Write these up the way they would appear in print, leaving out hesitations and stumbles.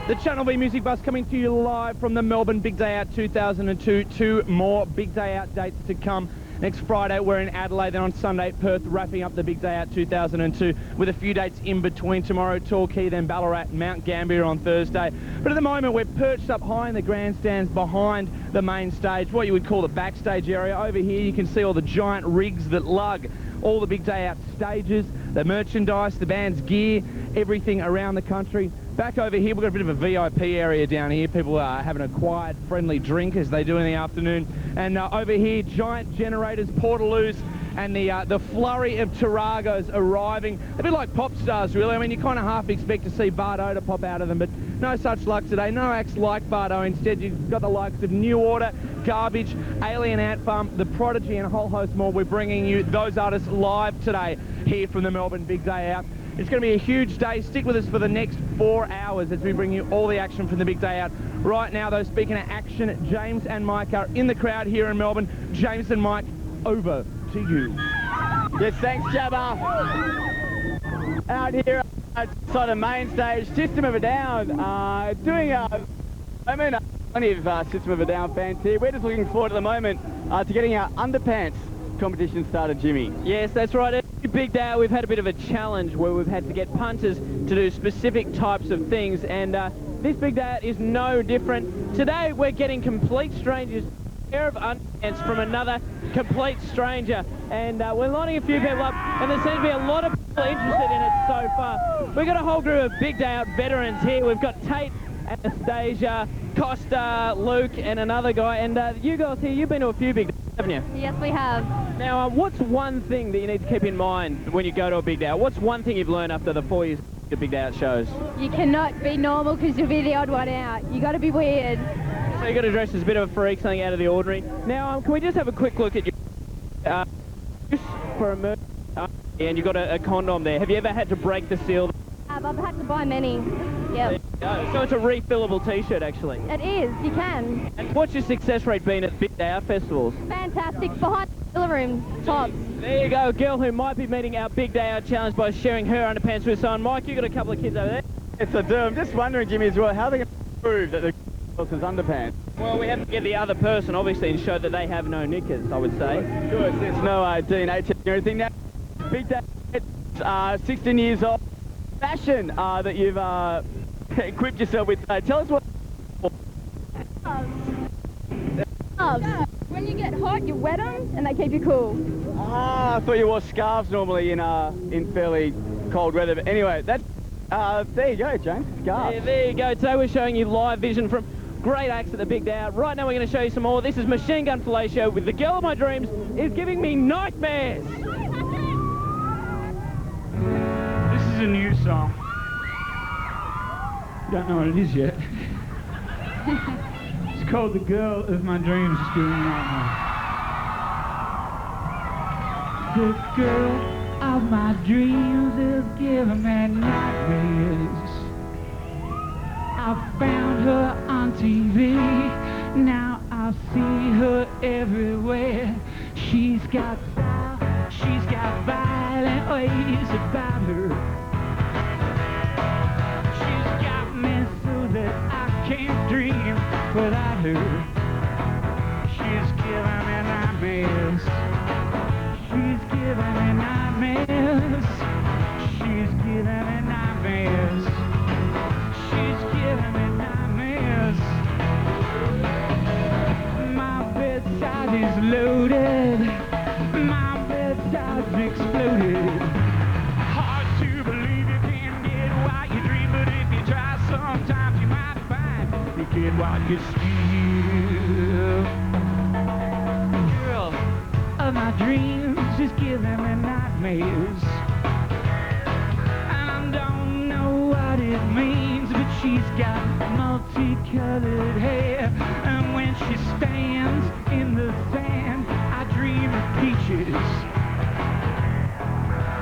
The Channel V Music Bus coming to you live from the Melbourne Big Day Out 2002. 2 more Big Day Out dates to come. Next Friday we're in Adelaide, then on Sunday Perth, wrapping up the Big Day Out 2002 with a few dates in between. Tomorrow Torquay, then Ballarat and Mount Gambier on Thursday. But at the moment we're perched up high in the grandstands behind the main stage, what you would call the backstage area. Over here you can see all the giant rigs that lug all the Big Day Out stages, the merchandise, the band's gear, everything around the country. Back over here, we've got a bit of a VIP area down here. People are having a quiet, friendly drink as they do in the afternoon. And over here, giant generators, portaloos, and the flurry of Taragos arriving. A bit like pop stars, really. I mean, you kind of half expect to see Bardo to pop out of them, but no such luck today. No acts like Bardo. Instead, you've got the likes of New Order, Garbage, Alien Ant Farm, The Prodigy, and a whole host more. We're bringing you those artists live today here from the Melbourne Big Day Out. It's going to be a huge day. Stick with us for the next 4 hours as we bring you all the action from the Big Day Out. Right now, though, speaking of action, James and Mike are in the crowd here in Melbourne. James and Mike, over to you. Yes, thanks, Jabba. Out here So the main stage, System of a Down, doing plenty of System of a Down fans here. We're just looking forward at the moment to getting our underpants competition started, Jimmy. Yes, that's right. Every big day we've had a bit of a challenge where we've had to get punters to do specific types of things, and this big day is no different. Today we're getting complete strangers, a pair of underpants from another complete stranger, and we're lining a few people up, and there seems to be a lot of people interested in it so far. We've got a whole group of Big Day Out veterans here. We've got Tate, Anastasia, Costa, Luke, and another guy, and you guys here, you've been to a few big days, haven't you? Yes, we have. Now, what's one thing that you need to keep in mind when you go to a Big Day Out? What's one thing you've learned after the 4 years of Big Day Out shows? You cannot be normal because you'll be the odd one out. You got to be weird. So you got to dress as a bit of a freak, something out of the ordinary. Now, can we just have a quick look at your for a murder, and you've got a condom there. Have you ever had to break the seal? I've had to buy many. Yep. So it's a refillable T-shirt, actually. It is. You can. And what's your success rate been at Big Day Out festivals? Fantastic. Behind the filler room. Tops. There you go, a girl who might be meeting our Big Day Out challenge by sharing her underpants with someone. Mike, you got a couple of kids over there. Yes, I do. I'm just wondering, Jimmy, as well, how are they going to prove that the girl has underpants? Well, we have to get the other person, obviously, and show that they have no knickers, I would say. Good. There's no DNA testing or anything. Now, Big Day, 16 years old. Fashion that you've equipped yourself with. Tell us what. Gloves. When you get hot, you wet them, and they keep you cool. I thought you wore scarves normally in fairly cold weather. But anyway, that's there you go, James. Scarves. Yeah, there you go. Today we're showing you live vision from great acts at the Big Day Out. Right now we're going to show you some more. This is Machine Gun Fellatio with The Girl of My Dreams is Giving Me Nightmares. This is a new song. Don't know what it is yet. It's called The Girl of My Dreams is Giving Me Nightmares. The girl of my dreams is giving me nightmares. I found her on TV, now I see her everywhere. She's got style, she's got violent ways about her. She's got me so that I can't dream without her. She's giving me nightmares. She's giving me nightmares. She's giving me nightmares. She's giving me nightmares. My bedside is loaded. My bedside's exploded. Hard to believe you can get what you dream, but if you try, sometimes you might find you get what you steal. Girl of my dreams is giving me nightmares. I don't know what it means, but she's got multicolored hair, and when she stands in the sand, I dream of peaches.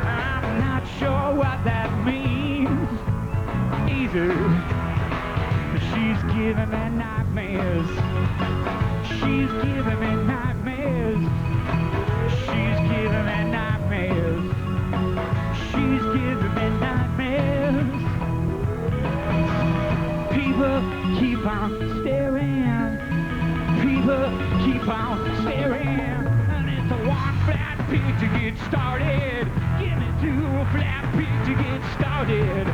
I'm not sure what that means either, but she's giving me nightmares. She's giving me nightmares. She's giving me nightmares. She's giving me nightmares. People keep on staring. People keep on staring. And it's a one flat pig to get started. Give me two flat pigs to get started.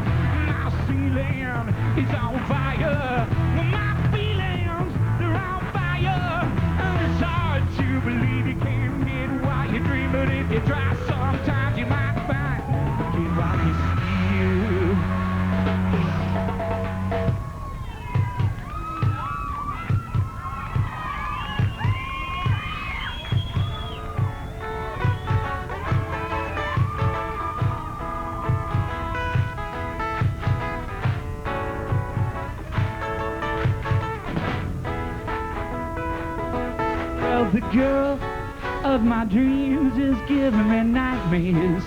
My ceiling is on fire. My feelings, they're on fire. And it's hard to believe you can't get what you dream, but if you try, sometimes you might find get what you steal. Well, the girl of my dreams is giving me nightmares.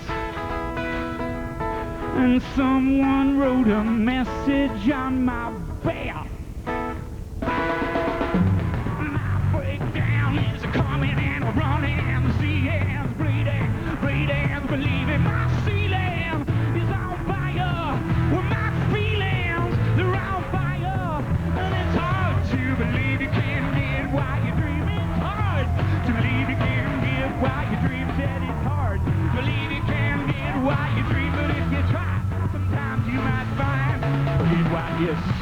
And someone wrote a message on my bed. My breakdown is coming and running. The hands bleeding, bleeding, believing my ceiling is on fire. you feel.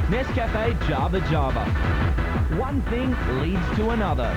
Nescafe Jabba. One thing leads to another.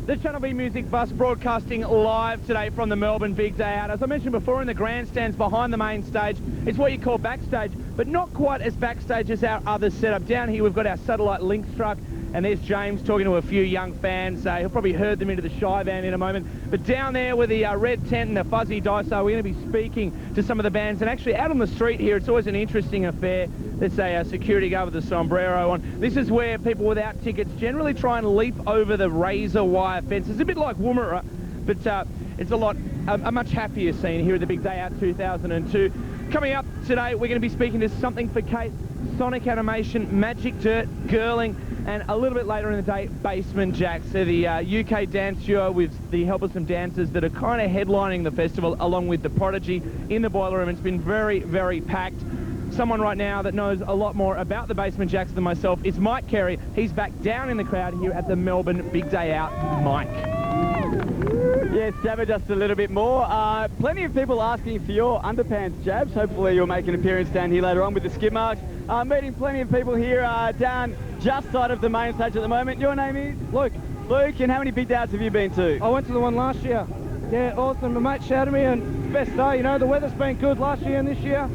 The Channel V Music Bus broadcasting live today from the Melbourne Big Day Out. As I mentioned before, in the grandstands behind the main stage, it's what you call backstage, but not quite as backstage as our other setup. Down here we've got our satellite link truck, and there's James talking to a few young fans. He'll probably herd them into the Shy van in a moment. But down there with the red tent and the fuzzy dice, we're going to be speaking to some of the bands. And actually out on the street here, it's always an interesting affair. There's a security guard with a sombrero on. This is where people without tickets generally try and leap over the razor wire fence. It's a bit like Woomera, but it's a much happier scene here at the Big Day Out 2002. Coming up today, we're going to be speaking to Something for Kate, Sonic Animation, Magic Dirt, Girling, and a little bit later in the day, Basement Jacks. They're the UK dance duo with the help of some dancers that are kind of headlining the festival along with the Prodigy in the boiler room. It's been very, very packed. Someone right now that knows a lot more about the Basement Jacks than myself is Mike Carey. He's back down in the crowd here at the Melbourne Big Day Out. Mike. Yes, Jabba, just a little bit more. Plenty of people asking for your underpants, Jabs. Hopefully you'll make an appearance down here later on with the skid marks. Meeting plenty of people here down just side of the main stage at the moment. Your name is? Luke. Luke, and how many big days have you been to? I went to the one last year. Yeah, awesome. My mate shouted me, and best day, you know, the weather's been good last year and this year.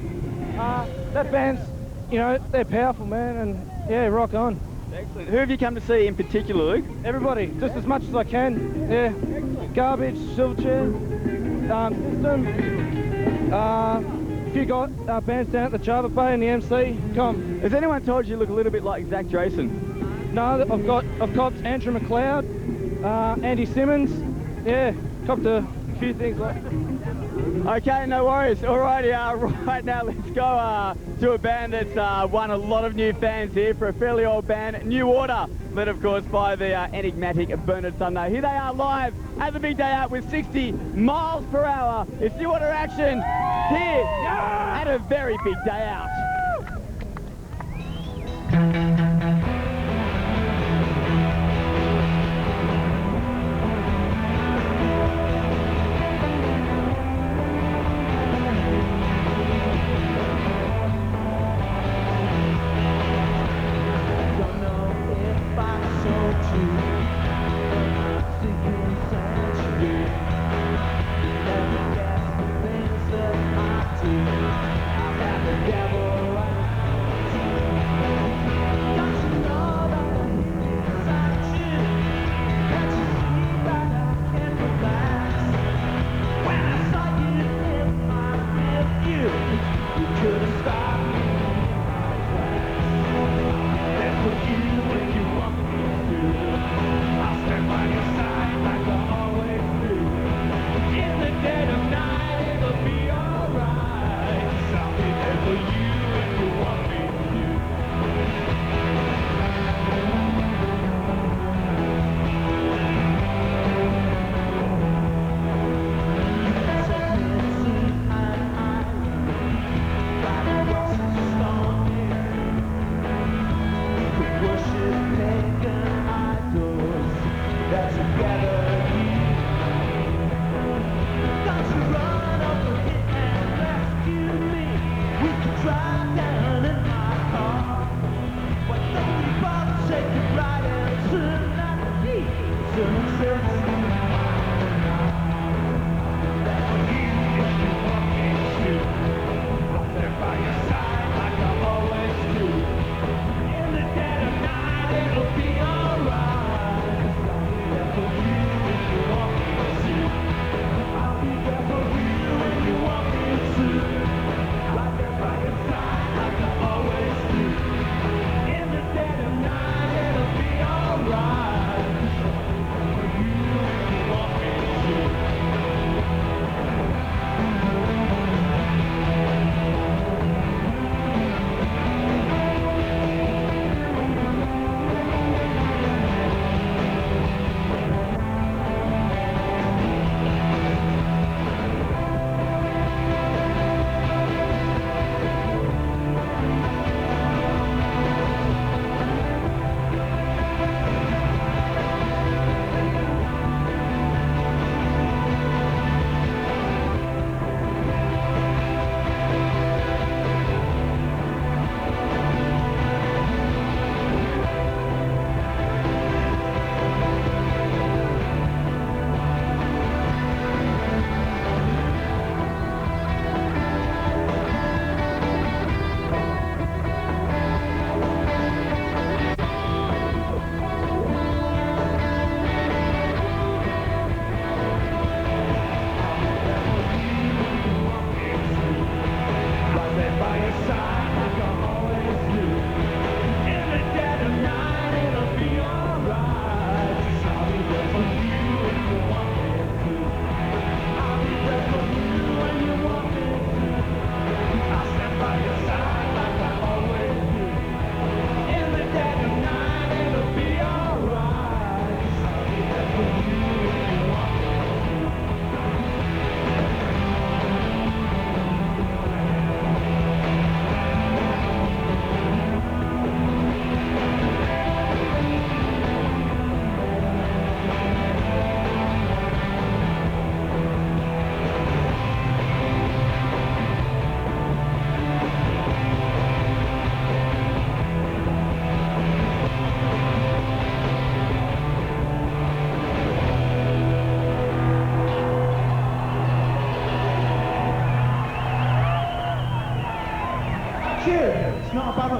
That band's, you know, they're powerful, man, and yeah, rock on. Excellent. Who have you come to see in particular, Luke? Everybody, just as much as I can. Yeah, Garbage, Silverchair, System, a few bands down at the Jabba Bay and the MC. Come. Has anyone told you look a little bit like Zach Drayson? No, I've copped Andrew McLeod, Andy Simmons. Yeah, copped a few things like. Okay, no worries. Alrighty, right now let's go to a band that's won a lot of new fans here for a fairly old band, New Order, led of course by the enigmatic Bernard Sumner. Here they are live at the Big Day Out with 60 miles per hour. It's New Order action here at a very big day out.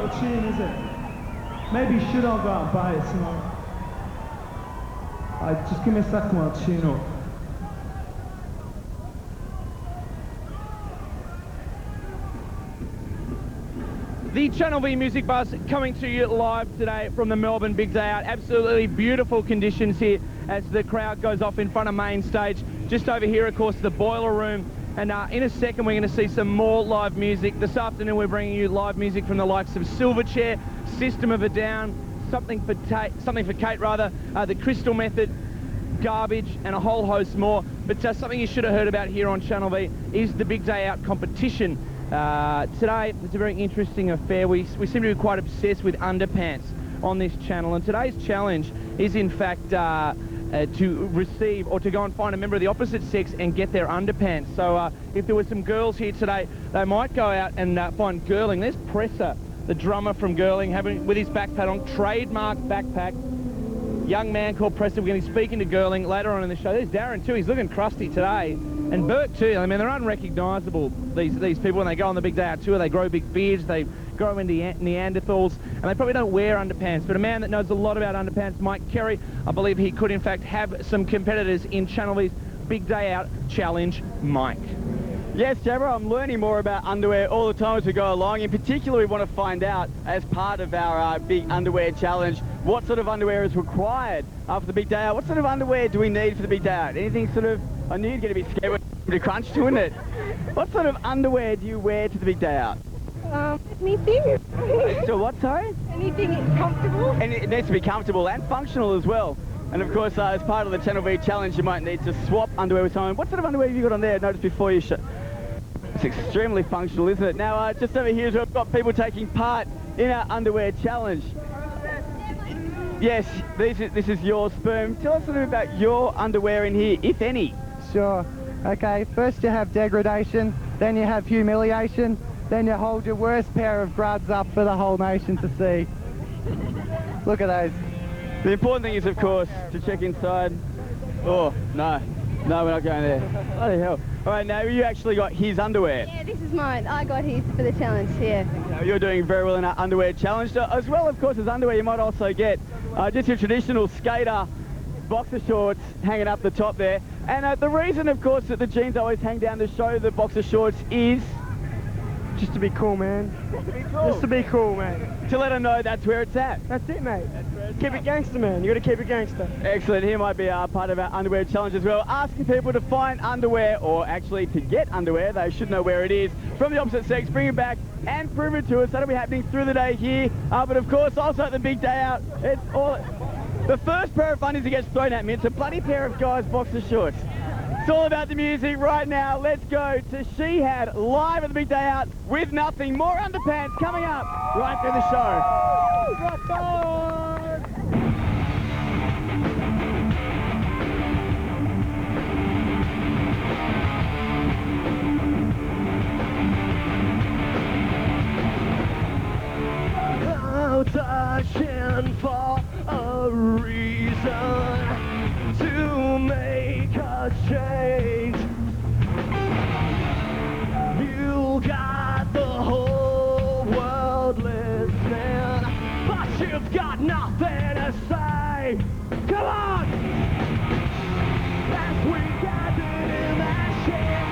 little tune, is it? Maybe should I go and buy it tonight? Just give me a second while I tune up. The Channel V Music Bus coming to you live today from the Melbourne Big Day Out. Absolutely beautiful conditions here as the crowd goes off in front of main stage. Just over here, of course, the boiler room. And in a second, we're going to see some more live music. This afternoon, we're bringing you live music from the likes of Silverchair, System of a Down, something for Kate, the Crystal Method, Garbage, and a whole host more. But something you should have heard about here on Channel V is the Big Day Out competition. Today, it's a very interesting affair. We seem to be quite obsessed with underpants on this channel, and today's challenge is in fact to receive or to go and find a member of the opposite sex and get their underpants. So if there were some girls here today, they might go out and find Girling. There's Presser, the drummer from Girling, having with his backpack on, trademark backpack. Young man called Presser. We're going to be speaking to Girling later on in the show. There's Darren too. He's looking crusty today. And Bert too. I mean, they're unrecognisable, these people, when they go on the Big Day Out tour. They grow big beards, they grow into Neanderthals, and they probably don't wear underpants. But a man that knows a lot about underpants, Mike Kerry, I believe he could in fact have some competitors in Channel V's Big Day Out Challenge. Mike. Yes, Jabba, I'm learning more about underwear all the time as we go along. In particular, we want to find out, as part of our big underwear challenge, what sort of underwear is required for the Big Day Out. What sort of underwear do we need for the Big Day Out? Anything sort of, I knew you're going to be scared with the crunch to, isn't it? What sort of underwear do you wear to the Big Day Out? Anything. So what, sorry? Anything comfortable. And it needs to be comfortable and functional as well. And of course, as part of the Channel V challenge, you might need to swap underwear with someone. What sort of underwear have you got on there? Notice before you show. It's extremely functional, isn't it? Now, just over here, we've got people taking part in our underwear challenge. Yes, this is your sperm. Tell us a little bit about your underwear in here, if any. Sure. Okay, first you have degradation, then you have humiliation, then you hold your worst pair of gruds up for the whole nation to see. Look at those. The important thing is, of course, to check inside. Oh, no. No, we're not going there. Bloody hell. All right, now you actually got his underwear. Yeah, this is mine. I got his for the challenge, yeah. Now, you're doing very well in our underwear challenge. As well, of course, as underwear, you might also get just your traditional skater boxer shorts hanging up the top there. And the reason, of course, that the jeans always hang down to show the boxer shorts is... Just to be cool, man. Just to be cool. Just to be cool, man. To let them know that's where it's at. That's it, mate. Keep it gangster, man. You got to keep it gangster. Excellent. Here might be part of our underwear challenge as well. Asking people to find underwear, or actually to get underwear. They should know where it is. From the opposite sex, bring it back and prove it to us. That'll be happening through the day here. But of course, also at the Big Day Out, it's all... The first pair of funnies that gets thrown at me, it's a bloody pair of guys' boxer shorts. It's all about the music right now. Let's go to Shihad live at the Big Day Out with nothing. More underpants coming up right through the show. Rock on! Touching for a reason to make a change. You got the whole world listening, but you've got nothing to say. Come on! As we gathered in that shit,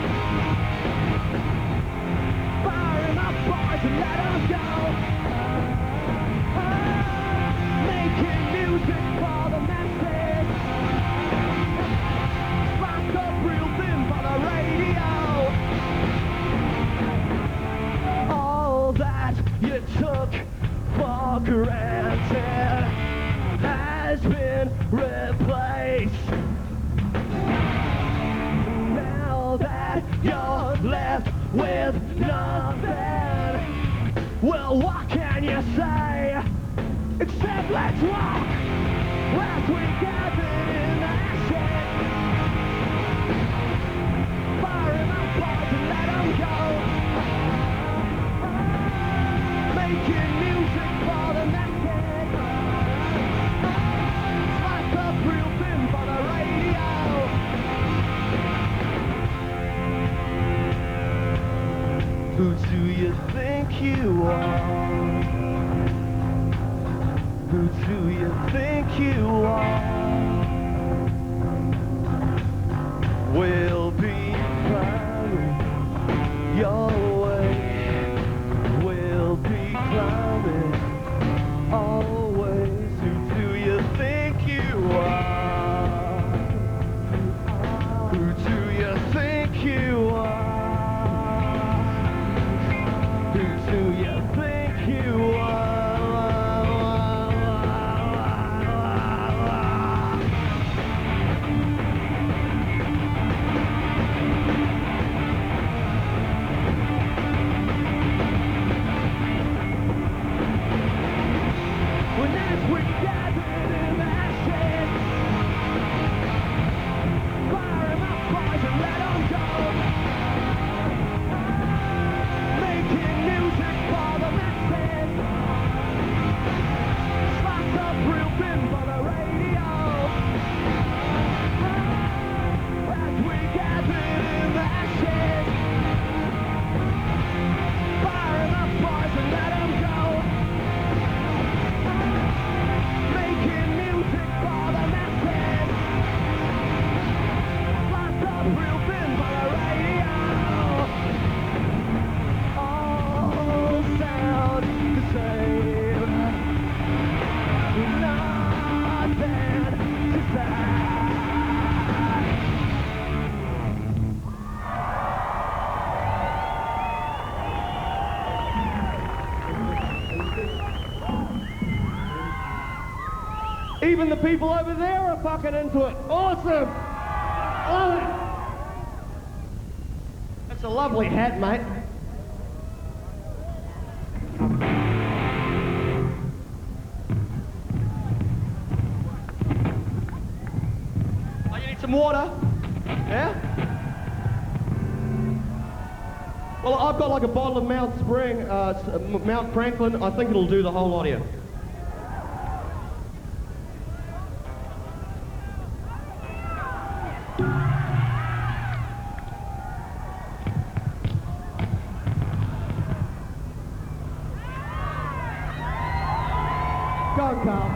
firing up boys and let us go. Making music for the masses, like a real thing for the radio. All that you took for granted has been replaced. Now that you're left with nothing, well, what can you say? Except let's walk as we gathered in that shit, firing up boys and let them go, making music for the masses, like a real thing for the radio. Who do you think you are? Who do you think you are? We'll be climbing your way. We'll be climbing always. Who do you think you are? Who do you think you are? Who do you think you are? Even the people over there are fucking into it. Awesome! Love it! That's a lovely hat, mate. Oh, you need some water? Yeah? Well, I've got like a bottle of Mount Spring, Mount Franklin. I think it'll do the whole lot of you. Go, Carl.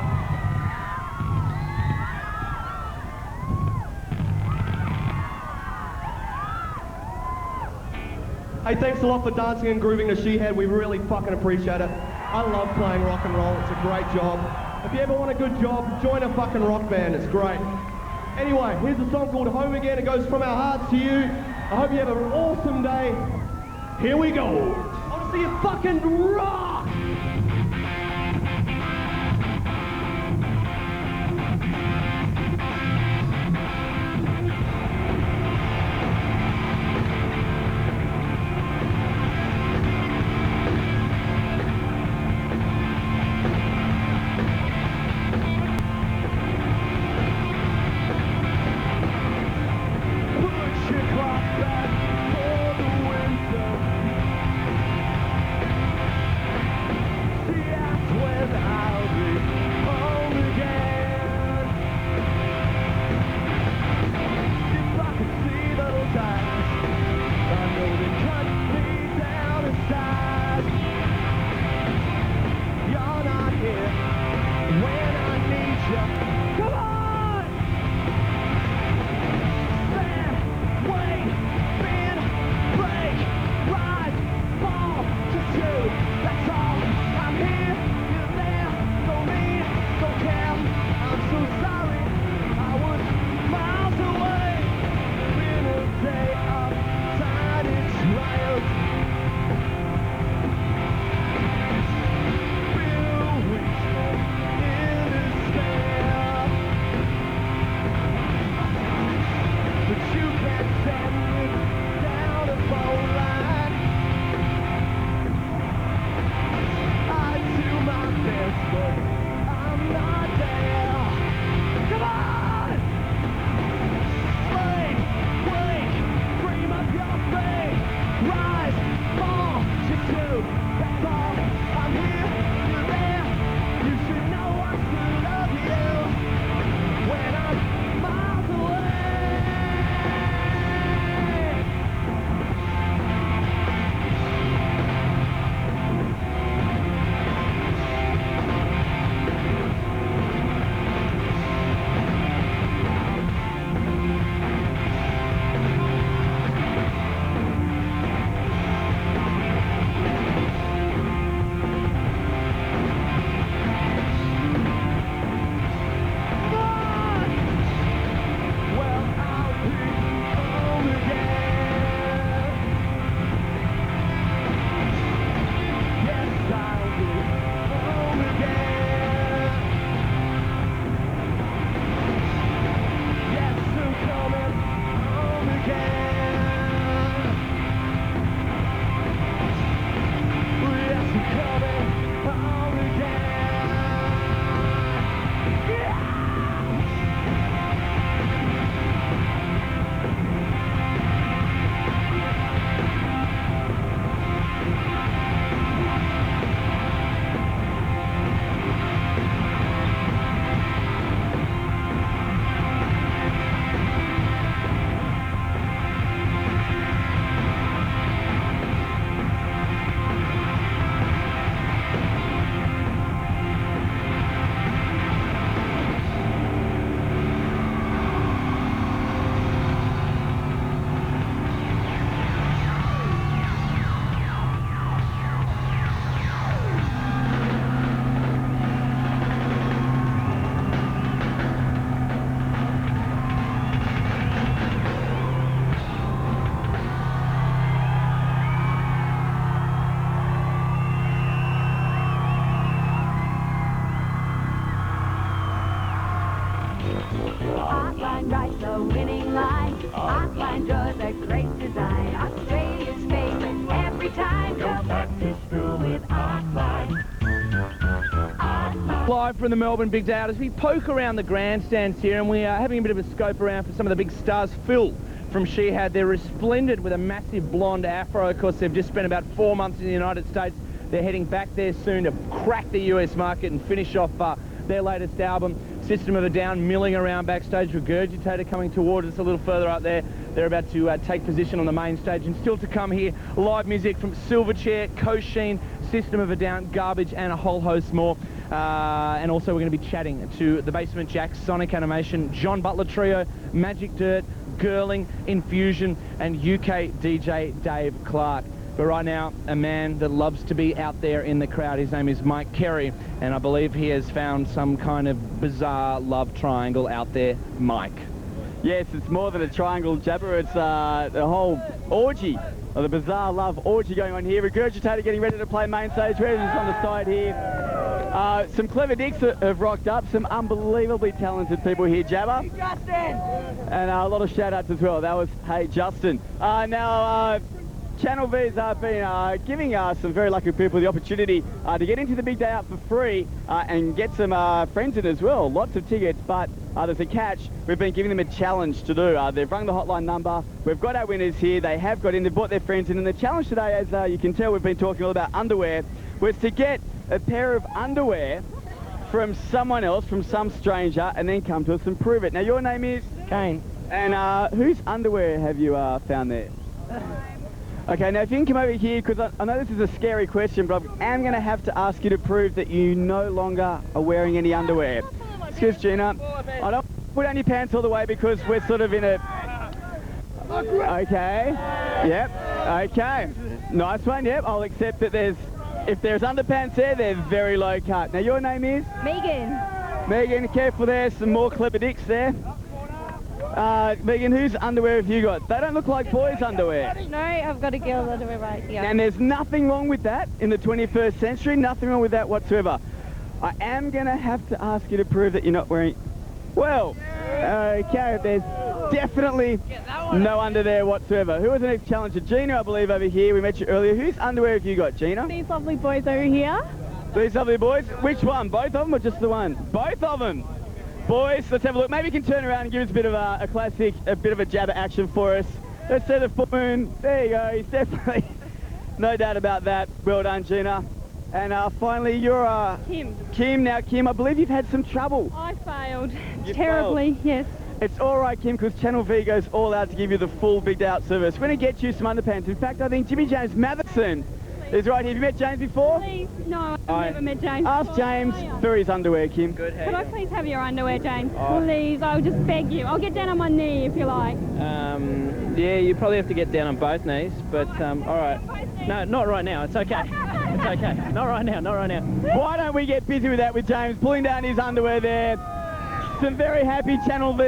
Hey, thanks a lot for dancing and grooving to Shihad. We really fucking appreciate it. I love playing rock and roll. It's a great job. If you ever want a good job, join a fucking rock band. It's great. Anyway, here's a song called Home Again. It goes from our hearts to you. I hope you have an awesome day. Here we go. I want to see you fucking rock! Artline draws a great design. Australia's favorite every time. Go back to school with Artline. Live from the Melbourne Big Day Out as we poke around the grandstands here, and we are having a bit of a scope around for some of the big stars. Phil from Shihad, they're resplendent with a massive blonde afro. Of course, they've just spent about 4 months in the United States. They're heading back there soon to crack the US market and finish off their latest album, System of a Down, milling around backstage. Regurgitator coming towards us a little further up there. They're about to take position on the main stage, and still to come here, live music from Silverchair, Kosheen, System of a Down, Garbage, and a whole host more. And also we're going to be chatting to the Basement Jacks, Sonic Animation, John Butler Trio, Magic Dirt, Girling, Infusion, and UK DJ Dave Clark. But right now, a man that loves to be out there in the crowd. His name is Mike Carey, and I believe he has found some kind of bizarre love triangle out there. Mike. Yes, it's more than a triangle, Jabba. It's the whole orgy, or the bizarre love orgy going on here. Regurgitator getting ready to play main stage. Ready on the side here. Some clever dicks have rocked up. Some unbelievably talented people here, Jabba. Hey, Justin! And a lot of shout-outs as well. That was Hey Justin. Now, Channel V's been giving some very lucky people the opportunity to get into the Big Day Out for free and get some friends in as well. Lots of tickets, but there's a catch. We've been giving them a challenge to do. They've rung the hotline number. We've got our winners here. They have got in. They've brought their friends in. And the challenge today, as you can tell, we've been talking all about underwear, was to get a pair of underwear from someone else, from some stranger, and then come to us and prove it. Now, your name is? Kane. And whose underwear have you found there? Okay, now if you can come over here, because I know this is a scary question, but I am going to have to ask you to prove that you no longer are wearing any underwear. Excuse Gina. I don't put on your pants all the way because we're sort of in a... Okay. Yep. Okay. Nice one. Yep. I'll accept that if there's underpants there, they're very low cut. Now your name is? Megan. Megan, careful there. Some more clever dicks there. Megan, whose underwear have you got? They don't look like boys' underwear. No, I've got a girl's underwear right here. And there's nothing wrong with that in the 21st century. Nothing wrong with that whatsoever. I am going to have to ask you to prove that you're not wearing... Well, okay, there's definitely no under there whatsoever. Who was the next challenger? Gina, I believe, over here. We met you earlier. Whose underwear have you got, Gina? These lovely boys over here. These lovely boys? Which one? Both of them or just the one? Both of them. Boys, let's have a look. Maybe you can turn around and give us a bit of a classic, a bit of a Jabba action for us. Let's see the full moon. There you go. He's definitely, no doubt about that. Well done, Gina. And finally, you're Kim. Kim. Now, Kim, I believe you've had some trouble. I failed. You Terribly, failed. yes. It's all right, Kim, because Channel V goes all out to give you the full Big Day Out service. We're going to get you some underpants. In fact, I think Jimmy James Matheson is right here. Have you met James before? Please, no, I've never met James. Ask James for his underwear, Kim. Good. Could I please have your underwear, James? Oh. Please, I'll just beg you. I'll get down on my knee if you like. Yeah, you probably have to get down on both knees, but all right. No, not right now. It's okay. It's okay. Not right now. Not right now. Why don't we get busy with that with James pulling down his underwear there? Some very happy Channel V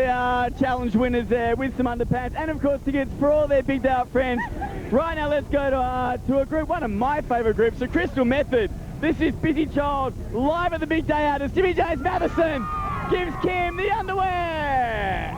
challenge winners there with some underpants, and of course tickets for all their Big Day Out friends. Right now, let's go to a group, one of my favourite groups, the Crystal Method. This is Busy Child live at the Big Day Out as Jimmy James Matheson gives Kim the underwear.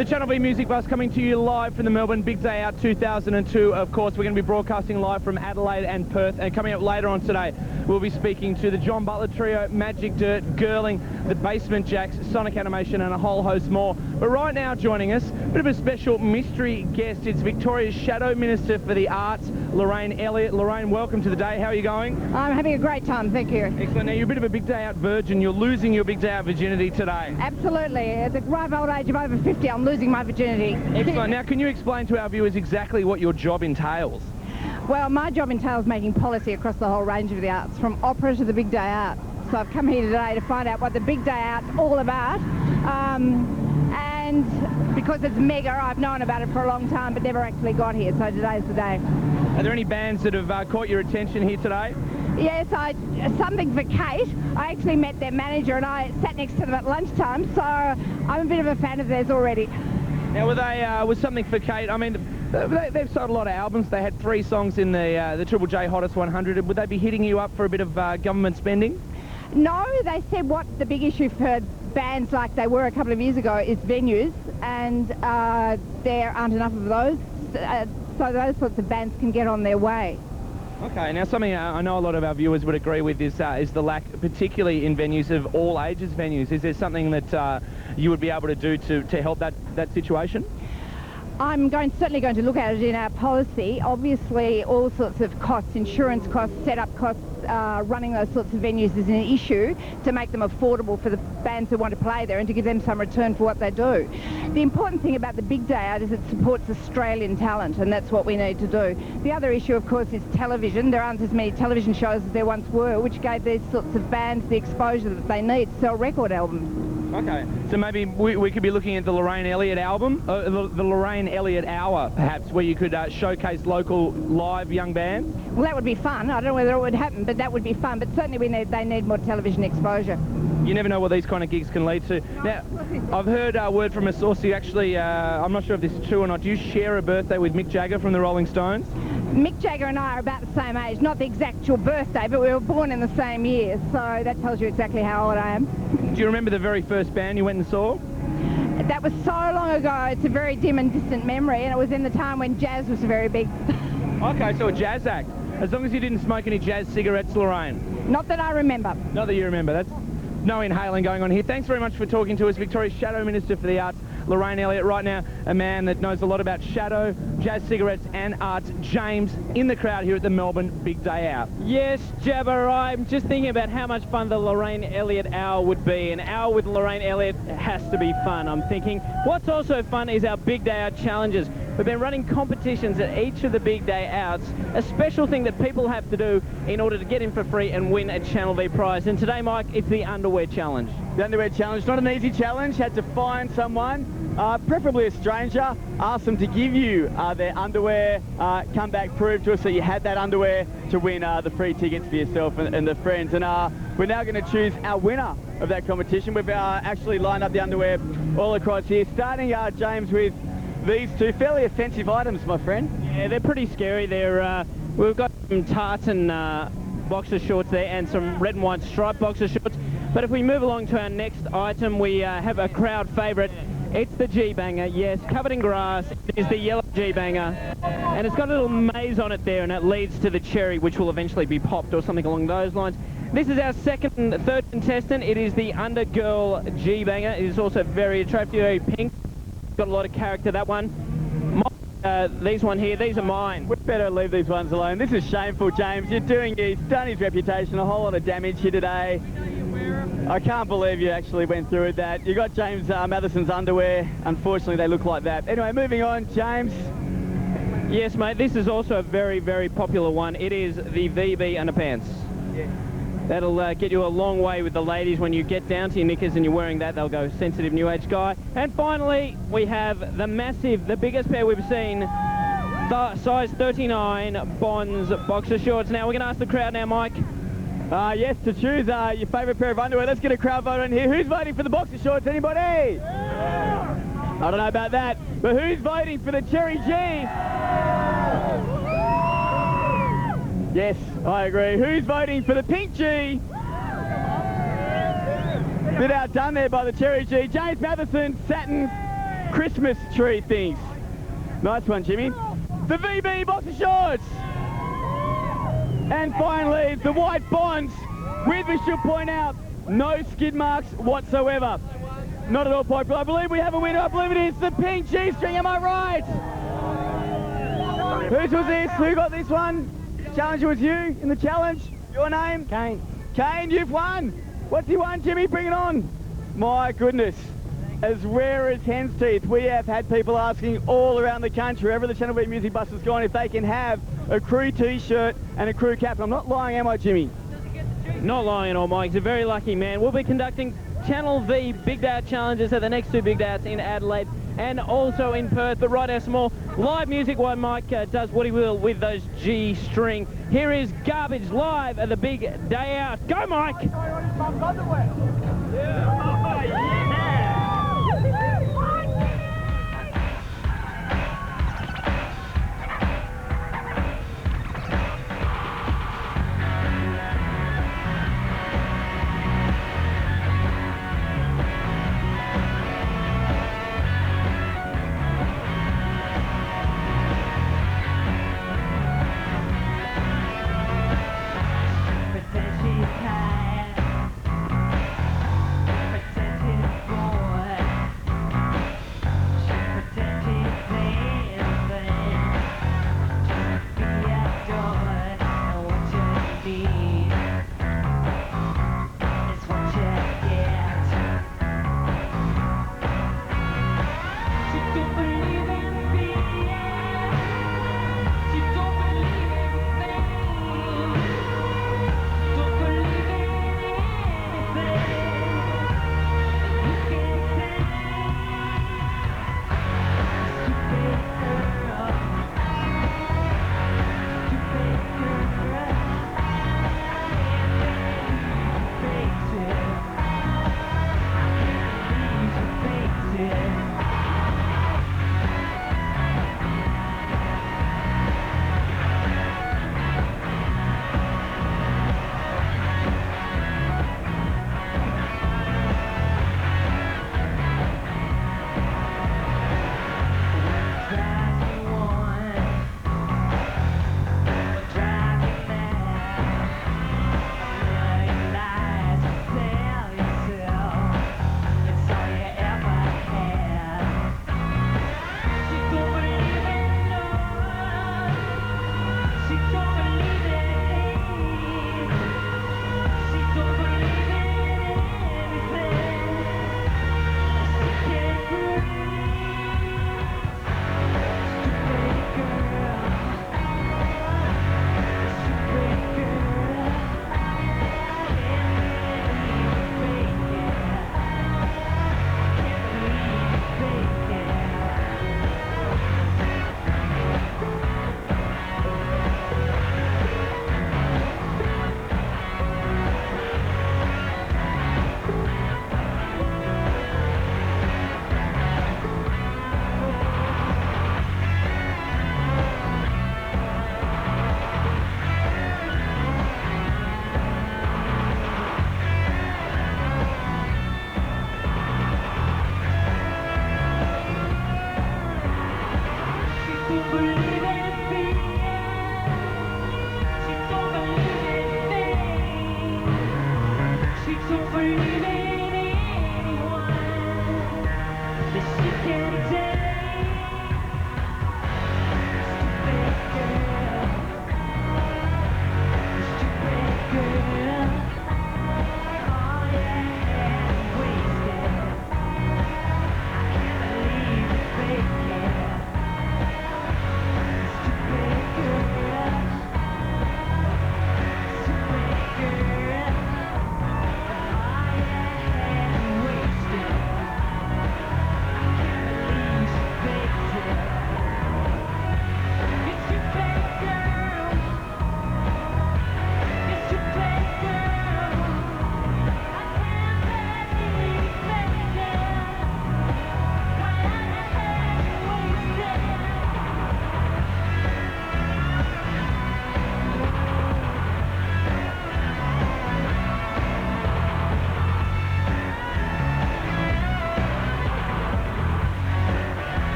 The Channel V Music Bus coming to you live from the Melbourne Big Day Out 2002. Of course, we're going to be broadcasting live from Adelaide and Perth. And coming up later on today, we'll be speaking to the John Butler Trio, Magic Dirt, Girling, the Basement Jacks, Sonic Animation, and a whole host more. But right now, joining us, a bit of a special mystery guest. It's Victoria's Shadow Minister for the Arts, Lorraine Elliott. Lorraine, welcome to the day. How are you going? I'm having a great time, thank you. Excellent. Now, you're a bit of a Big Day Out virgin. You're losing your Big Day Out virginity today. Absolutely. At the ripe old age of over 50, I'm losing my virginity. Excellent. Now, can you explain to our viewers exactly what your job entails? Well, my job entails making policy across the whole range of the arts, from opera to the Big Day Out. So I've come here today to find out what the Big Day Out's all about. And because it's mega, I've known about it for a long time, but never actually got here. So today's the day. Are there any bands that have caught your attention here today? Yes, something for Kate. I actually met their manager and I sat next to them at lunchtime, so I'm a bit of a fan of theirs already. Now, were they, was something for Kate? I mean, they've sold a lot of albums. They had 3 songs in the Triple J Hottest 100. Would they be hitting you up for a bit of government spending? No, they said what the big issue for bands like they were a couple of years ago is venues, and there aren't enough of those, so those sorts of bands can get on their way. Okay, now something I know a lot of our viewers would agree with is the lack, particularly in venues, of all ages venues. Is there something that you would be able to do to help that situation? I'm certainly going to look at it in our policy. Obviously, all sorts of costs, insurance costs, set-up costs, running those sorts of venues is an issue to make them affordable for the bands who want to play there and to give them some return for what they do. The important thing about the Big Day Out is it supports Australian talent, and that's what we need to do. The other issue, of course, is television. There aren't as many television shows as there once were, which gave these sorts of bands the exposure that they need to sell record albums. Okay, so maybe we could be looking at the Lorraine Elliott album, the Lorraine Elliott Hour, perhaps, where you could showcase local live young bands? Well, that would be fun. I don't know whether it would happen, but that would be fun. But certainly they need more television exposure. You never know what these kind of gigs can lead to. Now, I've heard word from a source you actually, I'm not sure if this is true or not, do you share a birthday with Mick Jagger from the Rolling Stones? Mick Jagger and I are about the same age, not the exact birthday, but we were born in the same year, so that tells you exactly how old I am. Do you remember the very first band you went and saw? That was so long ago, it's a very dim and distant memory, and it was in the time when jazz was very big. Okay, so a jazz act. As long as you didn't smoke any jazz cigarettes, Lorraine. Not that I remember. Not that you remember, that's no inhaling going on here. Thanks very much for talking to us, Victoria's Shadow Minister for the Arts, Lorraine Elliott. Right now, a man that knows a lot about shadow, jazz cigarettes and arts, James, in the crowd here at the Melbourne Big Day Out. Yes, Jabba, I'm just thinking about how much fun the Lorraine Elliott Hour would be. An hour with Lorraine Elliott has to be fun, I'm thinking. What's also fun is our Big Day Out challenges. We've been running competitions at each of the Big Day Outs, a special thing that people have to do in order to get in for free and win a Channel V prize. And today, Mike, it's the underwear challenge. The underwear challenge, not an easy challenge. Had to find someone, preferably a stranger, ask them to give you their underwear, come back, prove to us that you had that underwear to win the free tickets for yourself and the friends. And we're now going to choose our winner of that competition. We've actually lined up the underwear all across here, starting, James, with these 2 fairly offensive items, my friend. Yeah, they're pretty scary. We've got some tartan boxer shorts there and some red and white striped boxer shorts. But if we move along to our next item, we have a crowd favourite. It's the G-Banger, yes, covered in grass. It is the yellow G-Banger. And it's got a little maze on it there, and it leads to the cherry, which will eventually be popped or something along those lines. This is our second and third contestant. It is the Undergirl G-Banger. It is also very attractive, very pink. Got a lot of character, that one. These one here, these are mine. We better leave these ones alone. This is shameful, James. He's done his reputation, a whole lot of damage here today. I can't believe you actually went through with that. You got James Matheson's underwear. Unfortunately, they look like that. Anyway, moving on, James. Yes, mate, this is also a very, very popular one. It is the VB underpants. Yeah. That'll get you a long way with the ladies when you get down to your knickers and you're wearing that. They'll go, sensitive new age guy. And finally, we have the massive, the biggest pair we've seen, size 39 Bonds boxer shorts. Now, we're going to ask the crowd now, Mike. Yes, to choose your favourite pair of underwear. Let's get a crowd vote on here. Who's voting for the boxer shorts? Anybody? Yeah. I don't know about that, but who's voting for the Cherry G? Yes, I agree. Who's voting for the Pink G? Bit outdone there by the Cherry G. James Matheson, satin. Christmas tree things. Nice one, Jimmy. The VB boxer shorts. And finally, the white bonds with, we should point out, no skid marks whatsoever. Not at all popular. I believe we have a winner. I believe it is the pink G-string. Am I right? Whose was this? Who got this one? Challenger was you in the challenge. Your name? Kane. Kane, you've won. What's he won, Jimmy? Bring it on. My goodness. As rare as hen's teeth, we have had people asking all around the country, wherever the Channel V Music Bus has gone, if they can have a crew t-shirt and a crew cap. I'm not lying, am I, Jimmy? Not lying at all, Mike. He's a very lucky man. We'll be conducting Channel V Big Day Out challenges at the next two Big Day Outs in Adelaide and also in Perth. But right now, some more live music while Mike does what he will with those G-string. Here is Garbage live at the Big Day Out. Go, Mike!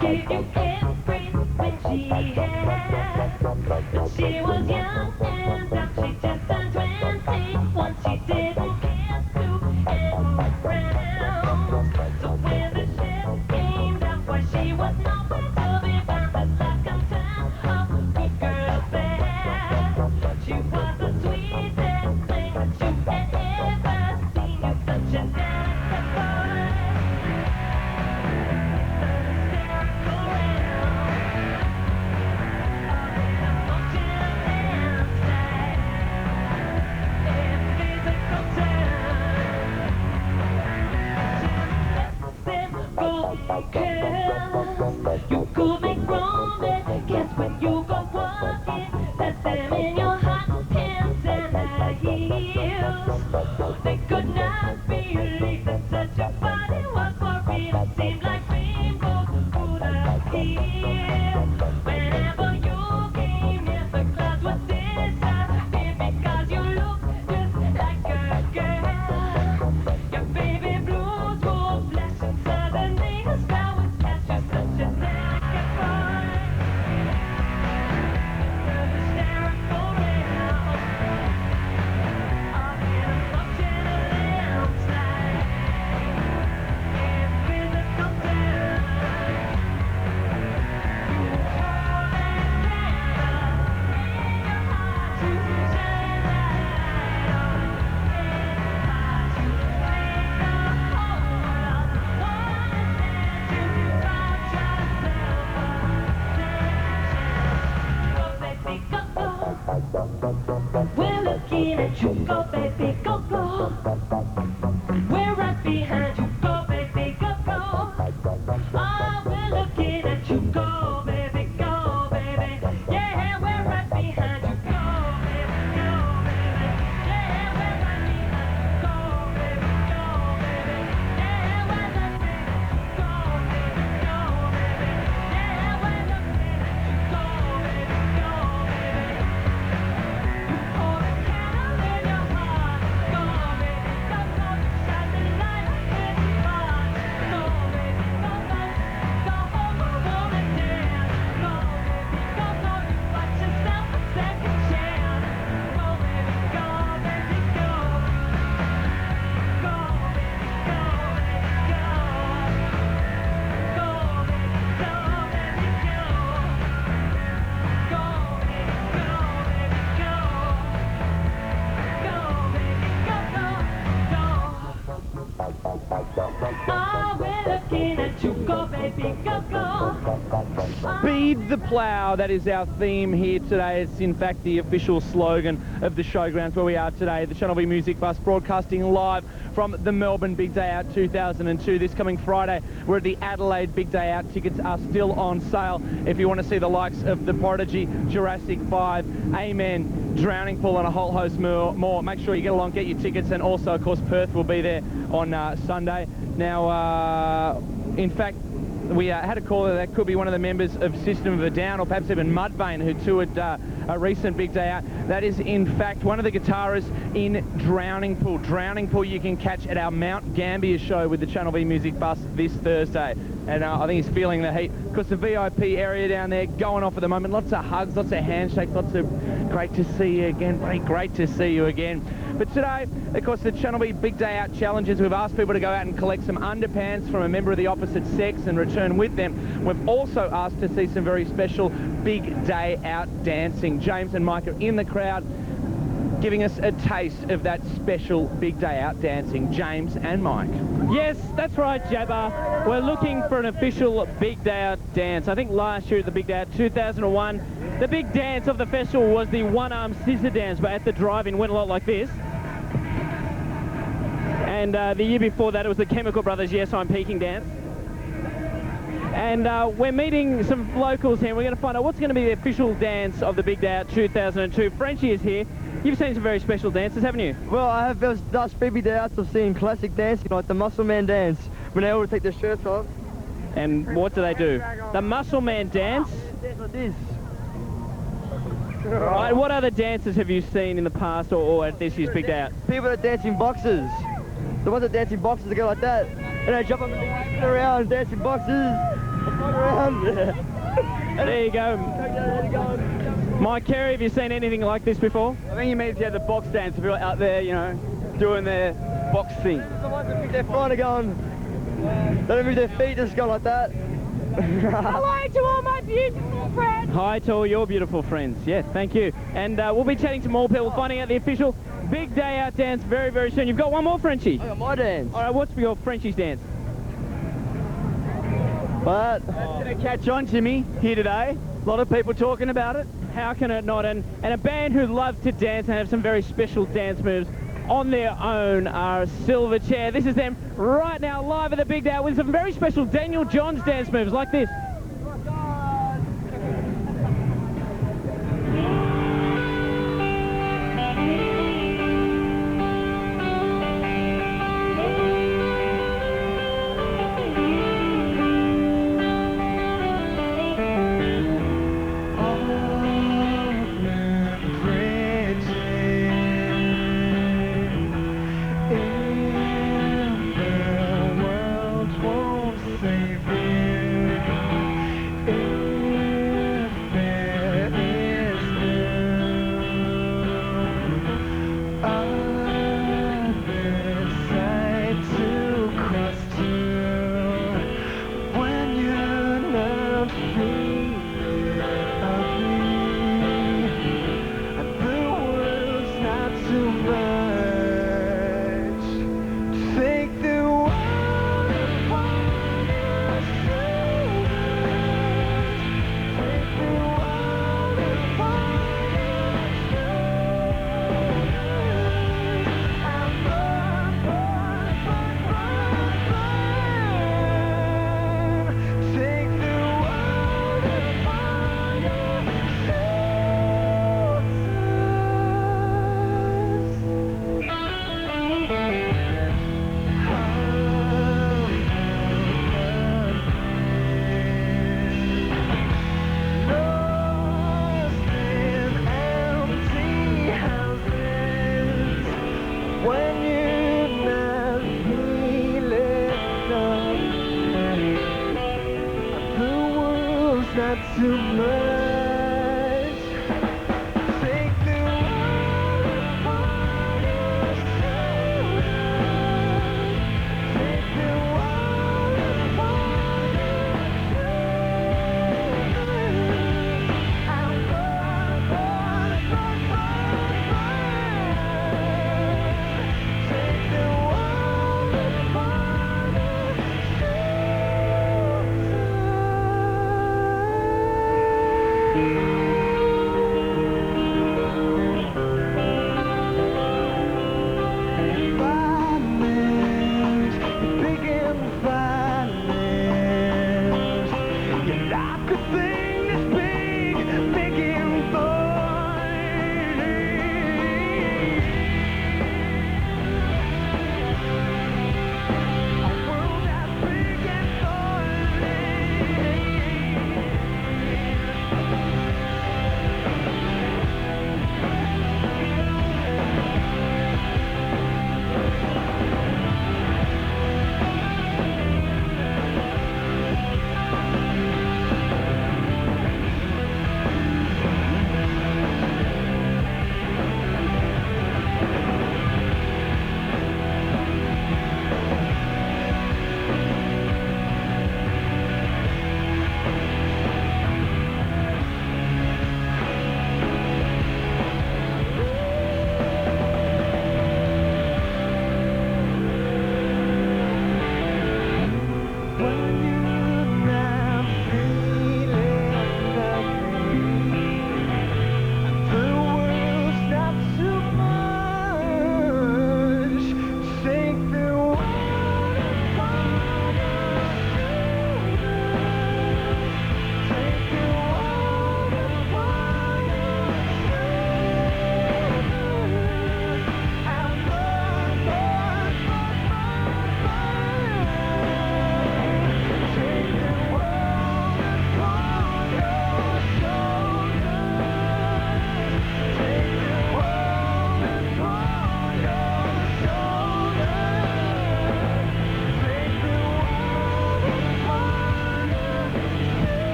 gave you everything she had. But she was young and dumb, she just turned 20. Once she didn't care to and around. So when the ship came down, boy, she was nowhere to be found. The second time, oh, good girl bad. She was the sweetest thing that you had ever seen. You're such a delicate boy. You could make romance, guess when you go walking, that's them in your hot pants and high heels. They could not believe that such a body was for real. It seemed like rainbows would appear. Whenever you came near, the clouds would disappear because you look just like a girl. Your baby blues will flash and suddenly the sky would catch you. Such a delicate boy. The hysterical round. I'm in a functional landslide. In physical terror. You hold that candle in your heart to shine light on it. To make the whole world understand you. Without yourself, go baby, go, go. We're looking at you, go baby, go, go. We're right behind you, go baby, go, go. Oh, we're looking at you, go baby, go baby. Yeah, we're right behind you, go baby, go baby. Yeah, we're right behind you, go baby, go baby. Yeah, we're looking at you, go baby, go baby. Yeah, we're looking at you, go baby, go baby. You hold a candle in your heart, go baby, go, go. Shine the light up in your heart, go baby, go, go. Go home, go home and dance, go baby, go, go. You watch yourself a second chance, go baby, go baby, go. Go baby, go baby, go. Go baby, go baby, go. Go baby, go baby, go. Go baby, go, go, go. Oh, we're looking at you, go baby, go, go. Speed the plough, that is our theme here today. It's in fact the official slogan of the showgrounds where we are today. The Channel V Music Bus broadcasting live from the Melbourne Big Day Out 2002. This coming Friday, we're at the Adelaide Big Day Out. Tickets are still on sale. If you want to see the likes of The Prodigy, Jurassic 5, Amen, Drowning Pool and a whole host more, make sure you get along, get your tickets. And also, of course, Perth will be there on Sunday. Now, in fact, we had a caller that could be one of the members of System of a Down, or perhaps even Mudvayne, who toured a recent Big Day Out. That is, in fact, one of the guitarists in Drowning Pool. Drowning Pool you can catch at our Mount Gambier show with the Channel V Music Bus this Thursday. And I think he's feeling the heat, because the VIP area down there going off at the moment. Lots of hugs, lots of handshakes, lots of great to see you again, mate, great to see you again. But today, of course, the Channel V Big Day Out challenges. We've asked people to go out and collect some underpants from a member of the opposite sex and return with them. We've also asked to see some very special Big Day Out dancing. James and Mike are in the crowd giving us a taste of that special Big Day Out dancing. James and Mike. Yes, that's right, Jabba. We're looking for an official Big Day Out dance. I think last year at the Big Day Out 2001, the big dance of the festival was the one-arm scissor dance, but at the drive-in went a lot like this. And the year before that, it was the Chemical Brothers' Yes, I'm Peaking dance. And we're meeting some locals here. We're going to find out what's going to be the official dance of the Big Day Out 2002. Frenchie is here. You've seen some very special dances, haven't you? Well, I have Dutch Big Day Outs. I've seen classic dancing, like the Muscle Man dance, when they all take their shirts off. And what do they do? The Muscle Man dance? Dance like this. Right, what other dances have you seen in the past or at this year's Big Day Out? People that dance in boxes. The ones that dance in boxes, they go like that. and I jump up and spin around, dancing boxes, I run around. There you go. Mike Carey, have you seen anything like this before? I think you mean if you had the box dance, people out there, you know, doing their box thing. The ones that think they're fine are going, they don't move their feet, just go like that. Hello to all my beautiful friends. Hi to all your beautiful friends. Yes, thank you. And we'll be chatting to more people, finding out the official Big Day Out dance very, very soon. You've got one more, Frenchie. I got my dance. All right, what's your Frenchie's dance? But that's going to catch on, Jimmy, here today. A lot of people talking about it. How can it not? And a band who love to dance and have some very special dance moves on their own are Silverchair. This is them right now live at the Big Day Out with some very special Daniel Johns dance moves like this.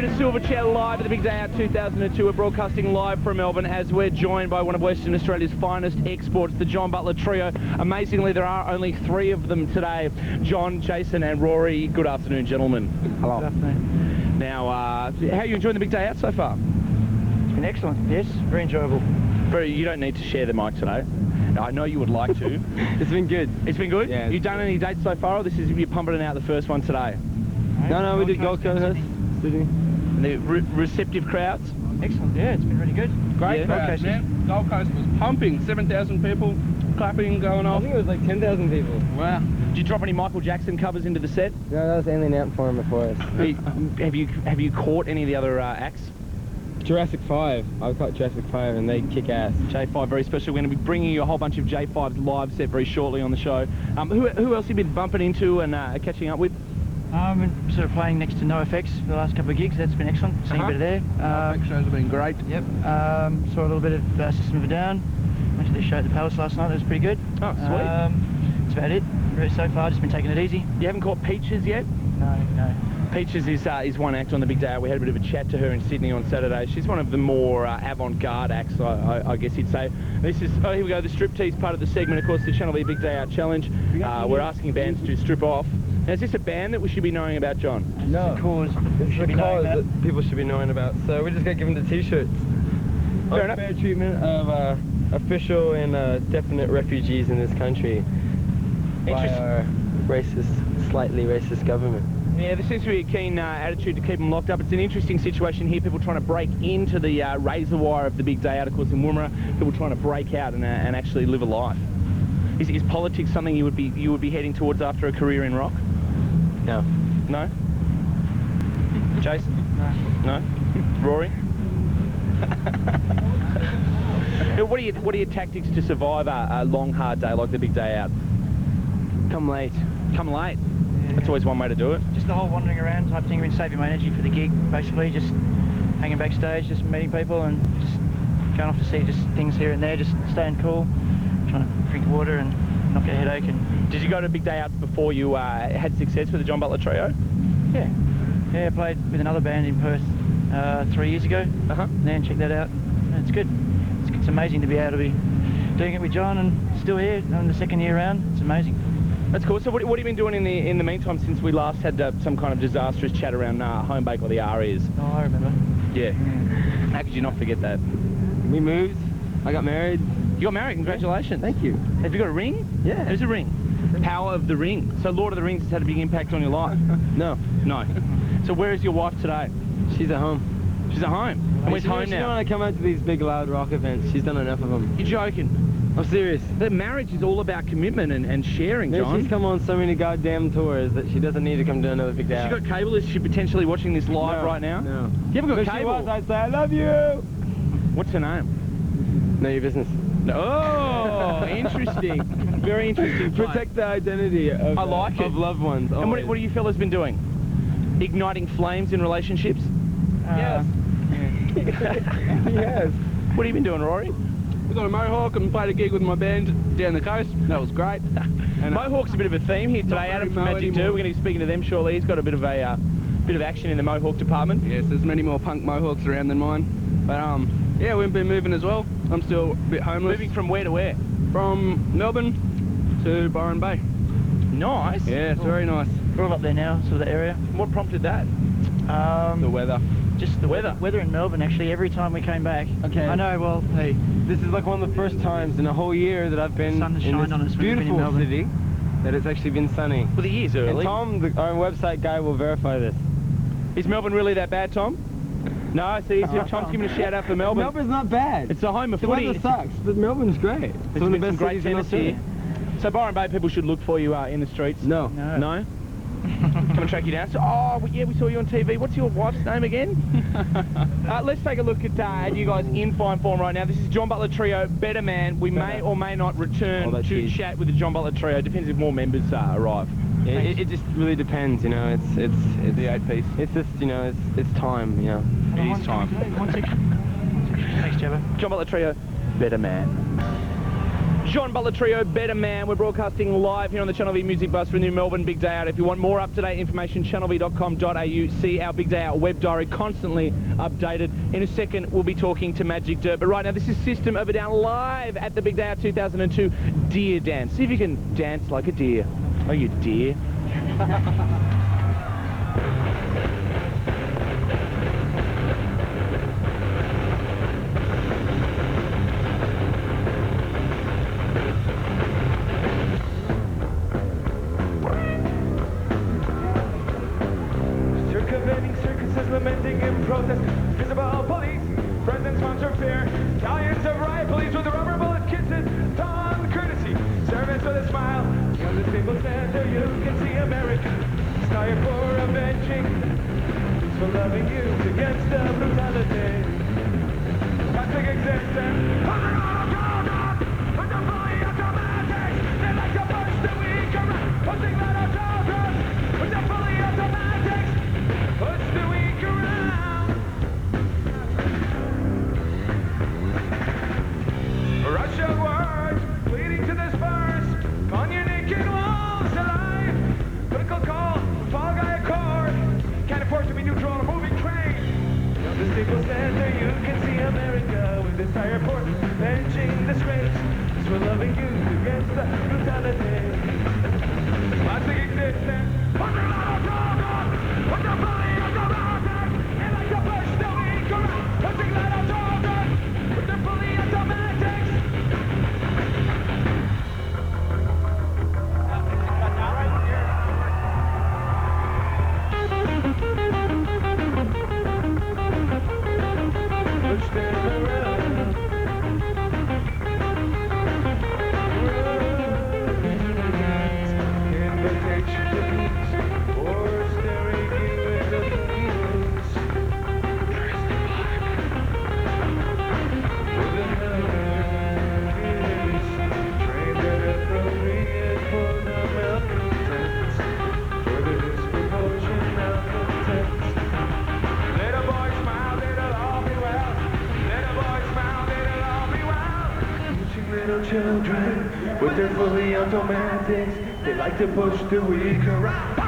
bit of Silverchair live at the Big Day Out 2002. We're broadcasting live from Melbourne as we're joined by one of Western Australia's finest exports, the John Butler Trio. Amazingly, there are only 3 of them today. John, Jason and Rory. Good afternoon, gentlemen. Hello. Good afternoon. Now, how are you enjoying the Big Day Out so far? It's been excellent, yes. Very enjoyable. You don't need to share the mic today. I know you would like to. It's been good. It's been good? Yeah. You done any dates so far, or this is you're pumping out the first one today? No, we did Gold Coast, Sydney. And the receptive crowds? Excellent, yeah, it's been really good. Great crowds, yeah. Gold Coast was pumping, 7,000 people clapping, going off. I think it was like 10,000 people. Wow. Did you drop any Michael Jackson covers into the set? No, that was Alien Out for him before us. Have you caught any of the other acts? Jurassic 5. I've caught Jurassic 5 and they kick ass. J5, very special. We're going to be bringing you a whole bunch of J5's live set very shortly on the show. Who else have you been bumping into and catching up with? Been sort of playing next to NoFX for the last couple of gigs. That's been excellent. Seeing a bit of there. NoFX shows have been great. Yep. Saw a little bit of System of a Down. Went to their show at the Palace last night. It was pretty good. Oh, sweet. That's about it. So far, just been taking it easy. You haven't caught Peaches yet? No. Peaches is one act on the Big Day. We had a bit of a chat to her in Sydney on Saturday. She's one of the more avant-garde acts, I guess you'd say. This is, oh, here we go, the striptease part of the segment, of course, the Channel V Big Day Out Challenge. We're asking bands to strip off. Now, is this a band that we should be knowing about, John? No. It's a cause. It's a cause that people should be knowing about. So we just got given the t-shirts. Fair enough. Fair treatment of official and definite refugees in this country by our slightly racist government. Yeah, there seems to be a keen attitude to keep them locked up. It's an interesting situation here, people trying to break into the razor wire of the Big Day Out, of course, in Woomera. People trying to break out and actually live a life. Is politics something you would be heading towards after a career in rock? No. No? Jason? No. Rory? What are your tactics to survive a long, hard day like the Big Day Out? Come late. Come late? That's always one way to do it. Just the whole wandering around type thing. I've been saving my energy for the gig, basically. Just hanging backstage, just meeting people and just going off to see just things here and there, just staying cool, trying to drink water and not get a headache. And did you go to Big Day Out before you had success with the John Butler Trio? Yeah. Yeah, I played with another band in Perth 3 years ago. And then check that out. It's good. It's amazing to be able to be doing it with John and still here on the second year round. It's amazing. That's cool. So what have you been doing in the meantime since we last had some kind of disastrous chat around home bake or the REs? Oh, I remember. Yeah. How could you not forget that? We moved. I got married. You got married? Congratulations. Thank you. Have you got a ring? Yeah. There's a ring. Power of the ring. So Lord of the Rings has had a big impact on your life? No. No. So where is your wife today? She's at home. She's at home? And where's home now? She don't want to come out to these big loud rock events. She's done enough of them. You're joking? I'm serious. The marriage is all about commitment and sharing, John. She's come on so many goddamn tours that she doesn't need to come to another Big Day Out. Has she got cable? Is she potentially watching this live right now? No. You haven't got If cable? she was, I'd say, I love you! What's her name? Know your business. Oh, interesting. Very interesting. Protect the identity of, of loved ones. And what have you fellas been doing? Igniting flames in relationships? Yes. Yes. What have you been doing, Rory? We got a Mohawk and played a gig with my band down the coast. That was great. And, Mohawk's a bit of a theme here today. Adam from Magic 2. We're going to be speaking to them shortly. He's got a bit of action in the Mohawk department. Yes, there's many more punk Mohawks around than mine. But yeah, we've been moving as well. I'm still a bit homeless. Moving from where to where? From Melbourne to Byron Bay. Nice. Yeah, it's very nice. We're all up there now, sort of the area. What prompted that? The weather. Just the weather in Melbourne, actually, every time we came back. Okay. I know, well, hey. This is like one of the first times in a whole year that I've been sun has in shined on us this when we've been in beautiful Melbourne. city that it's actually been sunny. Well, the year's early. And Tom, our website guy, will verify this. Is Melbourne really that bad, Tom? No, see, Tom's giving a shout out for Melbourne. Melbourne's not bad. It's the home of the footy. weather sucks, but Melbourne's great. It's one of the best great cities in tennis here. Australia. So Byron Bay people should look for you in the streets? No. No? Come and track you down. So, yeah, we saw you on TV. What's your wife's name again? Let's take a look at you guys in fine form right now. This is John Butler Trio, Better Man. We may or may not return to chat with the John Butler Trio. Depends if more members arrive. Yeah, it just really depends, you know. It's the 8-piece. It's just, you know, it's time, you know. It is time. One second. Thanks, Jabba. John Butler Trio, Better Man. John Butler Trio, Better Man. We're broadcasting live here on the Channel V Music Bus for the new Melbourne Big Day Out. If you want more up-to-date information, channelv.com.au. See our Big Day Out web diary, constantly updated. In a second, we'll be talking to Magic Dirt. But right now, this is System of a Down live at the Big Day Out 2002 Deer Dance. See if you can dance like a deer. Oh, you deer. Lamenting in protest, visible police, presence sponsor fear, galleons of riot police with rubber bullet kisses, dawn courtesy, service with a smile. On this table center you can see America, tired for avenging, peace for loving youth against the brutality. Toxic existence, under all God, with the fully automatics, they like to push the weak around, pushing that our children, with the fully automatics, push the weak around. Russian words leading to this verse on your naked walls alive. Political call, fall guy accord. Can't afford to be neutral on a moving train. On this table center you can see America with this tire port benching disgrace. It's for loving youth against the brutality. Classic existence. Under law of God, with the bully of the mountain. They like to push the weak around. Pushing that out children with the bully automatics. Push them around. Invitation to peace, or staring you in the face. There is the vibe. With another kiss, trained and appropriate for the malcontents, for the disproportion malcontents. Let a boy smile, it'll all be well. Let a boy smile, it'll all be well. Pushing little children with their fully automatics, they like to push the weak around.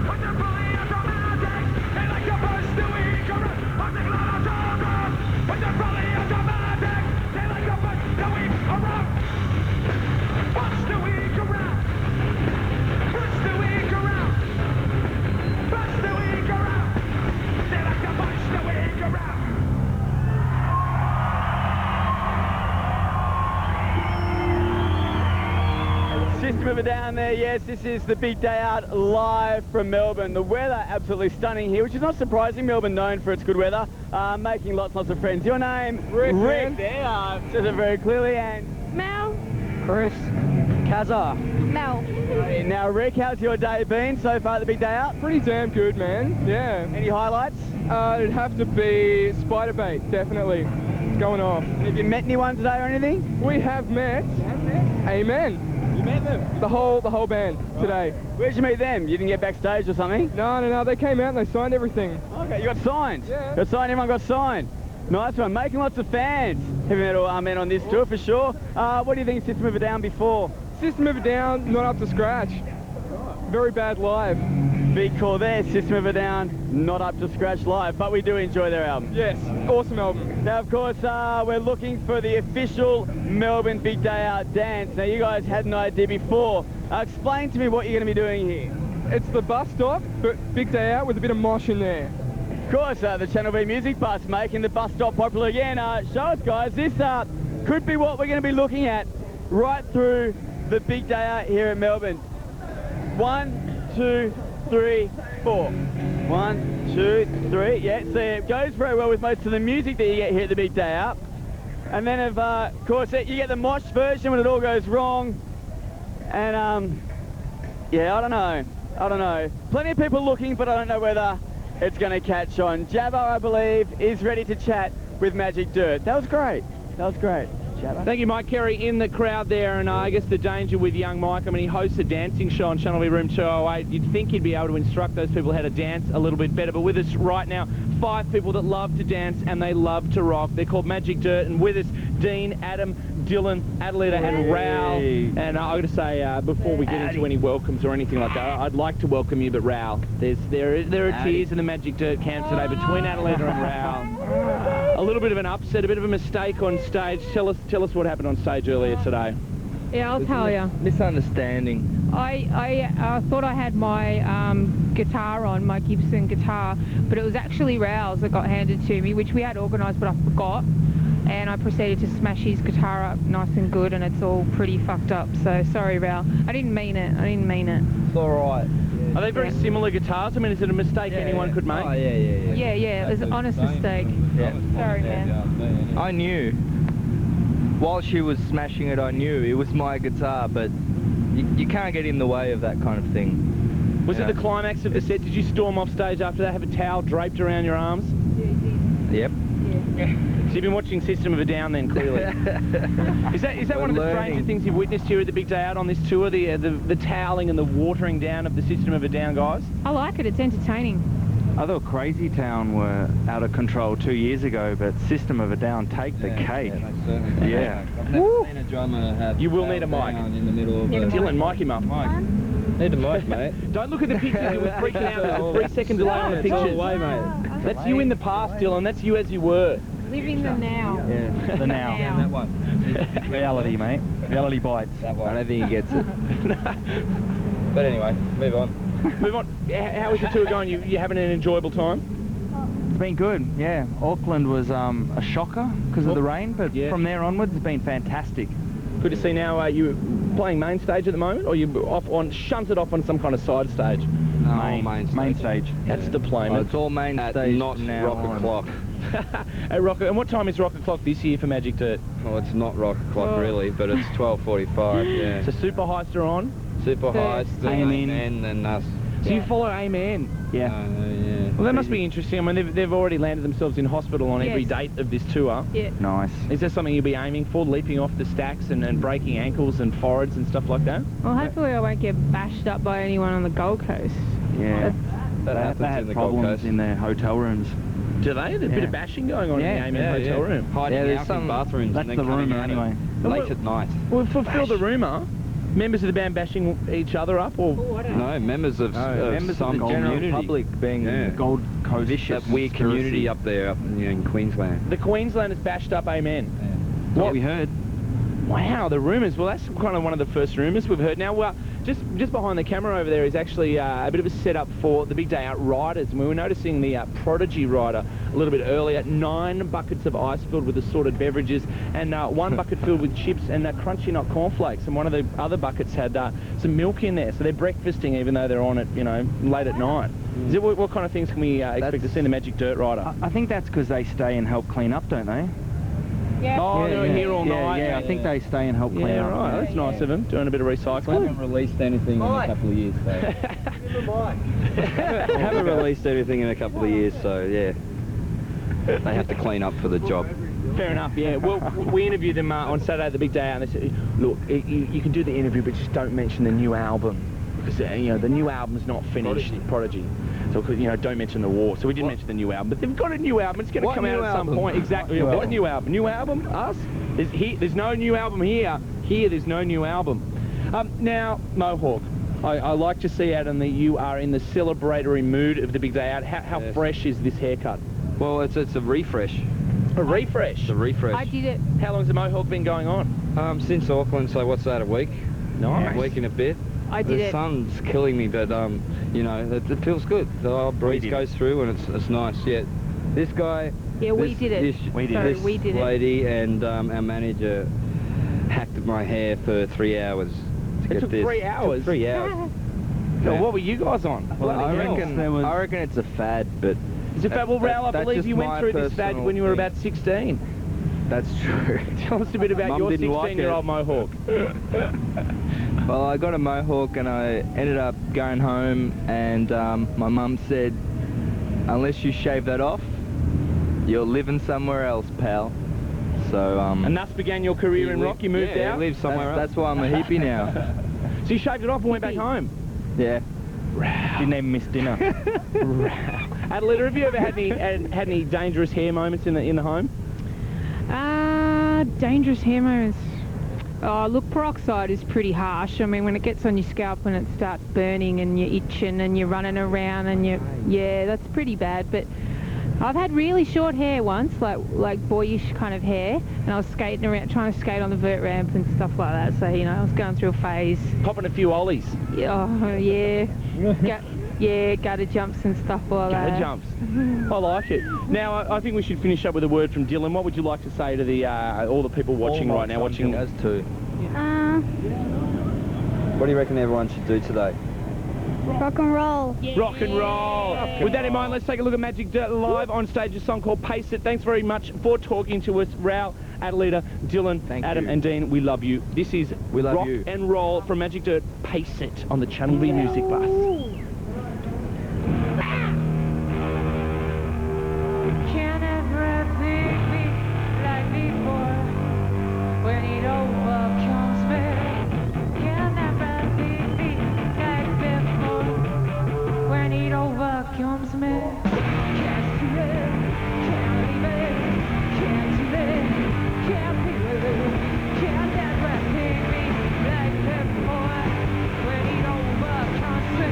With their fully automatics, they like to push the weak around. Pushing little children with their fully automatics, they like to push the weak around. Push the weak around. Push the weak around. Push the weak around. They like to push the weak around. System of a Down there, yes, this is the Big Day Out live from Melbourne. The weather absolutely stunning here, which is not surprising. Melbourne known for its good weather, making lots of friends. Your name? Rick there, says it very clearly, and Mel. Chris. Kazza. Mel. Now Rick, how's your day been so far at the Big Day Out? Pretty damn good, man. Yeah. Any highlights? It'd have to be spider bait, definitely. It's going off. Have you met anyone today or anything? We have met. Amen. You met them? The whole band today. Where'd you meet them? You didn't get backstage or something? No. They came out and they signed everything. Okay, you got signed? Yeah. Got signed, everyone got signed. Nice one, making lots of fans. Heavy metal men on this tour for sure. What do you think of System of a Down before? System of a Down, not up to scratch. Very bad live. Big call there, System of a Down, not up to scratch live, but we do enjoy their album. Yes, awesome album. Now, of course, we're looking for the official Melbourne Big Day Out dance. Now, you guys had an idea before. Explain to me what you're going to be doing here. It's the bus stop, but Big Day Out with a bit of mosh in there. Of course, the Channel V Music Bus making the bus stop popular again. Show us, guys, this could be what we're going to be looking at right through the Big Day Out here in Melbourne. 1, 2, 3, 4. 1, 2, 3. Yeah, so it goes very well with most of the music that you get here at the Big Day Out. And then, of course, you get the mosh version when it all goes wrong. And, yeah, I don't know. Plenty of people looking, but I don't know whether it's going to catch on. Jabba, I believe, is ready to chat with Magic Dirt. That was great. Jabba. Thank you, Mike Kerry, in the crowd there, and I guess the danger with young Mike, I mean, he hosts a dancing show on Channel V Room 208. You'd think he'd be able to instruct those people how to dance a little bit better, but with us right now, 5 people that love to dance and they love to rock. They're called Magic Dirt, and with us, Dean, Adam, Dylan, Adelaide and Raoul. And I got to say, before we get into any welcomes or anything like that, I'd like to welcome you, but Raoul, there are tears in the Magic Dirt camp today between Adelaide and Raoul. A little bit of an upset, a bit of a mistake on stage. Tell us what happened on stage earlier today. Yeah, I'll tell you. Misunderstanding. I thought I had my guitar on, my Gibson guitar, but it was actually Raoul's that got handed to me, which we had organised, but I forgot. And I proceeded to smash his guitar up nice and good, and it's all pretty fucked up. So sorry, Raoul. I didn't mean it. It's all right. Are they very similar guitars? I mean, is it a mistake anyone could make? Oh, yeah. Yeah, it was an honest mistake. Yeah. Sorry, man. I knew. While she was smashing it, I knew it was my guitar, but you can't get in the way of that kind of thing. Was it the climax of the set? Did you storm off stage after that, have a towel draped around your arms? Yep. So you've been watching System of a Down then, clearly. Is that one of the stranger things you've witnessed here at the Big Day Out on this tour, the toweling and the watering down of the System of a Down guys? I like it. It's entertaining. I thought Crazy Town were out of control 2 years ago, but System of a Down take the cake. Yeah. I've never seen a drummer have you will need a mic. In the middle of Dylan, mic him up. Need a mic, mate. Don't look at the pictures. You were freaking out. There's a 3 second delay on the pictures. Way, mate. That's you in the past, Dylan. That's you as you were. Living the now. Yeah, the now. Yeah, that one. Reality, mate. Reality bites. That one. I don't think he gets it. But anyway, move on. Move on. How is the tour going? You having an enjoyable time? It's been good, yeah. Auckland was a shocker because of the rain, but from there onwards it's been fantastic. Good to see now. You playing main stage at the moment, or you shunted off on some kind of side stage? Main stage. That's deployment. It's all main stage. Not Rock O'Clock. Hey, and what time is Rock O'Clock this year for Magic Dirt? Well, it's not Rock O'Clock really, but it's 12:45. Yeah. So Super Heist are on. Super Heist, Amen, and us. So you follow Amen? Yeah. Well, that must be interesting. I mean, they've already landed themselves in hospital on every date of this tour. Yeah. Nice. Is that something you'll be aiming for, leaping off the stacks and breaking ankles and foreheads and stuff like that? Well, hopefully I won't get bashed up by anyone on the Gold Coast. Yeah. That happens they had in the Gold problems Coast. in their hotel rooms. Do they? There's a bit of bashing going on in the Amen hotel room. Hiding out in bathrooms. That's and the then coming rumour out anyway. Late at night. Well, fulfill the rumour. Members of the band bashing each other up, or no, members of some the general public being Gold Coast vicious, that weird community up there, in Queensland. The Queenslanders bashed up Amen. Yeah. What we heard. Wow, the rumours. Well, that's kind of one of the first rumours we've heard. Now, well, just behind the camera over there is actually a bit of a setup for the Big Day Out riders. And we were noticing the Prodigy rider a little bit earlier. 9 buckets of ice filled with assorted beverages, and 1 bucket filled with chips and crunchy nut cornflakes. And one of the other buckets had some milk in there. So they're breakfasting even though they're on it, late at night. Is it, what kind of things can we expect to see in the Magic Dirt rider? I think that's because they stay and help clean up, don't they? Yeah. Oh, they're here all night. Yeah, I think they stay and help clean up. Right. That's nice of them, doing a bit of recycling. I haven't released anything in a couple of years, so... haven't released anything in a couple of years, so yeah. They have to clean up for the job. Fair enough, yeah. Well, we interviewed them on Saturday at the Big Day Out, and they said, look, you can do the interview, but just don't mention the new album. Because, the new album's not finished, Prodigy. So, don't mention the war. So we didn't mention the new album. But they've got a new album. It's going to come out at some point. Exactly. What new album? New album? Us? There's no new album here. Here, there's no new album. Now, Mohawk, I like to see, Adam, that you are in the celebratory mood of the Big Day Out. How fresh is this haircut? Well, it's a refresh. A refresh? It's a refresh. I did it. How long's the Mohawk been going on? Since Auckland, so what's that, a week? Nice. A week and a bit. I did it. The sun's killing me, but it feels good. The old breeze goes through, and it's nice. Yeah, this guy. Yeah, we did it. This lady and our manager hacked at my hair for 3 hours to get took this. 3 hours. It took 3 hours. So what were you guys on? Well, I reckon it's a fad, but. Is it fad? Well, Raoul, I believe you went through this fad when you were about 16. That's true. Tell us a bit about your 16-year-old Mohawk. Well, I got a Mohawk and I ended up going home, and my mum said, unless you shave that off, you're living somewhere else, pal. So, and thus began your career in rock? You moved out? Yeah, live somewhere else. That's why I'm a hippie now. So you shaved it off and went back home? Yeah. Didn't even miss dinner. Adelaide, have you ever had any dangerous hair moments in the home? Dangerous hair moments. Oh, look, peroxide is pretty harsh. I mean, when it gets on your scalp and it starts burning and you're itching and you're running around and yeah, that's pretty bad. But I've had really short hair once, like boyish kind of hair, and I was skating around, trying to skate on the vert ramp and stuff like that. So, you know, I was going through a phase. Popping a few ollies. Oh, yeah. Yeah, gutter jumps and stuff like that. Gutter jumps. I like it. Now, I think we should finish up with a word from Dylan. What would you like to say to the all the people watching right now? Watching us too. What do you reckon everyone should do today? Rock and roll. Rock and roll. With that in mind, let's take a look at Magic Dirt live on stage. A song called Pace It. Thanks very much for talking to us, Raoul, Adelita, Dylan, Adam and Dean. We love you. This is Rock and Roll from Magic Dirt. Pace It on the Channel V Music Bus. Can everything be like before when it overcomes me? Can everything be like before when it overcomes me? Can't see it, can't leave it, can't do it, can't feel it. Can everything be like before when it overcomes me?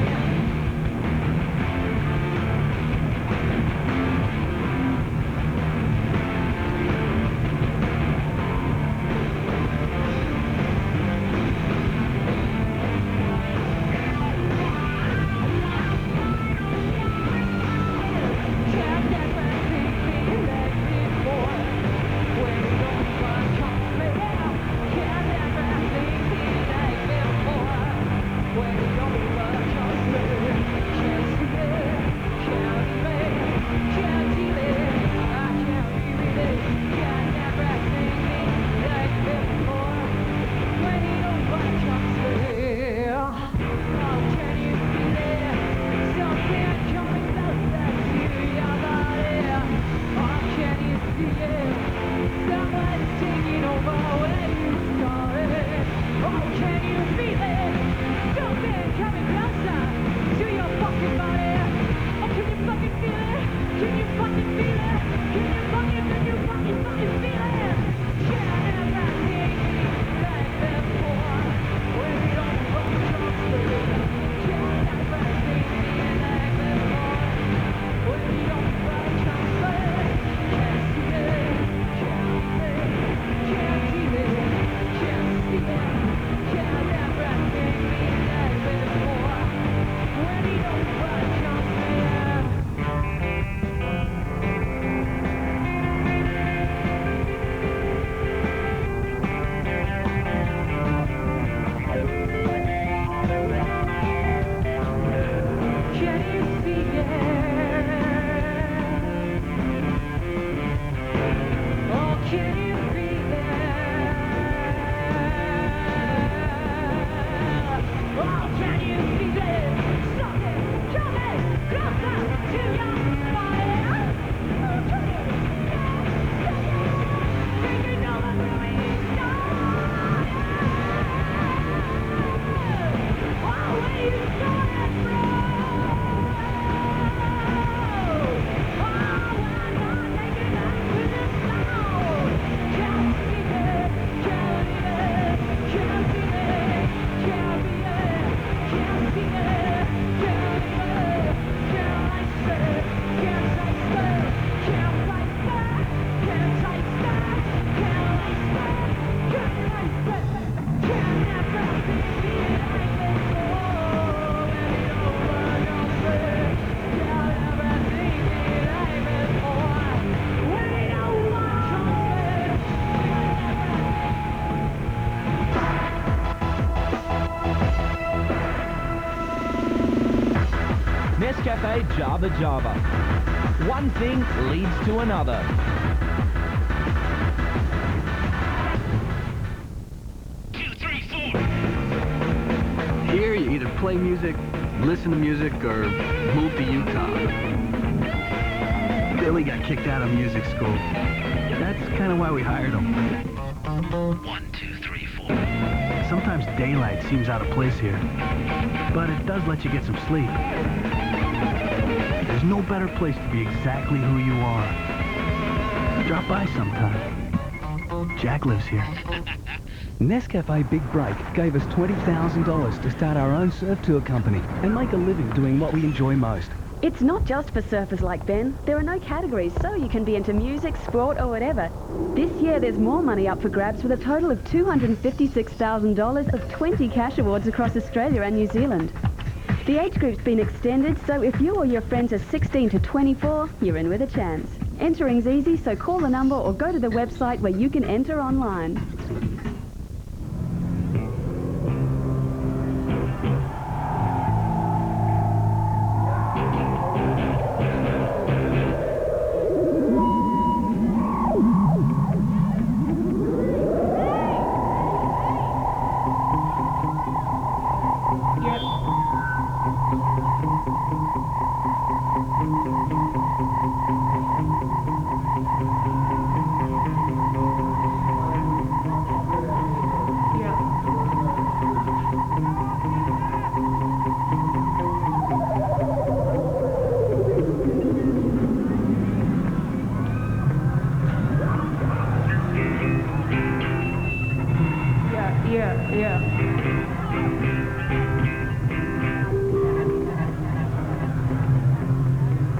Nescafe Jabba Jabba. One thing leads to another. Here you either play music, listen to music, or move to Utah. Billy got kicked out of music school. That's kind of why we hired him. 1, 2, 3, 4. Sometimes daylight seems out of place here, but it does let you get some sleep. There's no better place to be exactly who you are. Drop by sometime. Jack lives here. Nescafe Big Break gave us $20,000 to start our own surf tour company and make a living doing what we enjoy most. It's not just for surfers like Ben. There are no categories, so you can be into music, sport or whatever. This year there's more money up for grabs with a total of $256,000 of 20 cash awards across Australia and New Zealand. The age group's been extended, so if you or your friends are 16 to 24, you're in with a chance. Entering's easy, so call the number or go to the website where you can enter online.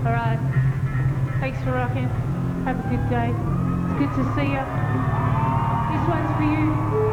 Alright. Thanks for rocking. Have a good day. It's good to see you. This one's for you.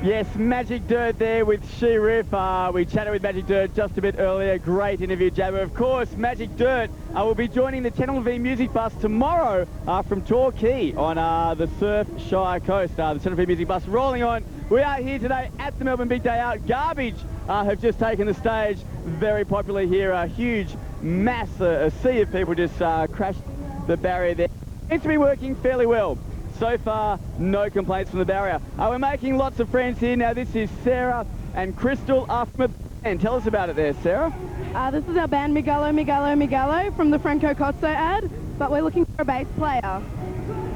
Yes, Magic Dirt there with She Riff. We chatted with Magic Dirt just a bit earlier. Great interview, Jabba. Of course, Magic Dirt will be joining the Channel V Music Bus tomorrow from Torquay on the Surfshire coast. The Channel V Music Bus rolling on. We are here today at the Melbourne Big Day Out. Garbage have just taken the stage. Very popular here. A huge mass, a sea of people just crashed the barrier there. Seems to be working fairly well. So far, no complaints from the barrier. We're making lots of friends here. Now, this is Sarah and Crystal from a band. Tell us about it there, Sarah. This is our band Miguelo from the Franco Cozzo ad, but we're looking for a bass player.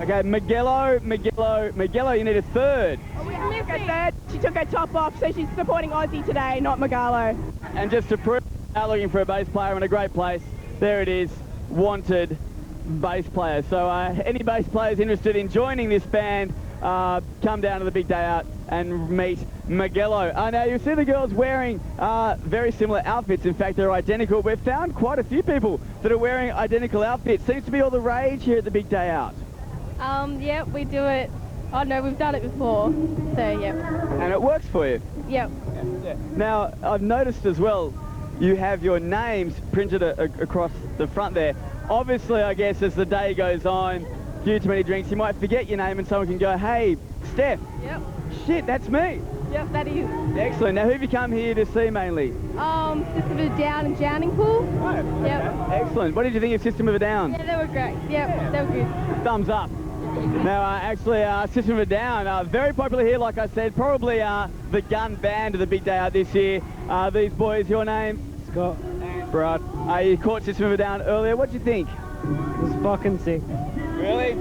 Okay, Miguelo, you need a third. She took her top off, so she's supporting Aussie today, not Miguelo. And just to prove we're looking for a bass player in a great place, there it is, wanted bass player. So any bass players interested in joining this band, come down to the Big Day Out and meet Miguelo. Now you see the girls wearing very similar outfits. In fact, they're identical. We've found quite a few people that are wearing identical outfits. Seems to be all the rage here at the Big Day Out. Yeah, we do it. Oh no, we've done it before. So yeah. And it works for you? Yep. Yeah. Now I've noticed as well, you have your names printed across the front there. Obviously, I guess as the day goes on, a few too many drinks, you might forget your name and someone can go, hey, Steph. Yep. Shit, that's me. Yep, that is. Excellent. Now, who have you come here to see mainly? System of a Down and Drowning Pool. Oh, yep. Okay. Excellent. What did you think of System of a Down? Yeah, they were great. Yep, they were good. Thumbs up. Now, actually, System of a Down, very popular here, like I said, probably the gun band of the Big Day Out this year. These boys, your name? Scott. Brad. You caught System of a Down earlier. What do you think? It was fucking sick. Really?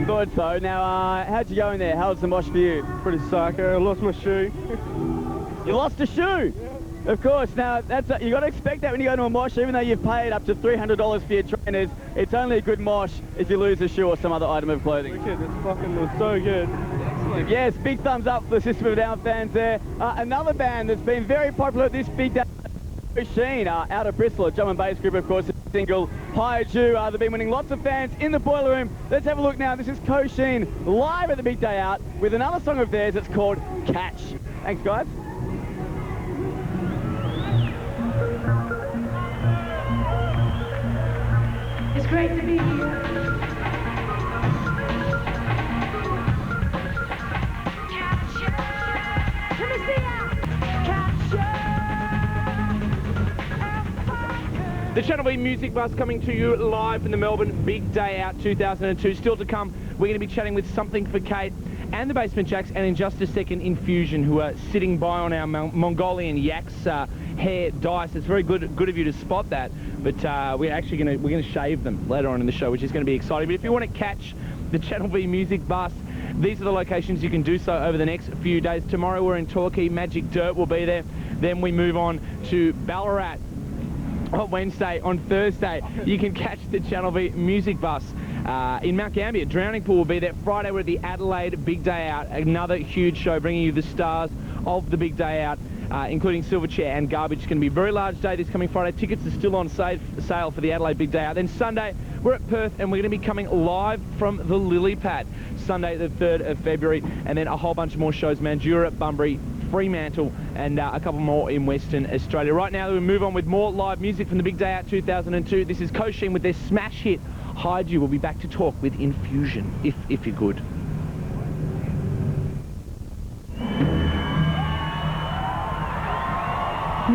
Thought so. Now, how'd you go in there? How was the mosh for you? Pretty psycho. I lost my shoe. You lost a shoe? Yeah. Of course. Now, you got to expect that when you go to a mosh, even though you've paid up to $300 for your trainers, it's only a good mosh if you lose a shoe or some other item of clothing. Wicked. It fucking was so good. Excellent. Yes, big thumbs up for the System of a Down fans there. Another band that's been very popular at this Big Day, Shihad, out of Bristol, a drum and bass group, of course, single Hired You. They've been winning lots of fans in the boiler room. Let's have a look now. This is Shihad live at the Big Day Out with another song of theirs that's called Catch. Thanks, guys. It's great to be here. The Channel V Music Bus coming to you live from the Melbourne Big Day Out 2002. Still to come, we're going to be chatting with Something for Kate and the Basement Jacks, and in just a second, Infusion, who are sitting by on our Mongolian yak's hair dice. It's very good of you to spot that, but we're going to shave them later on in the show, which is going to be exciting. But if you want to catch the Channel V Music Bus, these are the locations you can do so over the next few days. Tomorrow we're in Torquay. Magic Dirt will be there. Then we move on to Ballarat on Wednesday. On Thursday, you can catch the Channel V Music Bus in Mount Gambier. Drowning Pool will be there. Friday, we're at the Adelaide Big Day Out. Another huge show bringing you the stars of the Big Day Out, including Silverchair and Garbage. It's going to be a very large day this coming Friday. Tickets are still on sale for the Adelaide Big Day Out. Then Sunday, we're at Perth, and we're going to be coming live from the Lily Pad, Sunday the 3rd of February, and then a whole bunch more shows, Mandurah, Bunbury, Fremantle, and a couple more in Western Australia. Right now, we move on with more live music from the Big Day Out 2002. This is Shihad with their smash hit, Hide You. We'll be back to talk with Infusion, if you're good.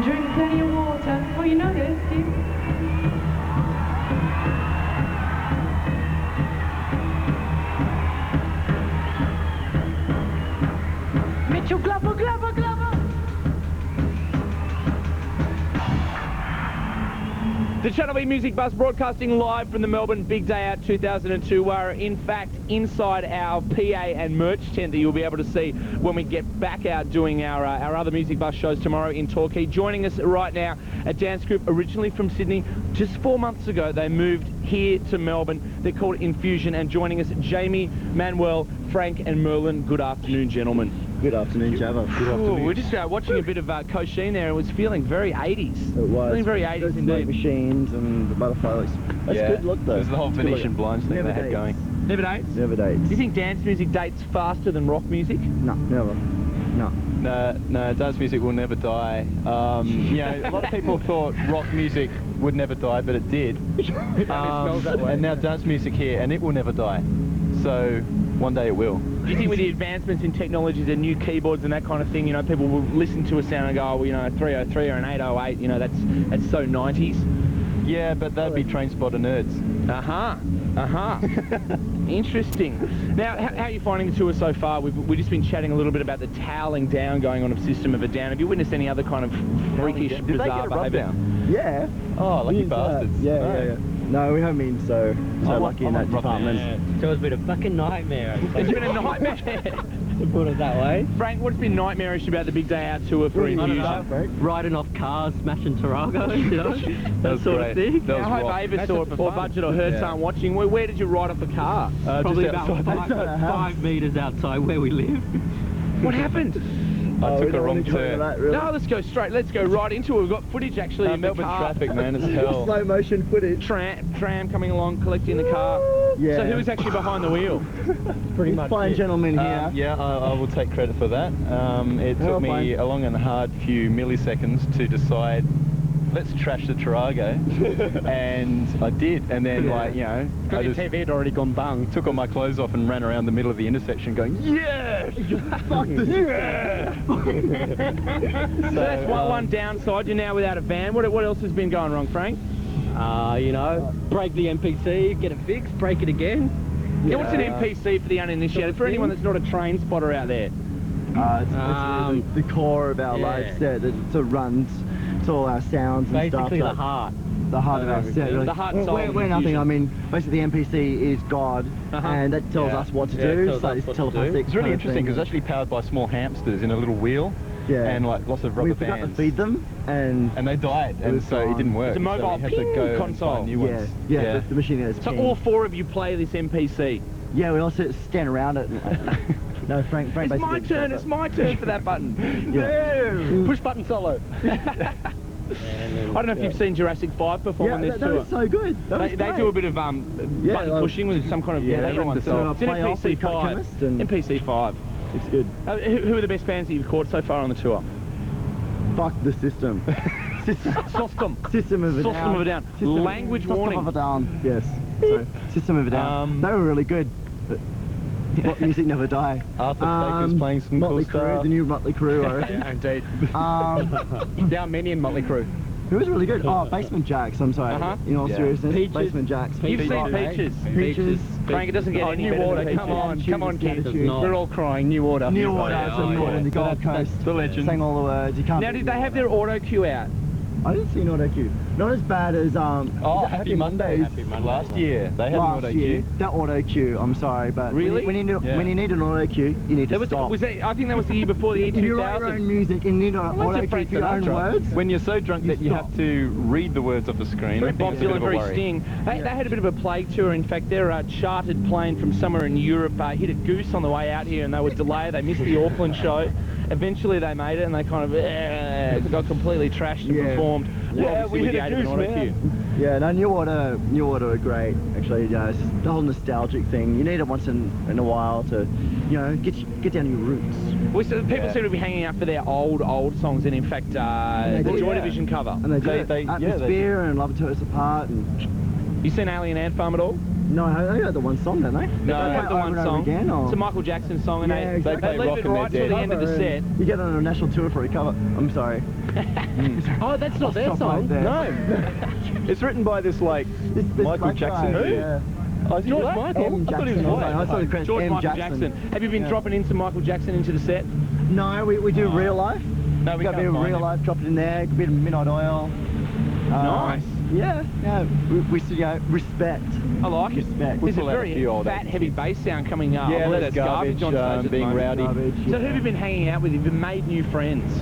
Drink plenty of water. Oh, you know this, do you? Mitchell Glover, Glover, Glover. The Channel V Music Bus broadcasting live from the Melbourne Big Day Out 2002. We're in fact inside our PA and merch tent that you'll be able to see when we get back out doing our other Music Bus shows tomorrow in Torquay. Joining us right now, a dance group originally from Sydney. Just 4 months ago, they moved here to Melbourne. They're called Infusion, and joining us, Jamie, Manuel, Frank and Merlin. Good afternoon, gentlemen. Good afternoon, Jabba. Good afternoon. We're just watching a bit of Shihad there. It was feeling very 80s. It was. Feeling very 80s indeed. Machines and the butterflies. That's Yeah. good look though. There's the whole Venetian blinds thing they had going. Never dates? Never dates. Do you think dance music dates faster than rock music? No, never. No, dance music will never die. You know, a lot of people thought rock music would never die, but it did. And now dance music here, and it will never die. So one day it will. Do you think with the advancements in technology, the new keyboards and that kind of thing, you know, people will listen to a sound and go, oh, well, you know, a 303 or an 808, you know, that's so 90s? Yeah, but that'd be train spotter nerds. Interesting. Now, how are you finding the tour so far? We've just been chatting a little bit about the toweling down going on of System of a Down. Have you witnessed any other kind of freakish, Did they bizarre get a rub behaviour? down? Yeah. Oh, lucky bastards. Yeah. No, we haven't been so lucky in that department. So it's been a fucking nightmare. It's been a nightmare. To put it that way. Frank, what's been nightmarish about the Big Day Out tour for you? Riding off cars, smashing Tarago, you know, that sort of thing. Now, I hope Avis or Budget or Hertz aren't watching. Where did you ride off the car? Probably about 5 metres outside where we live. What happened? I took a wrong turn. No, let's go straight. Let's go right into it. We've got footage actually of the Melbourne car. traffic, man, it's hell. Slow motion footage. Tram coming along, collecting the car. Yeah. So who was actually behind the wheel? Pretty much. Fine gentleman here. Yeah, I will take credit for that. It took me a long and hard few milliseconds to decide, let's trash the Tarago, and I did. And then, like, you know, I just TV had already gone bung. Took all my clothes off and ran around the middle of the intersection, going, yes, fuck this, yeah. So that's one downside. You're now without a van. What else has been going wrong, Frank? You know, break the MPC, get it fixed, break it again. Yeah, what's an MPC for the uninitiated? For anyone that's not a train spotter out there. It's the core of our life set that sort of runs to all our sounds and stuff. Basically the heart. The heart of our set. Really. The heart and soul. We're nothing. I mean, basically the MPC is God, and that tells us what to do. So it's telepathic. It's really interesting because it's actually powered by small hamsters in a little wheel. Yeah. And like lots of rubber bands. We forgot to feed them, and they died, and so it didn't work. It's a mobile so we had to go console. And find new ones. Yeah. The machine is. So all four of you play this MPC. Yeah, we also stand around it. No, Frank It's basically. my turn for that button. Yeah. Push button solo. I don't know if you've seen Jurassic 5 perform on this that tour. was so good. They do a bit of button pushing with some kind of everyone. So it's an MPC 5. MPC 5. It's good. Who are the best bands that you've caught so far on the tour? Fuck the system. System of a Down. System of a Down. Language warning. System of a Down. Yes. So, System of a Down. They were really good. But what music never die. Arthur Baker's playing some Motley cool stuff. Crue, the new Motley Crue, I reckon. Yeah, indeed. Down many in Motley Crue. Who was really good? Oh, Basement Jacks, I'm sorry. In all seriousness, Peaches. Basement Jacks. You've seen Peaches. Peaches. Frank, it doesn't get any New better Water, than come on, kids. We're all crying, New Water. New Water, in the Gold Coast. The legend. Sang all the words. You can't. Now, did they have their auto cue out? I didn't see an auto cue. Not as bad as Happy Mondays. Last year they had an auto cue. That auto cue, I'm sorry, but really, when you need an auto cue, you need to stop. I think that was the year before the year 2000. If you write your own music and you need an auto cue for your own words, when you're so drunk that you have to read the words off the screen, I think it's a bit of a worry. Sting. They had a bit of a plague tour. In fact, their chartered plane from somewhere in Europe hit a goose on the way out here, and they were delayed. They missed the Auckland show. Eventually, they made it, and they kind of got completely trashed and performed. Yeah, we hit a goose, man. Yeah, no, New Water are great. Actually, it's just the whole nostalgic thing. You need it once in a while to, you know, get down to your roots. Well, people seem to be hanging out for their old songs, and in fact, the Joy Division cover. And they Atmosphere and Love It Tear Us Apart. And you seen Alien Ant Farm at all? No, they got the one song, don't they? No, they have the one song. Again, or? It's a Michael Jackson song, and they leave it right till the end of the set. You get on a national tour for a cover. I'm sorry. Oh, that's not their song. No. It's written by this Michael Jackson. Who? Yeah. George Michael? I thought he was white. I saw the credits. George Michael Jackson. Have you been dropping in some Michael Jackson into the set? No, we do real life. No, we got a bit of real life, drop it in there, a bit of Midnight Oil. Nice. Yeah, we respect. I like it. Respect. There's a very fat, heavy bass sound coming up. Yeah, that's garbage on stage being rowdy. So who have you been hanging out with? Have you made new friends?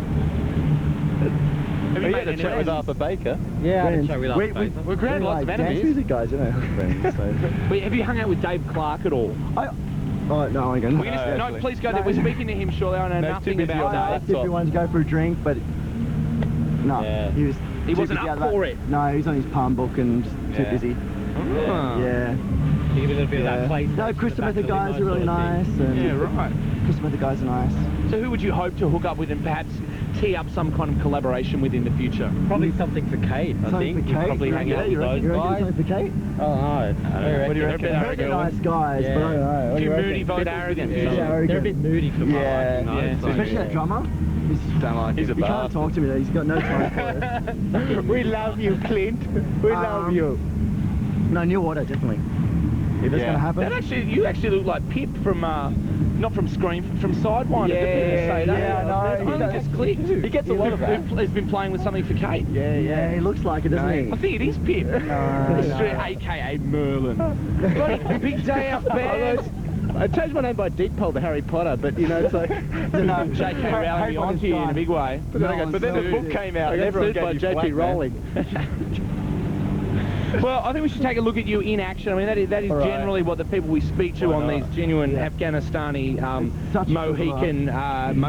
Have you had a chat with Arthur Baker? Yeah, I had a chat with Arthur Baker. We're great, lots of enemies. Dance music guys, you know, friends. So. Wait, have you hung out with Dave Clark at all? Oh, no, I don't. No, please go there. We're speaking to him shortly. I know nothing about Dave. If he wanted to go for a drink, but no, he wasn't up for it. No, he's on his palm book and just too busy. Oh. Yeah. You get a little bit of that play. No, Crystal Method guys are really nice. And Yeah, right. Crystal Method guys are nice. So who would you hope to hook up with and perhaps tee up some kind of collaboration with in the future? Probably something for Kate, I think. For Kate? Probably hang out with those guys. Something for Kate? Oh, no. What do you reckon? They're nice guys, but I don't know. A few moody votes. Arrogant. They're a bit moody for my liking, though. Especially that drummer. He's a You can't talk to me. He's got no time for it. We love you, Clint. We love you. No, New Order, definitely. If it's going to happen. You actually look like Pip from, not from Scream, from Sidewinder. Yeah, I know. It only just clicked. He gets a lot of that. He's been playing with something for Kate. Yeah, he looks like it, doesn't he? I think it is Pip. AKA Merlin. Big day out, fans. I changed my name by deep pole to Harry Potter, but you know, it's like J.K. rallied me onto you in a big way. But then the book came out and everyone gave you J.P. Rowling. Well, I think we should take a look at you in action. I mean, that is generally what the people we speak to on these genuine Afghanistani Mohican,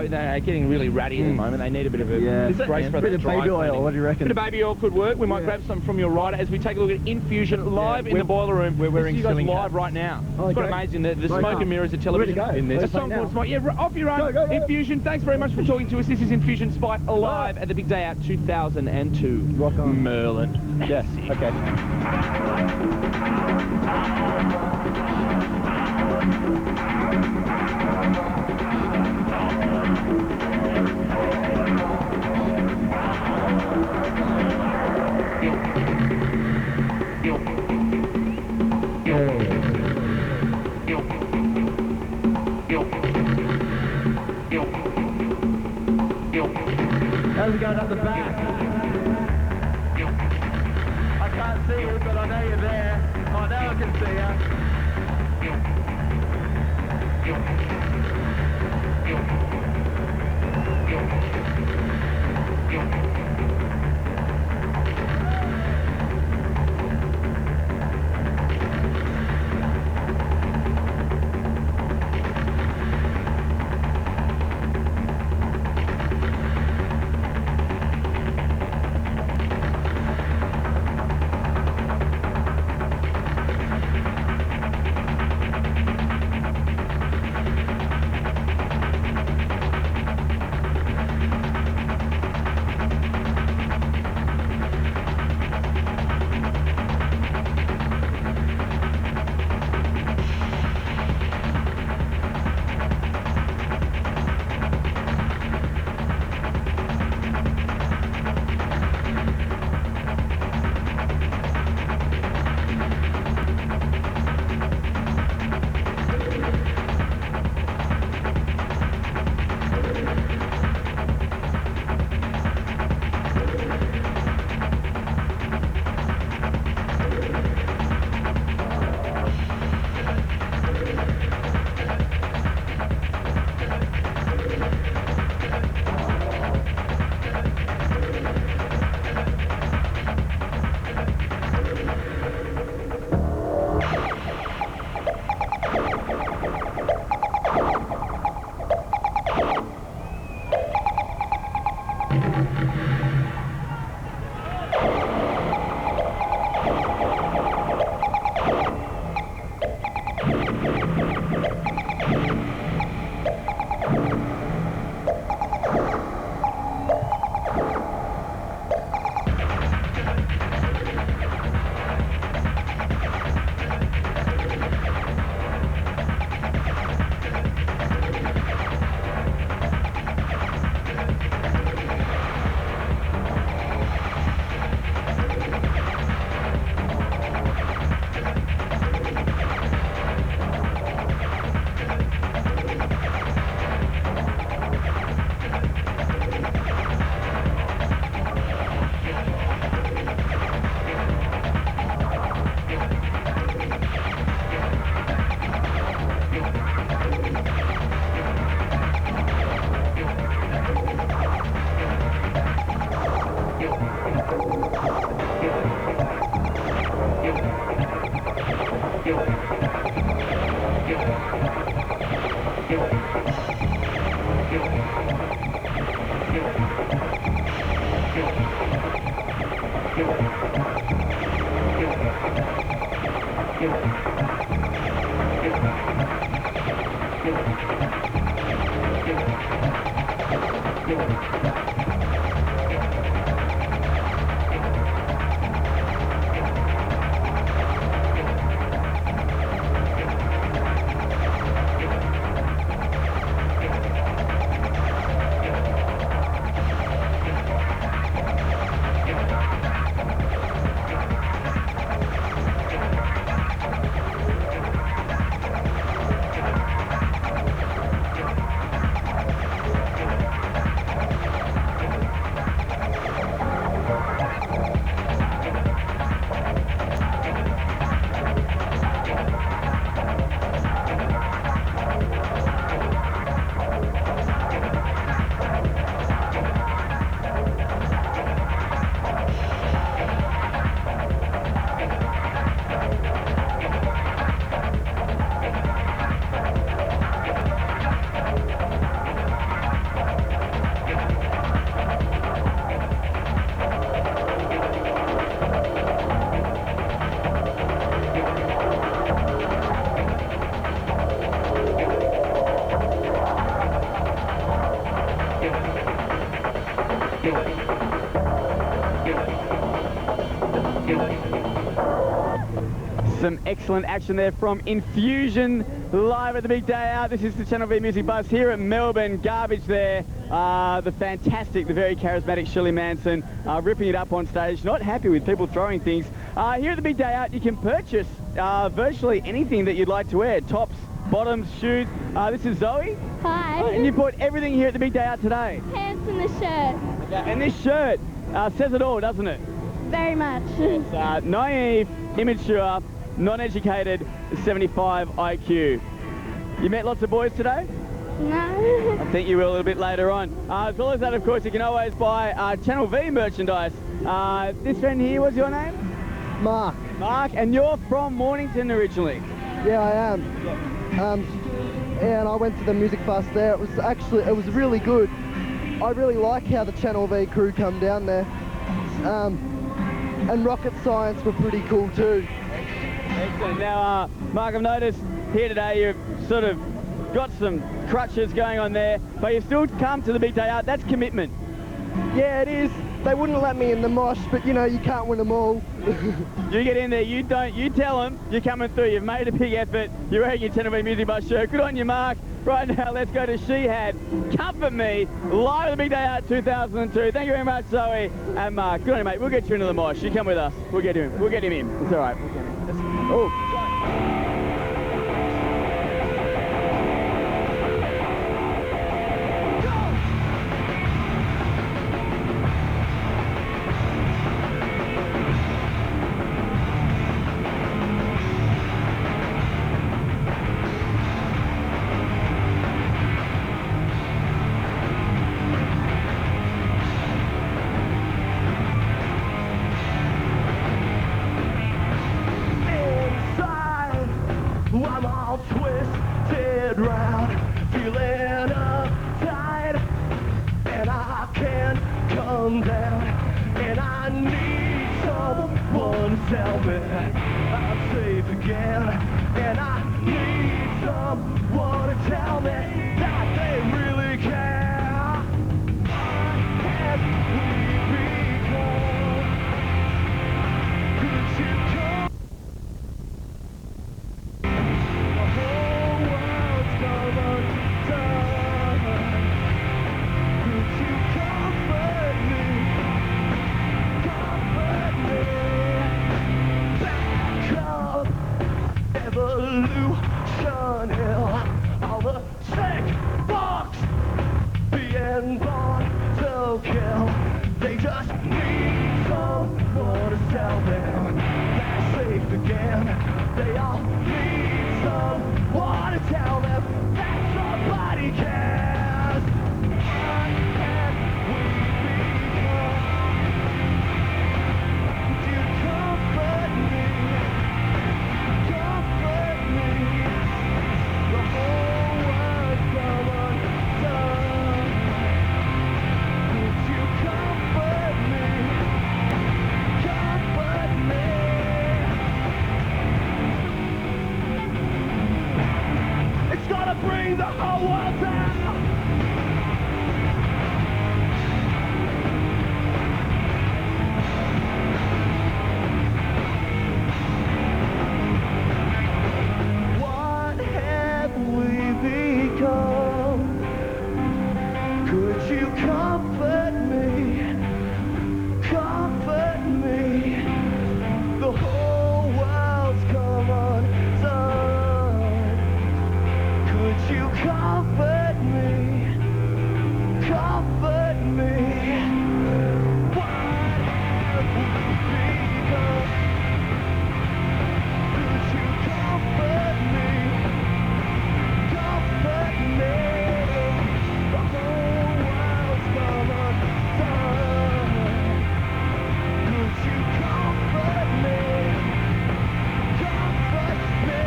they're getting really ratty at the moment. They need a bit of a brace for bit of baby oil. What do you reckon? Bit of baby oil could work. We might grab some from your rider as we take a look at Infusion live in the boiler room. We're wearing you guys live right now. It's quite amazing. The smoke and mirrors of television in this. A song called Smoke. Yeah, off your own. Go. Infusion. Thanks very much for talking to us. This is Infusion Spike live at the Big Day Out 2002. Rock on. Merlin. Yes. Okay. How's it going up the back? I can't see you, but I know you're there. Oh, now I can see you. Some excellent action there from Infusion, live at the big day out. This is the Channel V Music Buzz here at Melbourne. Garbage there. The fantastic, the very charismatic Shirley Manson ripping it up on stage. Not happy with people throwing things. Here at the big day out, you can purchase virtually anything that you'd like to wear. Tops, bottoms, shoes. This is Zoe. Hi. And you bought everything here at the big day out today. Pants and the shirt. Okay, and this shirt says it all, doesn't it? Very much. It's naive, immature, non-educated, 75 IQ. You met lots of boys today? No. I think you will a little bit later on. As well as that, of course, you can always buy Channel V merchandise. This friend here, what's your name? Mark. Mark, and you're from Mornington originally? Yeah, I am. And I went to the music bus there. It was really good. I really like how the Channel V crew come down there. And Rocket Science were pretty cool too. Excellent. Now, Mark, I've noticed here today you've sort of got some crutches going on there, but you've still come to the big day out. That's commitment. Yeah, it is. They wouldn't let me in the mosh, but you know, you can't win them all. You get in there, you tell them you're coming through. You've made a big effort. You're wearing your Channel V Music Bus shirt. Good on you, Mark. Right now, let's go to Shihad, Comfort Me, live at the big day out 2002. Thank you very much, Zoe and Mark. Good on you, mate. We'll get you into the mosh. You come with us. We'll get him in. It's all right. Oh. I'm all twisted round, feeling uptight, and I can't come down, and I need someone to tell me I'm safe again, and I need someone to tell me that they really care. Can we be gone? Could you come? Evolution. bring the whole world down. What have we become? Could you comfort me? Comfort me. The whole world's come undone. Could you comfort me? Comfort me. What have we become? Could you comfort me? Comfort me. The whole world's come undone. Could you comfort me? Comfort me.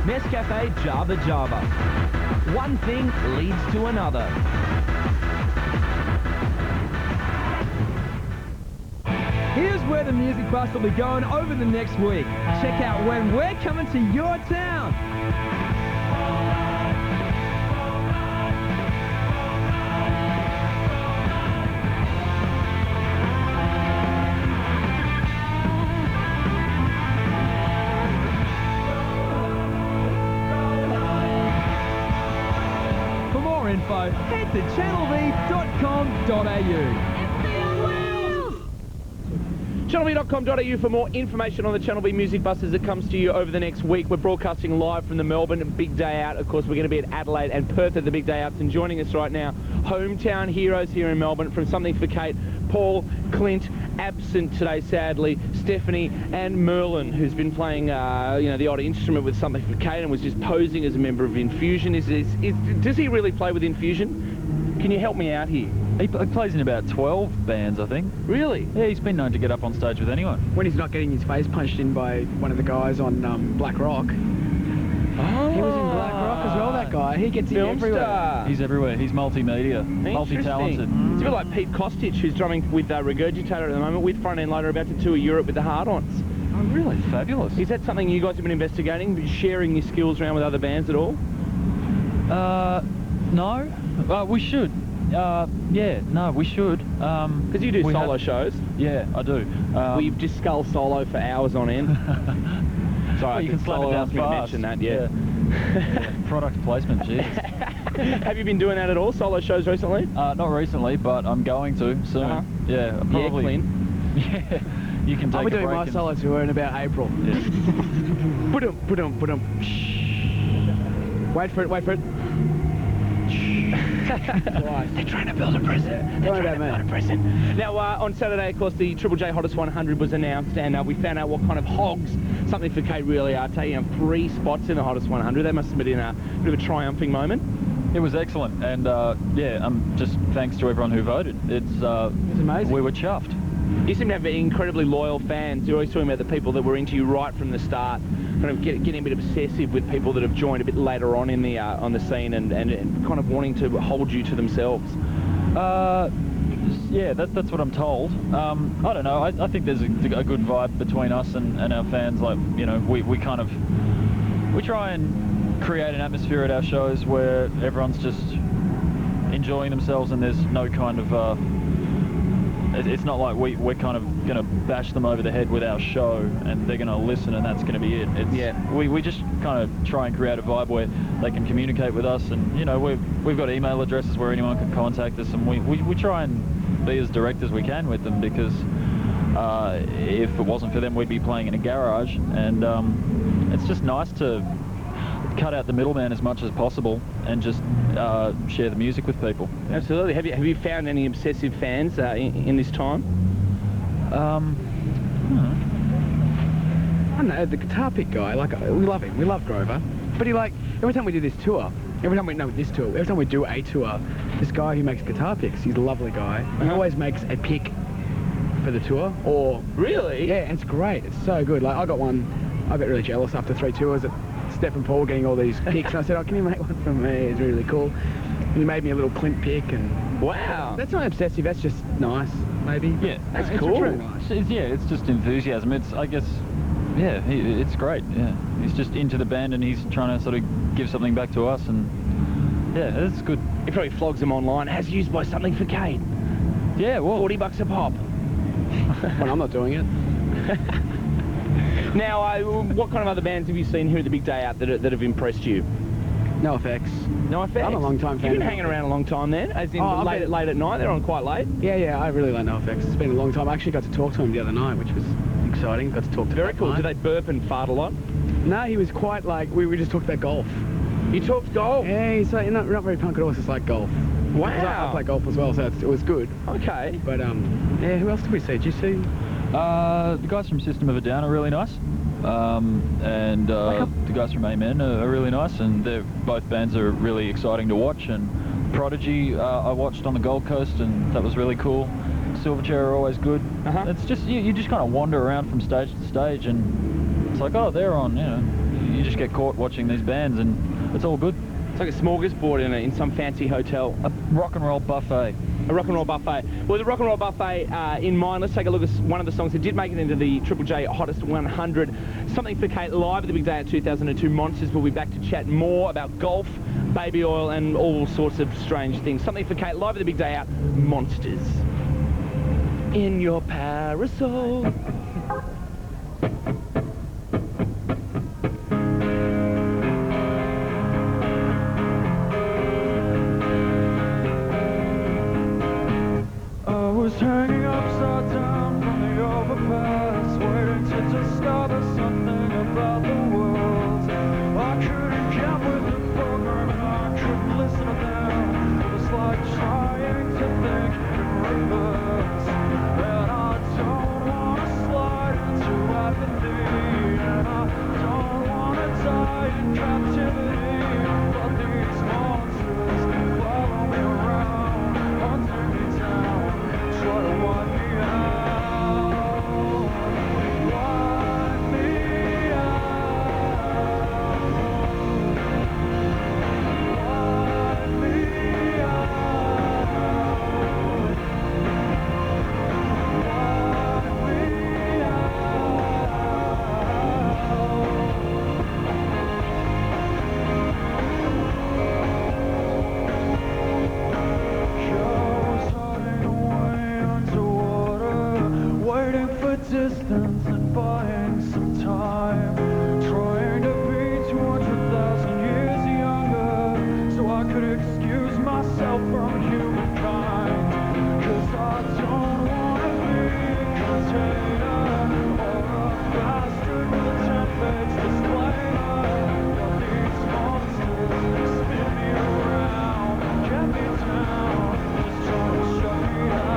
Nescafe Jabba Jabba. One thing leads to another. Here's where the music bus will be going over the next week. Check out when we're coming to your town. For more info, head to channelv.com.au. channelv.com.au for more information on the Channel V Music Bus as it comes to you over the next week. We're broadcasting live from the Melbourne Big Day Out. Of course, we're going to be at Adelaide and Perth at the Big Day Outs. And joining us right now, hometown heroes here in Melbourne from Something for Kate, Paul, Clint, absent today sadly, Stephanie and Merlin, who's been playing the odd instrument with Something for Kate and was just posing as a member of Infusion. Does he really play with Infusion? Can you help me out here? He plays in about 12 bands, I think. Really? Yeah, he's been known to get up on stage with anyone. When he's not getting his face punched in by one of the guys on Black Rock. Oh, he was in Black Rock as well, that guy. He gets in everywhere. Star. He's everywhere. He's multimedia, multi-talented. It's a bit like Pete Kostic, who's drumming with Regurgitator at the moment, with Front End Loader, about to tour Europe with the Hard-Ons. Oh, really? Fabulous. Is that something you guys have been investigating, sharing your skills around with other bands at all? No. We should. Yeah, no, we should. Because you do solo shows. Yeah, I do. We've just skull solo for hours on end. Sorry, well, you can slam it down fast. Mention that, yeah. Product placement, jeez. Have you been doing that at all, solo shows recently? Not recently, but I'm going to soon. Yeah, probably. Yeah, Clint. Yeah, you can take I'll be doing my solo tour in about April. Yeah. Wait for it, wait for it. They're trying to build a prison. They're trying to build a prison. Now, on Saturday, of course, the Triple J Hottest 100 was announced, and we found out what kind of hogs Something for Kate really are, taking up 3 spots in the Hottest 100. That must have been a bit of a triumphing moment. It was excellent, and yeah, just thanks to everyone who voted. It's amazing. We were chuffed. You seem to have incredibly loyal fans. You're always talking about the people that were into you right from the start, kind of getting a bit obsessive with people that have joined a bit later on in the scene and kind of wanting to hold you to themselves. Yeah, that's what I'm told. I don't know. I think there's a good vibe between us and our fans. Like, you know, we try and create an atmosphere at our shows where everyone's just enjoying themselves and there's no kind of it's not like we're kind of going to bash them over the head with our show and they're going to listen and that's going to be it. We just kind of try and create a vibe where they can communicate with us, and you know, we've got email addresses where anyone can contact us, and we try and be as direct as we can with them, because if it wasn't for them we'd be playing in a garage, and it's just nice to cut out the middleman as much as possible and just share the music with people. Absolutely. Have you found any obsessive fans in this time? I don't know, the guitar pick guy, like, we love him, we love Grover, but he, like, every time we do this tour, every time we do a tour, this guy who makes guitar picks, he's a lovely guy, he always makes a pick for the tour, or... Really? Yeah, and it's great, it's so good. Like, I got really jealous after 3 tours at Steph and Paul were getting all these pics, and I said, "Oh, can you make one for me?" It's really cool. And he made me a little Clint pic, and wow, that's not obsessive. That's just nice, maybe. Yeah, That's it's cool. really nice. It's just enthusiasm. It's, I guess, yeah, it's great. Yeah, he's just into the band and he's trying to sort of give something back to us, and yeah, it's good. He probably flogs them online. Has used by something for Kate. Yeah, well, $40 a pop. Well, I'm not doing it. Now, what kind of other bands have you seen here at the big day out that have impressed you? No effects. No effects. I'm a long time fan. You've been hanging around a long time then, as in late at night. They're on quite late. Yeah, I really like No Effects. It's been a long time. I actually got to talk to him the other night, which was exciting. Got to talk to him. Very cool. Do they burp and fart a lot? No, he was quite like, we just talked about golf. You talked golf? Yeah, he's like, not very punk at all, it's just like golf. Wow. I play golf as well, so it was good. Okay. But, yeah, who else did we see? Did you see? The guys from System of a Down are really nice. And the guys from Amen are really nice, and both bands are really exciting to watch. And Prodigy I watched on the Gold Coast, and that was really cool. Silverchair are always good. It's just you just kind of wander around from stage to stage, and it's like, oh, they're on. You know, you just get caught watching these bands, and it's all good. It's like a smorgasbord in some fancy hotel. A rock and roll buffet. A rock and roll buffet. Well, the rock and roll buffet in mind, let's take a look at one of the songs that did make it into the Triple J Hottest 100. Something for Kate live at the big day at 2002 Monsters. We'll be back to chat more about golf, baby oil, and all sorts of strange things. Something for Kate live at the big day out, Monsters. In your parasol. Was hanging upside down from the overpass, waiting to discover something about the world. I couldn't get with the program and I couldn't listen to them. It was like trying to think in reverse. And I don't want to slide into apathy, and I don't want to die in captivity. But these monsters follow me around, hunting me down. Try to wipe me out, wipe me out, wipe me distance and buying some time, trying to be 200,000 years younger, so I could excuse myself from humankind. 'Cause I don't want to be a container or a bastard with a 10-page disclaimer. But these monsters spin me around, get me down, just trying to shut me out.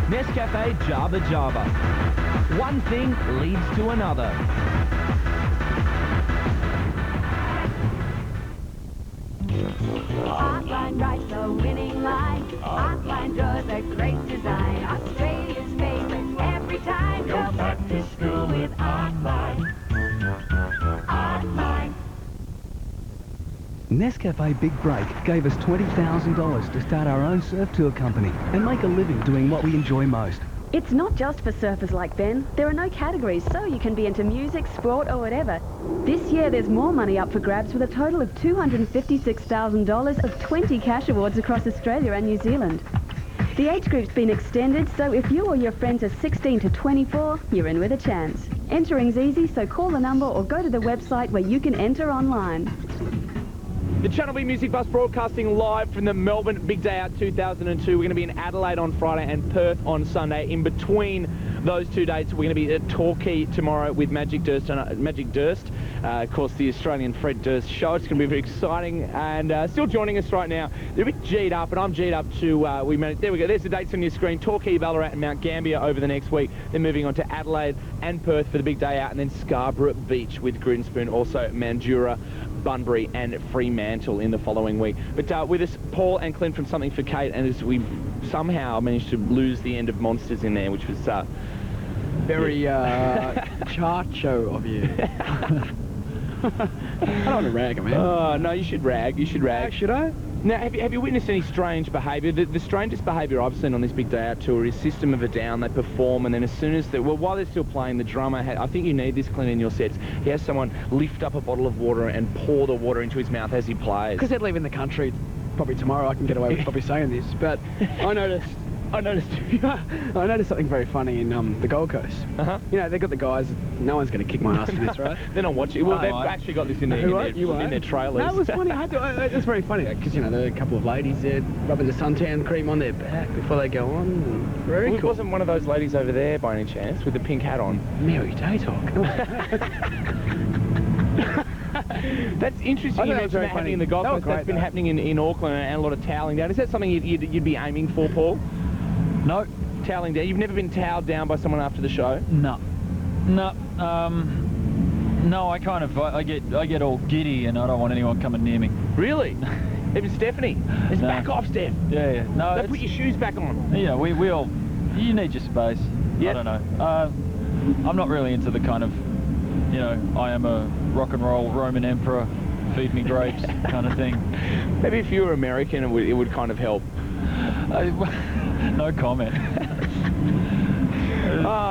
Nescafe Jabba. One thing leads to another. Hotline writes the winning line. Hotline draws a great design. Australia's favorite every time. Go back to school with Hotline. Hotline. Nescafe Big Break gave us $20,000 to start our own surf tour company and make a living doing what we enjoy most, It's not just for surfers like Ben. There are no categories, so you can be into music, sport or whatever. This year there's more money up for grabs with a total of $256,000 of 20 cash awards across Australia and New Zealand. The age group's been extended, so if you or your friends are 16 to 24, you're in with a chance. Entering's easy, so call the number or go to the website where you can enter online. The Channel V Music Bus broadcasting live from the Melbourne Big Day Out 2002. We're going to be in Adelaide on Friday and Perth on Sunday. In between those 2 dates, we're going to be at Torquay tomorrow with Magic Durst. Of course, the Australian Fred Durst show. It's going to be very exciting. And still joining us right now, they're a bit G'd up, and I'm G'd up too. There we go. There's the dates on your screen. Torquay, Ballarat and Mount Gambier over the next week. Then moving on to Adelaide and Perth for the Big Day Out, and then Scarborough Beach with Grinspoon. Also Mandurah, Bunbury and Fremantle in the following week. But with us, Paul and Clint from Something for Kate, and as we somehow managed to lose the end of Monsters in there, which was very chart show of you. I don't want to rag, man. Oh, no, you should rag. You should rag. Should I? Now, have you witnessed any strange behaviour? The strangest behaviour I've seen on this Big Day Out tour is System of a Down. They perform, and then as soon as while they're still playing, the drummer, I think you need this, Clint, in your sets. He has someone lift up a bottle of water and pour the water into his mouth as he plays. Because they're leaving the country probably tomorrow. I can get away with probably saying this, but I noticed something very funny in the Gold Coast. You know, they've got the guys. No one's going to kick my ass for this, right? They're not watching. Well, they've actually got this in their trailers. That was funny. It's very funny because you know there are a couple of ladies there rubbing the suntan cream on their back before they go on. Very cool. Wasn't one of those ladies over there by any chance with the pink hat on? Mary Daytalk. That's interesting. You mentioned that happening in the Gold Coast. That's been happening in Auckland and a lot of toweling down. Is that something you'd be aiming for, Paul? No. Toweling down. You've never been towed down by someone after the show? No. No. No, I get all giddy and I don't want anyone coming near me. Really? Even Stephanie? It's back off, Steph. Yeah. No. They put your shoes back on. Yeah, we all. You need your space. Yep. I don't know. I'm not really into the kind of, you know, I am a rock and roll Roman emperor, feed me grapes kind of thing. Maybe if you were American, it would kind of help. No comment.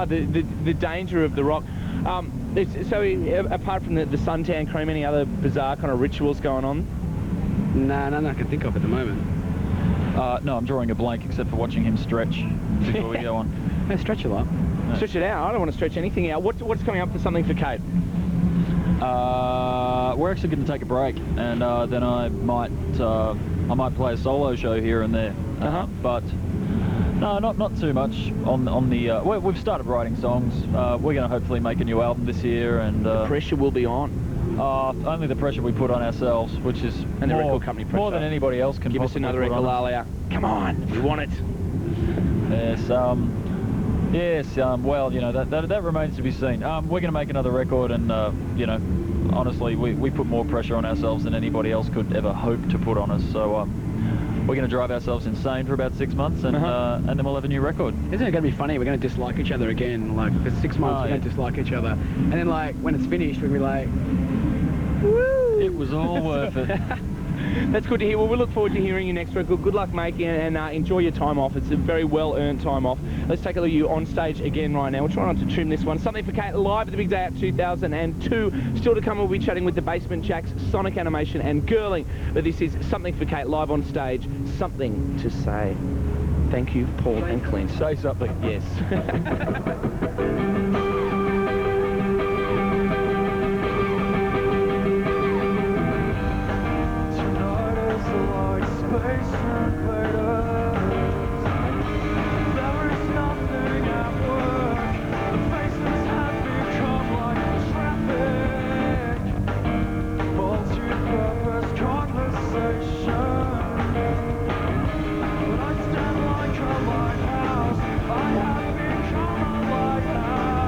The danger of the rock. So apart from the suntan cream, any other bizarre kind of rituals going on? No, none I can think of at the moment. No, I'm drawing a blank except for watching him stretch before we go on. Hey, stretch a lot. No. Stretch it out. I don't want to stretch anything out. What's coming up for Something for Kate? We're actually going to take a break, and then I might play a solo show here and there. But no, not too much on the. We've started writing songs. We're going to hopefully make a new album this year, and the pressure will be on. Only the pressure we put on ourselves, which is and the record company pressure. More than anybody else can. Give us another ukulele. Come on, we want it. Yes. Well, you know that remains to be seen. We're going to make another record, and you know, honestly, we put more pressure on ourselves than anybody else could ever hope to put on us. So we're going to drive ourselves insane for about 6 months, and then we'll have a new record. Isn't it going to be funny? We're going to dislike each other again. Like for 6 months, we're going to dislike each other, and then like when it's finished, we'll be like, woo! It was all worth it. That's good to hear. Well, we look forward to hearing you next record. Good luck making it, and enjoy your time off. It's a very well-earned time off. Let's take a look at you on stage again right now. We'll try not to trim this one. Something for Kate live at the Big Day Out 2002. Still to come, we'll be chatting with the Basement Jacks, Sonic Animation and Girling. But this is Something for Kate live on stage. Something to say. Thank you, Paul and Clint. Say something. Yes. But I stand like a lighthouse. I have become a lighthouse.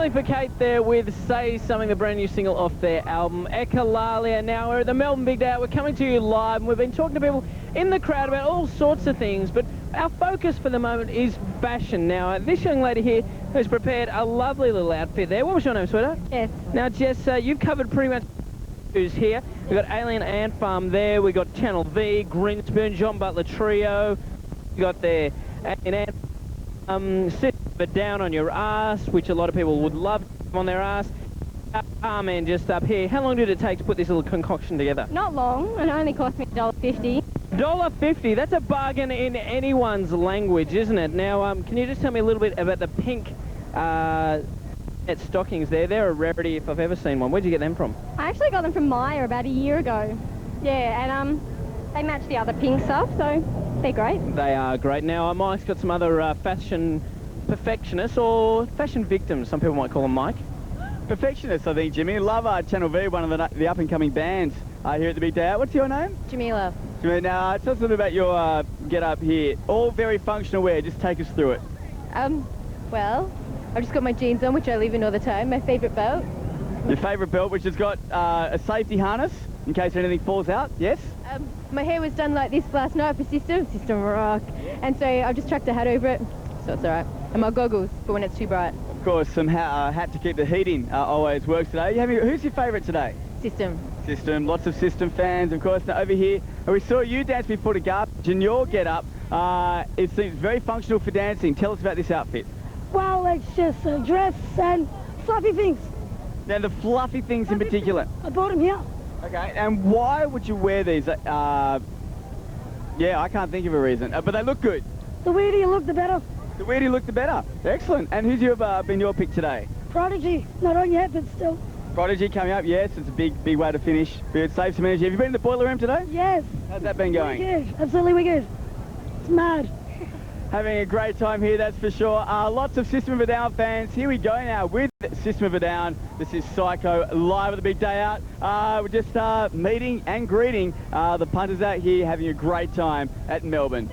Falling for Kate there with Say Something, the brand new single off their album Echalalia. Now we're at the Melbourne Big Day Out. We're coming to you live and we've been talking to people in the crowd about all sorts of things, but our focus for the moment is fashion. Now this young lady here has prepared a lovely little outfit there. What was your name, sweetheart? Jess. Now Jess, you've covered pretty much who's here. We've got Alien Ant Farm there, we've got Channel V, Grinspoon, John Butler Trio, we've got their Alien Ant Sit Down on Your Ass, which a lot of people would love on their ass. Man, just up here. How long did it take to put this little concoction together? Not long, and it only cost me $1.50. $1.50, that's a bargain in anyone's language, isn't it? Now, can you just tell me a little bit about the pink stockings there? They're a rarity if I've ever seen one. Where'd you get them from? I actually got them from Maya about a year ago. Yeah, and they match the other pink stuff, so they're great. They are great. Now, Mike's got some other fashion perfectionists or fashion victims, some people might call them, Mike. Perfectionists, I think, Jimmy. Love Channel V, one of the up-and-coming bands here at the Big Day Out. What's your name? Jamila. Jamila, now tell us a little about your get-up here. All very functional wear. Just take us through it. Well, I've just got my jeans on, which I leave in all the time. My favourite belt. Your favourite belt, which has got a safety harness in case anything falls out, yes? My hair was done like this last night for System rock. And so I've just chucked a hat over it, so it's alright. And my goggles for when it's too bright. Of course, some hat to keep the heat in always works today. Who's your favourite today? System. System, lots of System fans, of course. Now over here, we saw you dance before the garbage and your get-up. It seems very functional for dancing. Tell us about this outfit. Well, it's just a dress and fluffy things. Now the fluffy things in particular. I bought them here. Okay, and why would you wear these? Yeah, I can't think of a reason, but they look good. The weirder you look, the better. The weirder you look, the better. Excellent. And who's been your pick today? Prodigy. Not on yet, but still. Prodigy coming up, yes. It's a big way to finish. But save some energy. Have you been in the boiler room today? Yes. How's that been going? Wicked. Absolutely wicked. It's mad. Having a great time here, that's for sure. Lots of System of a Down fans. Here we go now with System of a Down. This is Psycho live at the Big Day Out. We're just meeting and greeting the punters out here, having a great time at Melbourne.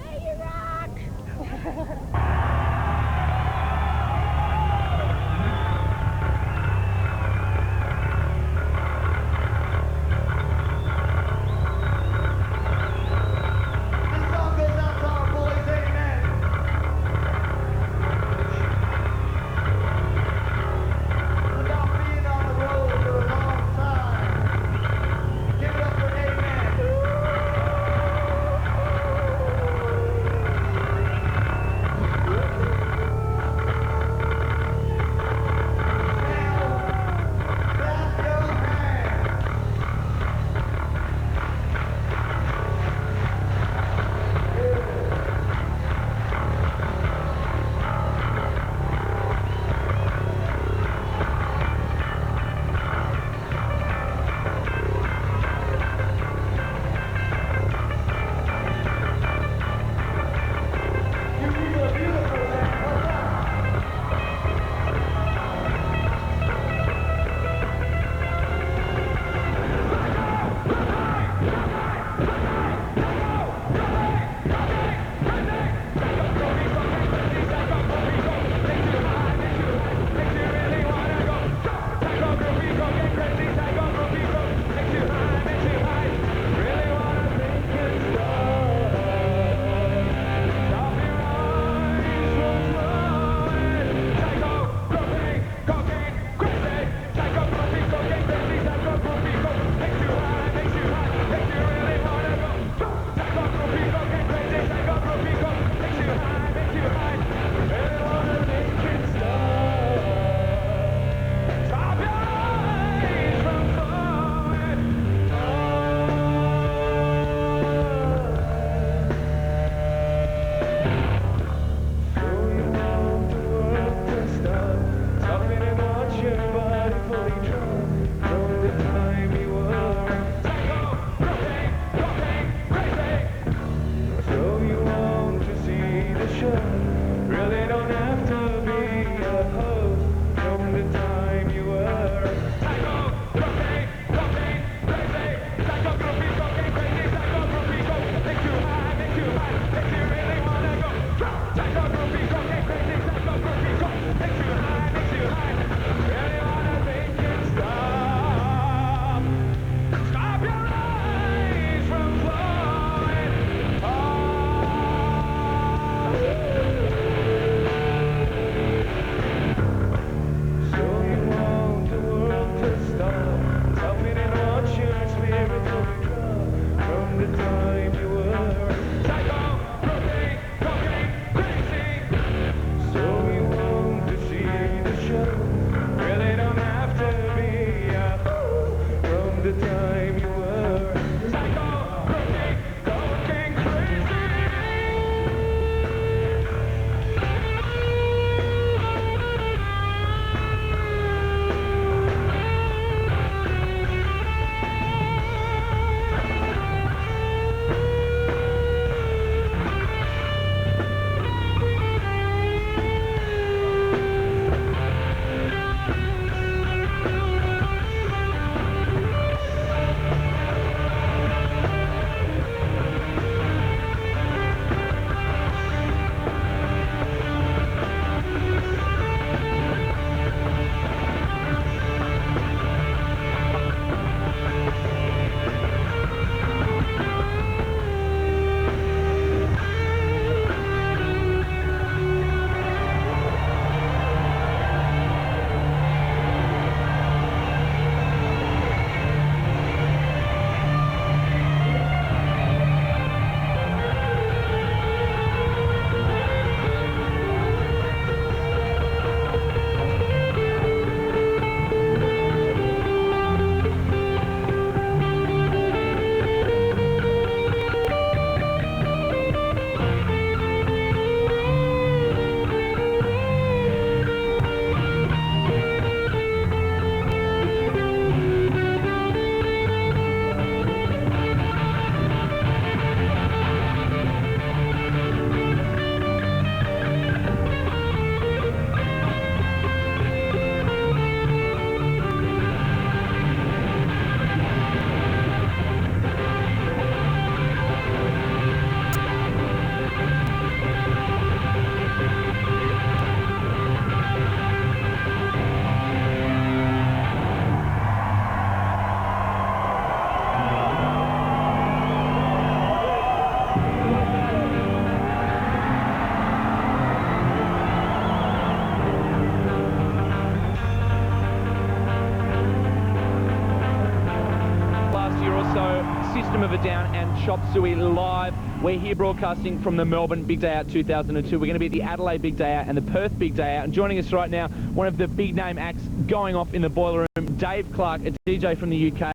System of a Down and Chop Suey live. We're here broadcasting from the Melbourne Big Day Out 2002. We're going to be at the Adelaide Big Day Out and the Perth Big Day Out. And joining us right now, one of the big name acts going off in the boiler room, Dave Clark, a DJ from the UK.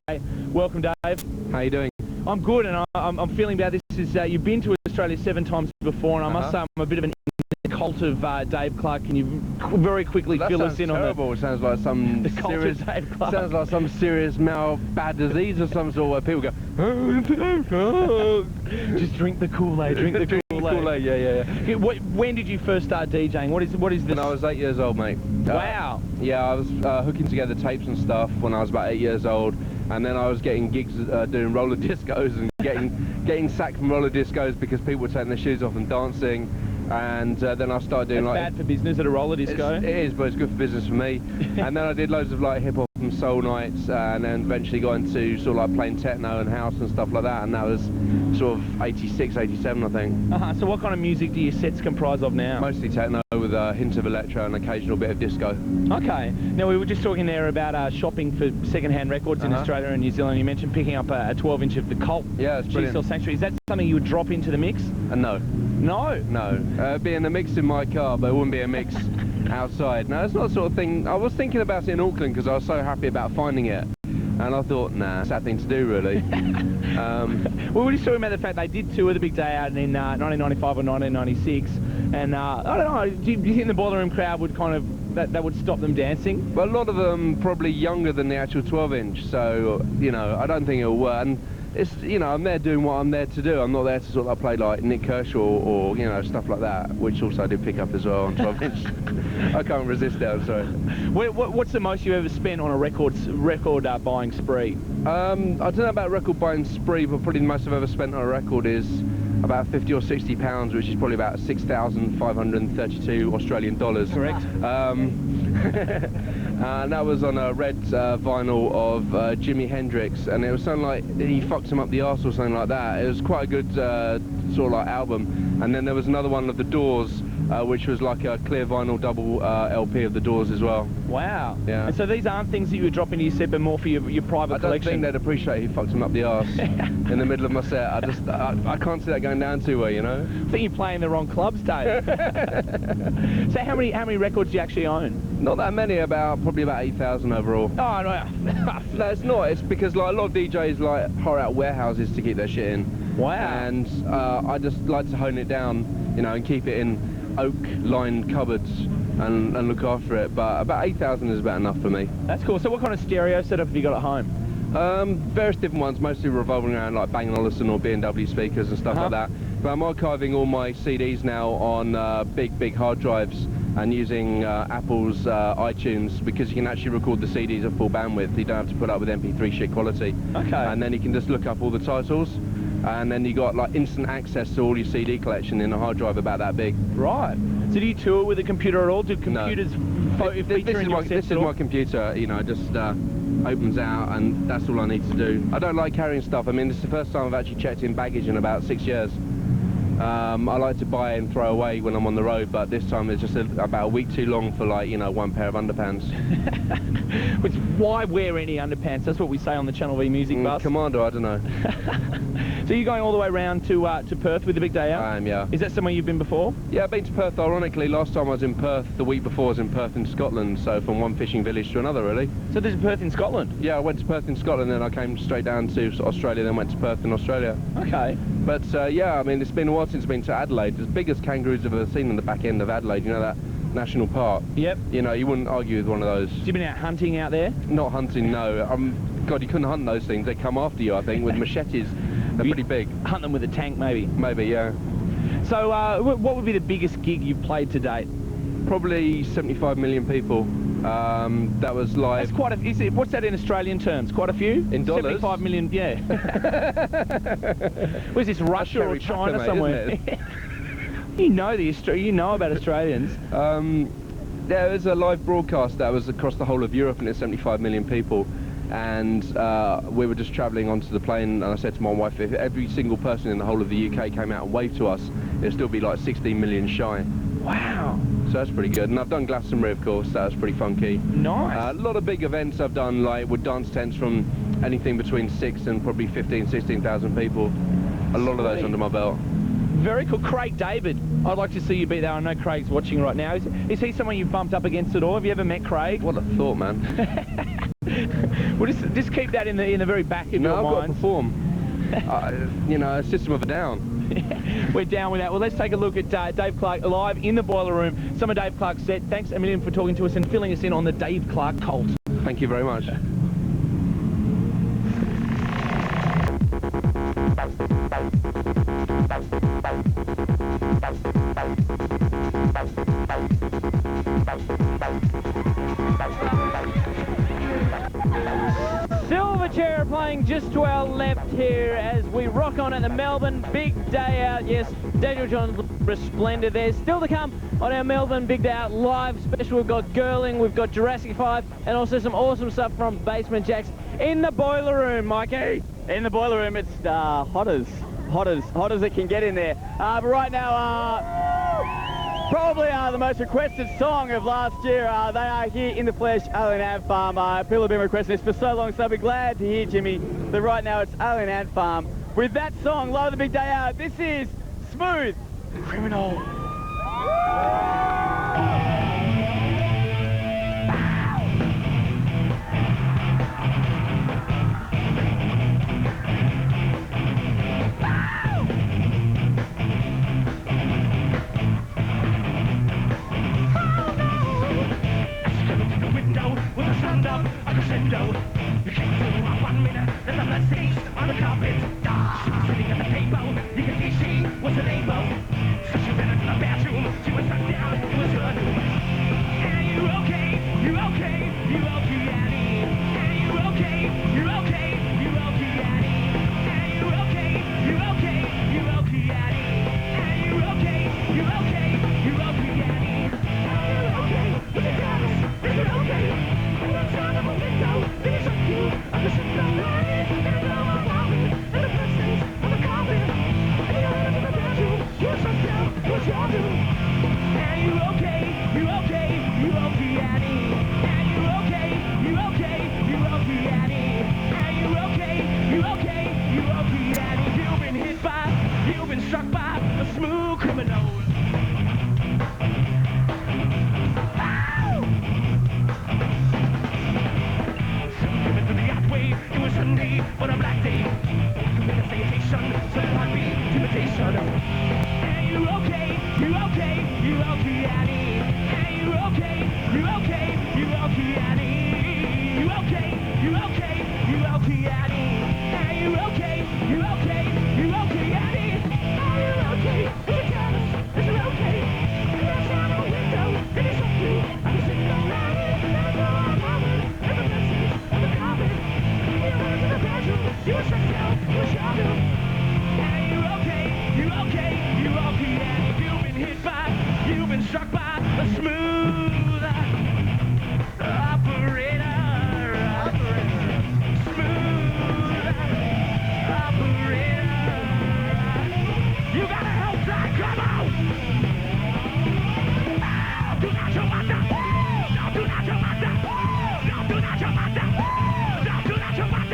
Welcome, Dave. How you doing? I'm good, and I'm feeling about this. You've been to Australia 7 times before, and I must say I'm a bit of an cult of Dave Clark. Can you very quickly fill us in terrible. on It sounds like some the cult serious, of Dave Clark? Sounds like some serious bad disease or some sort where people go, just drink the Kool-Aid, drink the Kool-Aid. Yeah. When did you first start DJing? What is this? When I was 8 years old, mate. Wow. Yeah, I was hooking together tapes and stuff when I was about 8 years old, and then I was getting gigs doing roller discos and getting sacked from roller discos because people were taking their shoes off and dancing. And then I started doing bad for business at a roller disco. It is, but it's good for business for me. And then I did loads of like hip hop and soul nights, and then eventually got into sort of like playing techno and house and stuff like that. And that was sort of 86, 87, I think. So what kind of music do your sets comprise of now? Mostly techno with a hint of electro and occasional bit of disco. Okay. Now we were just talking there about shopping for second-hand records in Australia and New Zealand. You mentioned picking up a 12-inch of the Cult. Yeah, it's brilliant. G-Cell Sanctuary. Is that something you would drop into the mix? No. No? No. It'd be in the mix in my car, but it wouldn't be a mix outside. No, it's not the sort of thing. I was thinking about it in Auckland because I was so happy about finding it. And I thought, nah, sad thing to do, really. We were just talking about the fact they did tour the Big Day Out in 1995 or 1996. And I don't know, do you think the boiler room crowd would kind of, that would stop them dancing? Well, a lot of them probably younger than the actual 12-inch, so, you know, I don't think it'll work. And it's, you know, I'm there doing what I'm there to do. I'm not there to sort of like play like Nick Kershaw or you know, stuff like that, which also I did pick up as well on 12-inch. I can't resist it, I'm sorry. What's the most you ever spent on a record buying spree? I don't know about record buying spree, but probably the most I've ever spent on a record is about 50 or 60 pounds, which is probably about 6,532 Australian dollars. Correct. And that was on a red vinyl of Jimi Hendrix, and it was something like He Fucked Him Up the Arse or something like that. It was quite a good sort of like album. And then there was another one of The Doors, which was like a clear vinyl double LP of The Doors as well. Wow. Yeah. And so these aren't things that you would drop into your set, but more for your private collection? I don't think they'd appreciate He Fucked Him Up the Arse in the middle of my set. I can't see that going down too well, you know? I think you're playing the wrong clubs, Dave. So how many records do you actually own? Not that many, probably about 8,000 overall. Oh, no. No, it's not. It's because like a lot of DJs like hire out warehouses to keep their shit in. Wow. And I just like to hone it down, you know, and keep it in oak-lined cupboards and look after it. But about 8,000 is about enough for me. That's cool. So what kind of stereo setup have you got at home? Various different ones, mostly revolving around like Bang & Olufsen or B&W speakers and stuff like that. But I'm archiving all my CDs now on big hard drives and using Apple's iTunes, because you can actually record the CDs at full bandwidth. You don't have to put up with MP3 shit quality. Okay. And then you can just look up all the titles, and then you got like instant access to all your CD collection in a hard drive about that big. Right. So do you tour with a computer at all? Do computers feature in your sets? This is my computer, you know, just opens out, and that's all I need to do. I don't like carrying stuff. I mean, this is the first time I've actually checked in baggage in about 6 years. I like to buy and throw away when I'm on the road, but this time it's just about a week too long for, like, you know, one pair of underpants. Which, why wear any underpants? That's what we say on the Channel V Music Bus. Commando, I don't know. So you're going all the way around to Perth with the Big Day Out? I am, yeah. Is that somewhere you've been before? Yeah, I've been to Perth. Ironically, last time I was in Perth, the week before I was in Perth in Scotland, so from one fishing village to another, really. So there's Perth in Scotland? Yeah, I went to Perth in Scotland, then I came straight down to Australia, then went to Perth in Australia. Okay. But yeah, I mean, it's been a while since I've been to Adelaide. As big as kangaroos I've ever seen in the back end of Adelaide, you know, that national park. Yep. You know, you wouldn't argue with one of those. So you've been out hunting out there? Not hunting, no. God, you couldn't hunt those things. They come after you, I think, with machetes. They're pretty big. Hunt them with a tank, maybe? Maybe, yeah. So what would be the biggest gig you've played to date? Probably 75 million people. That was live. That's quite a... what's that in Australian terms? Quite a few? In dollars? 75 million, yeah. Was this Russia or China somewhere? You know about Australians. There was a live broadcast that was across the whole of Europe, and it's 75 million people. And we were just travelling onto the plane, and I said to my wife, if every single person in the whole of the UK came out and waved to us, it'd still be like 16 million shy. Wow. So that's pretty good. And I've done Glastonbury, of course. That was pretty funky. Nice. A lot of big events I've done, like with dance tents from anything between 6 and probably 15, 16,000 people. A lot of those under my belt. Very cool. Craig David, I'd like to see you beat that. I know Craig's watching right now. Is he someone you've bumped up against at all? Have you ever met Craig? What a thought, man. Well, just keep that in the very back of your mind. No, I've got to perform. You know, System of a Down. We're down with that. Well, let's take a look at Dave Clark live in the Boiler Room. Some of Dave Clark's set. Thanks a million for talking to us and filling us in on the Dave Clark cult. Thank you very much. Silverchair playing just to our left here as we rock on at the Melbourne Big Day Out. Yes, Daniel John's resplendent there. Still to come on our Melbourne Big Day Out live special. We've got Girling, we've got Jurassic 5, and also some awesome stuff from Basement Jacks in the Boiler Room, Mikey. In the Boiler Room, it's hot as it can get in there. But right now, probably the most requested song of last year. They are here in the flesh, Alien Ant Farm. People have been requesting this for so long, so I'll be glad to hear, Jimmy, that right now it's Alien Ant Farm. With that song, live at the Big Day Out, this is Smooth Criminal. You came through 1 minute, there's a message on the carpet. She was sitting at the table, you can see she was a rainbow. So she ran into the bathroom, she was struck down, it was her doom. Are you okay? You okay? You okay, Annie? Are you okay? You okay? You okay, Annie? Are you okay? You okay? You okay, Annie? Are you okay? You okay? You okay, Annie? Are you okay? With the gas, is it okay? I'm outside of a window, finish up you. I'm just sitting there lying, and I know I'm walking, and the blood stains on the carpet. And you ran into the bathroom, you were shut down, what's your doing? Are you okay? You okay? You okay, Annie? Are you okay? You okay? You okay, Annie? Are you okay? You okay? You okay, Annie? You've been hit by, you've been struck by a smooth criminal. It was Sunday, but a black day. With a salutation, so there might be intimidation. Are you okay? You okay? You okay, Annie? Are you okay? You okay? You okay, Annie? You okay? You okay? You okay, Annie? Are you okay? You okay? You okay, Annie? Are you okay? Is it jealous? Is it okay? And outside the window, it is up you. I'm sitting there lying, and I know I'm covered. And the message on the carpet. You were shut down, you were shut down. Are you okay? You okay? You okay, Annie? You've been hit by, you've been struck by a smooth operator. Smooth operator. You gotta help that, come on! No, do not your mother! No, do not your mother! No, do not your mother! No, do not your mother!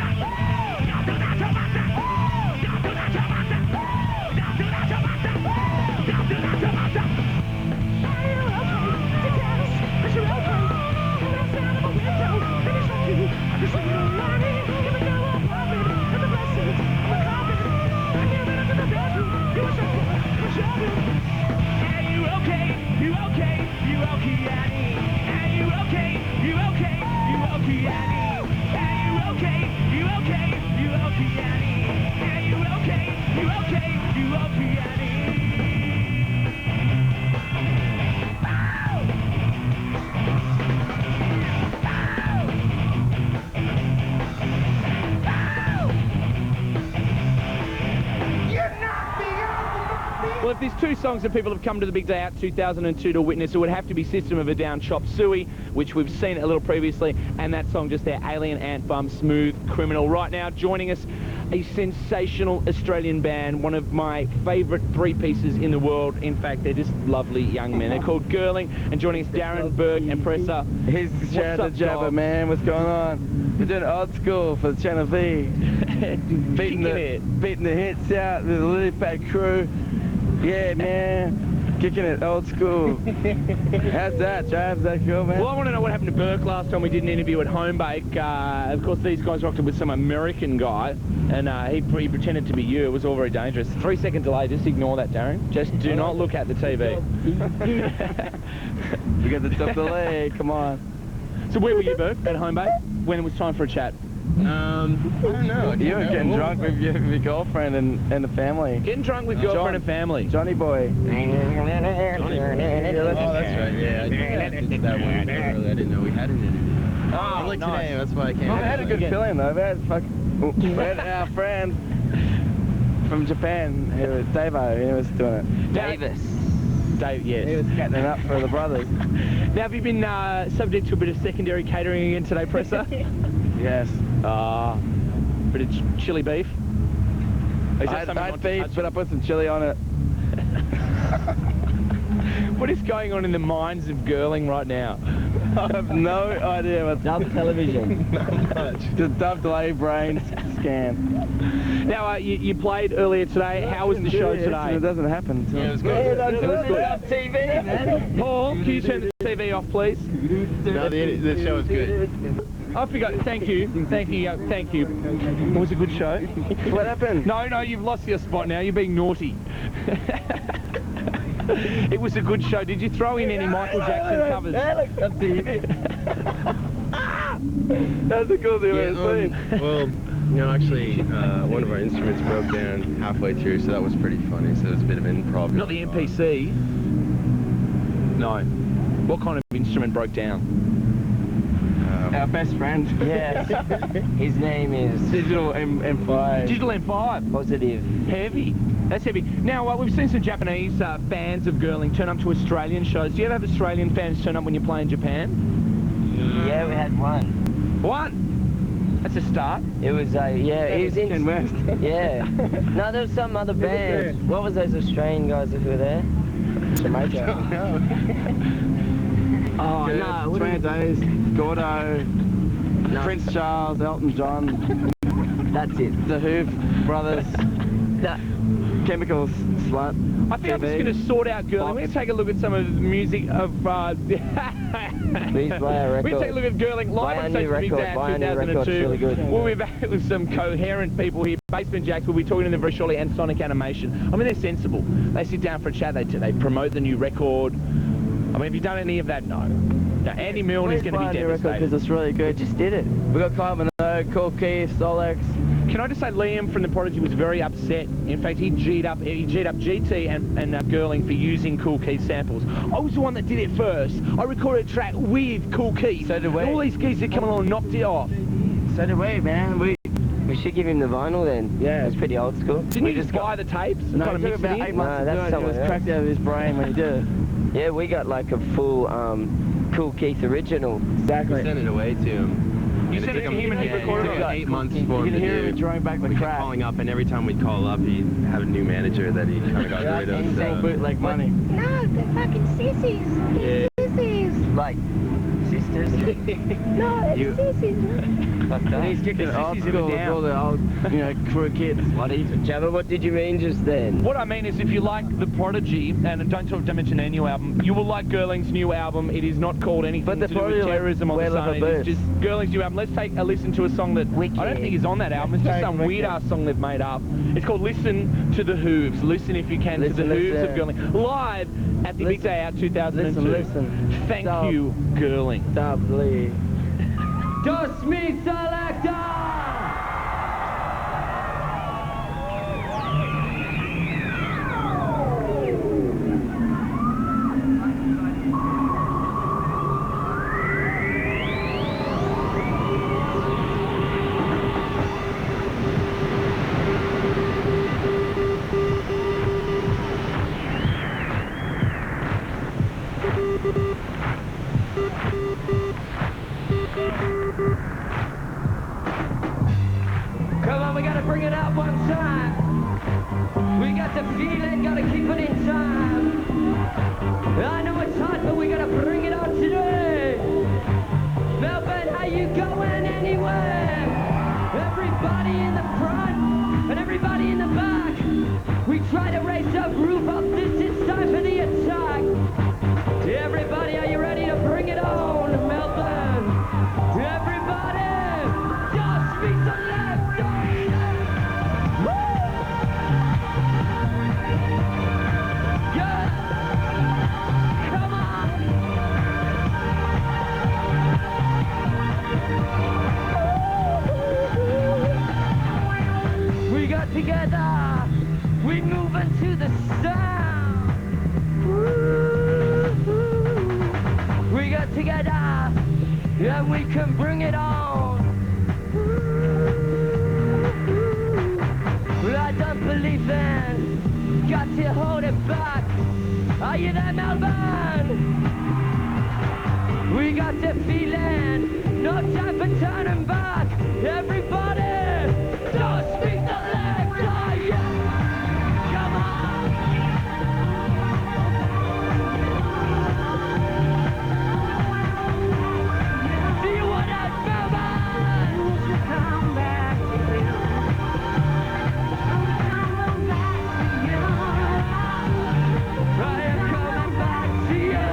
Well, if there's two songs that people have come to the Big Day Out 2002 to witness, it would have to be System of a Down, Chop Suey, which we've seen a little previously, and that song just there, Alien Ant Farm, Smooth Criminal. Right now, joining us a sensational Australian band, one of my favourite three pieces in the world. In fact, they're just lovely young men. They're called Girling, and joining us, Darren, Burke, and Presser. Here's Shihad the Jabba, man. What's going on? We're doing old school for the Channel V. beating the hits out with a really fat crew. Yeah, man. Kicking it old school. How's that, Trav? Is that cool, man? Well, I want to know what happened to Burke last time we did an interview at Homebake. Of course, these guys rocked it with some American guy, and he pretended to be you. It was all very dangerous. 3-second delay. Just ignore that, Darren. Just do not look at the TV. You got the top delay. Come on. So where were you, Burke, at Homebake when it was time for a chat? I don't know. You were getting drunk with your girlfriend and the family. Getting drunk with girlfriend and family. Johnny boy. Oh, that's right. Yeah, I did that one earlier. I didn't know we had an interview. Oh, I like nice. today. That's why I came. Well, I had a good feeling though. We had our friend from Japan, who was Davo, he was doing it. Davis. Dave, yes. He was getting it up for the brothers. Now, have you been subject to a bit of secondary catering again today, Presser? Yes. Bit of chili beef? Is that I had beef, but I put some chili on it. What is going on in the minds of Girling right now? I have no idea what... Dub television. Not much. Just dub delay brain scan. Now, you played earlier today. How was the show today? It doesn't happen. Yeah, it was good. It was good. TV, man. Paul, can you turn the TV off, please? No, the show was good. I forgot. Thank you. Thank you. Thank you. It was a good show. What happened? No, you've lost your spot now. You're being naughty. It was a good show. Did you throw in any Michael Jackson covers? That's a cool thing I've seen. Well, actually, one of our instruments broke down halfway through, so that was pretty funny. So it was a bit of improv. Not the MPC. No. What kind of instrument broke down? Our best friend. Yes. His name is... Digital M5. Digital M5. Positive. Heavy. That's heavy. Now, we've seen some Japanese fans of Girling turn up to Australian shows. Do you ever have Australian fans turn up when you play in Japan? Yeah, we had one. One? That's a start. It was, it was in... West. Yeah. No, there was some other bands. What was those Australian guys who were there? Jamaica. Oh, no. Twan Days, Gordo, Prince Charles, Elton John. That's it. The Hoof Brothers. Chemicals, Slut. I think I'm just going to sort out Girling. We're going to take a look at some of the music of... Please buy a record. We're going to take a look at Girling live on Stage Big Day 2002. Really good. We'll be back with some coherent people here. Basement Jacks will be talking to them very shortly, and Sonic Animation. I mean, they're sensible. They sit down for a chat. They promote the new record. I mean, have you done any of that? No. Now, Andy Milne is going to be devastated. Because it's really good. Just did it. We got Kylie Minogue, Cool Keith, Solex. Can I just say, Liam from The Prodigy was very upset. In fact, he G'd up GT and Girling for using Cool Keith samples. I was the one that did it first. I recorded a track with Cool Keith. So did we. And all these geese that come along and knocked it off. So did we, man. We should give him the vinyl then. Yeah. It's pretty old school. Didn't you just buy the tapes? No, it took about 8 months to do it. It was cracked out of his brain when he did it. Yeah, we got like a full Cool Keith original. Exactly. We sent it away to him. You sent it to him and he recorded it? It took 8 months for him to do. You can hear him drawing back the we crack. kept calling up, and every time we'd call up, he'd have a new manager that he kind of got rid of. So bootleg money. No, they're fucking sissies. Yeah. Sissies. Like, sisters? No, it's sissies, man. He's kicking it old school with all the old, crew kids. Jabba, what did you mean just then? What I mean is, if you like The Prodigy, and don't mention their new album, you will like Girling's new album. It is not called anything to do with terrorism on the sun. It is just Girling's new album. Let's take a listen to a song that I don't think is on that album. It's just some weird-ass song they've made up. It's called Listen to the Hooves. Listen, if you can, to the Hooves of Girling. Live at the Big Day Out 2002. Listen. Thank you, Girling. Lovely. Dust me, selector! We move into the sound. We got together and we can bring it on. Well, I don't believe in, got to hold it back. Are you there, Melbourne? We got the feeling, no time for turning back. Everybody, don't speak the language. Come on. Do you want that, Melbourne? Come back to you. I am coming back to you.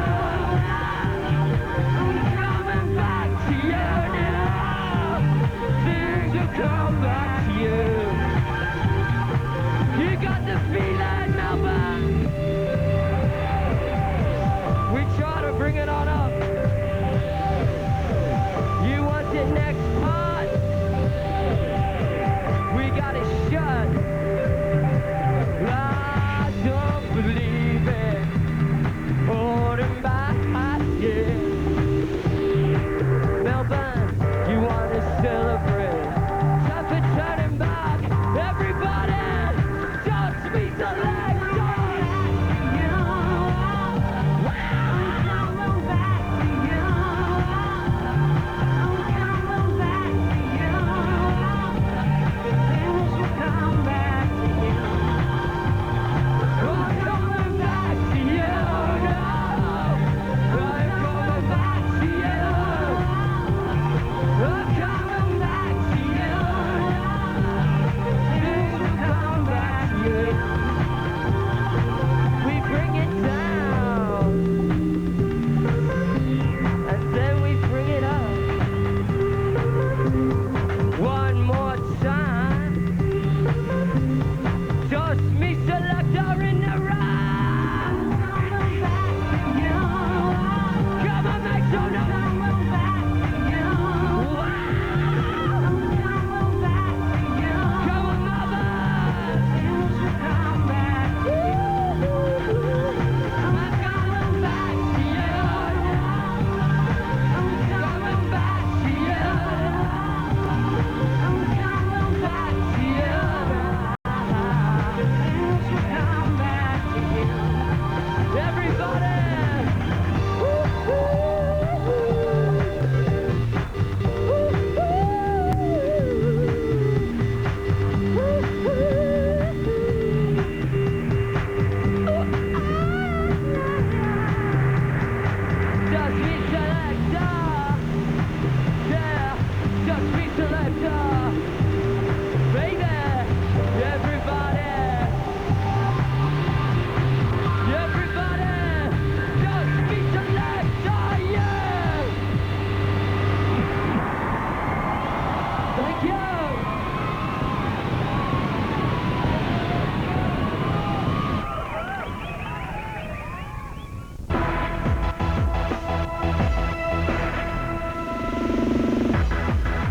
Coming back to you now. Things will come back to you. You got the feeling, Melbourne. We try to bring it on up. You want the next part? We got it shut. I don't believe it. Holding back, yeah. Melbourne, you want to celebrate? Time for turning back. Everybody, don't speak the language.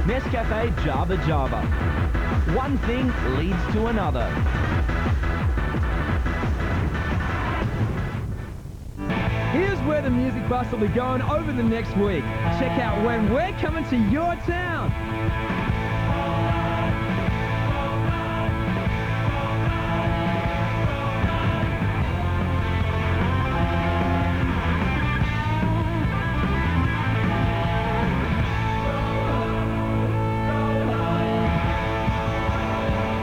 Nescafe Jabba. One thing leads to another. Here's where the music bus will be going over the next week. Check out when we're coming to your town.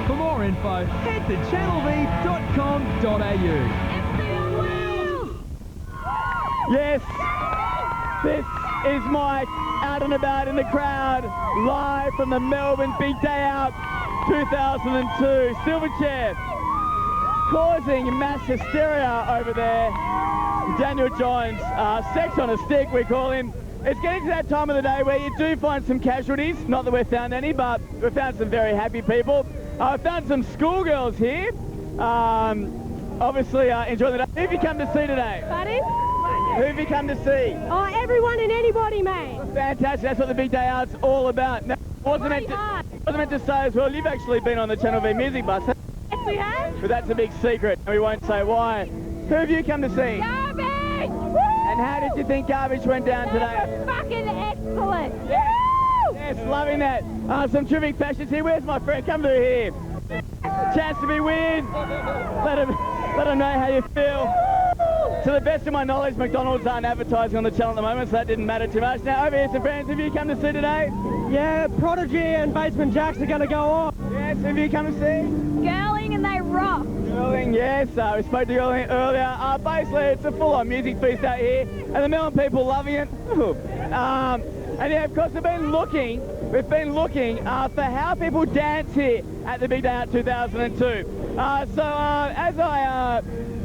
For more info, head to channelv.com.au. Yes, this is Mike out and about in the crowd, live from the Melbourne Big Day Out 2002. Silverchair causing mass hysteria over there. Daniel Johns, sex on a stick we call him. It's getting to that time of the day where you do find some casualties, not that we've found any, but we've found some very happy people. I've found some schoolgirls here, obviously enjoying the day. Who have you come to see today? Pardon? Who have you come to see? Oh, everyone and anybody, mate. Fantastic, that's what the Big Day Out's all about. Now, wasn't meant to say as well, you've actually been on the Channel V Music Bus. Yes, we have. But that's a big secret, and we won't say why. Who have you come to see? Garbage! And how did you think Garbage went down today? Fucking excellent! Yes, loving that. Some terrific fashions here. Where's my friend? Come through here. Chance to be weird. Let them know how you feel. To the best of my knowledge, McDonald's aren't advertising on the channel at the moment, so that didn't matter too much. Now, over here, some friends. Have you come to see today? Yeah, Prodigy and Basement Jacks are going to go on. Yes, have you come to see? Girling and they rock. Girling, yes. We spoke to Girling earlier. Basically, it's a full-on music feast out here, and the Melbourne people loving it. And yeah, of course, we've been looking for how people dance here at the Big Day Out 2002. As I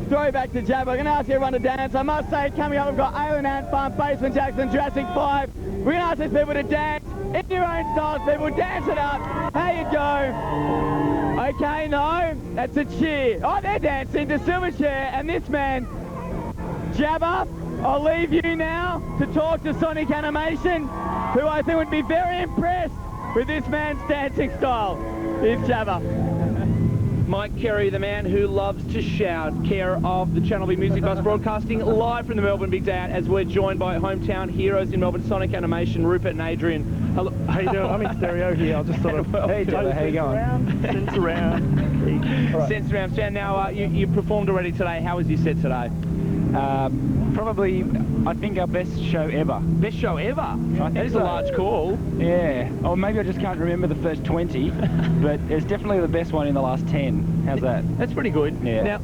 throw back to Jabba, I'm going to ask everyone to dance. I must say, coming up, we've got Alien Ant Farm, Basement Jackson, Jurassic 5. We're going to ask these people to dance in your own styles, people. Dance it up. How you go? Okay, no, that's a cheer. Oh, they're dancing to Silverchair, and this man, Jabba, I'll leave you now to talk to Sonic Animation, who I think would be very impressed with this man's dancing style. Here's Jabba. Mike Kerry, the man who loves to shout, care of the Channel V Music Bus, broadcasting live from the Melbourne Big Day Out as we're joined by hometown heroes in Melbourne, Sonic Animation, Rupert and Adrian. Hello. How you doing? I'm in stereo here. I'll just sort of... Hey, Jabba, how you going? Sense around. Right. Sense around. Stan, now, you performed already today. How was your set today? Probably, I think, our best show ever. Best show ever? That is a large call. Yeah. Or maybe I just can't remember the first 20, but it's definitely the best one in the last 10. How's that? That's pretty good. Yeah. Now,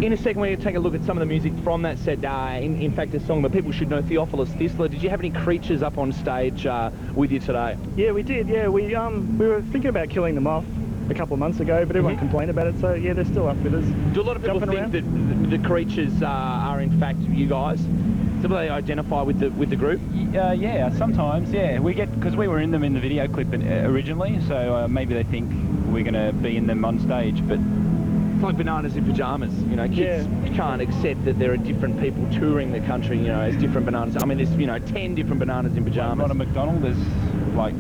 in a second, we're going to take a look at some of the music from that set. In fact, a song that people should know, Theophilus Thistler. Did you have any creatures up on stage with you today? Yeah, we did. Yeah, we were thinking about killing them off a couple of months ago, but everyone complained about it, so yeah, they're still up with us. Do a lot of people think that the creatures are in fact you guys? Do they identify with the group? Yeah, sometimes, yeah. We get, because we were in them in the video clip originally, so maybe they think we're going to be in them on stage, but... It's like bananas in pyjamas, you know, kids can't accept that there are different people touring the country, you know, as different bananas. I mean, there's, 10 different bananas in pyjamas. Ronald McDonald, there's like...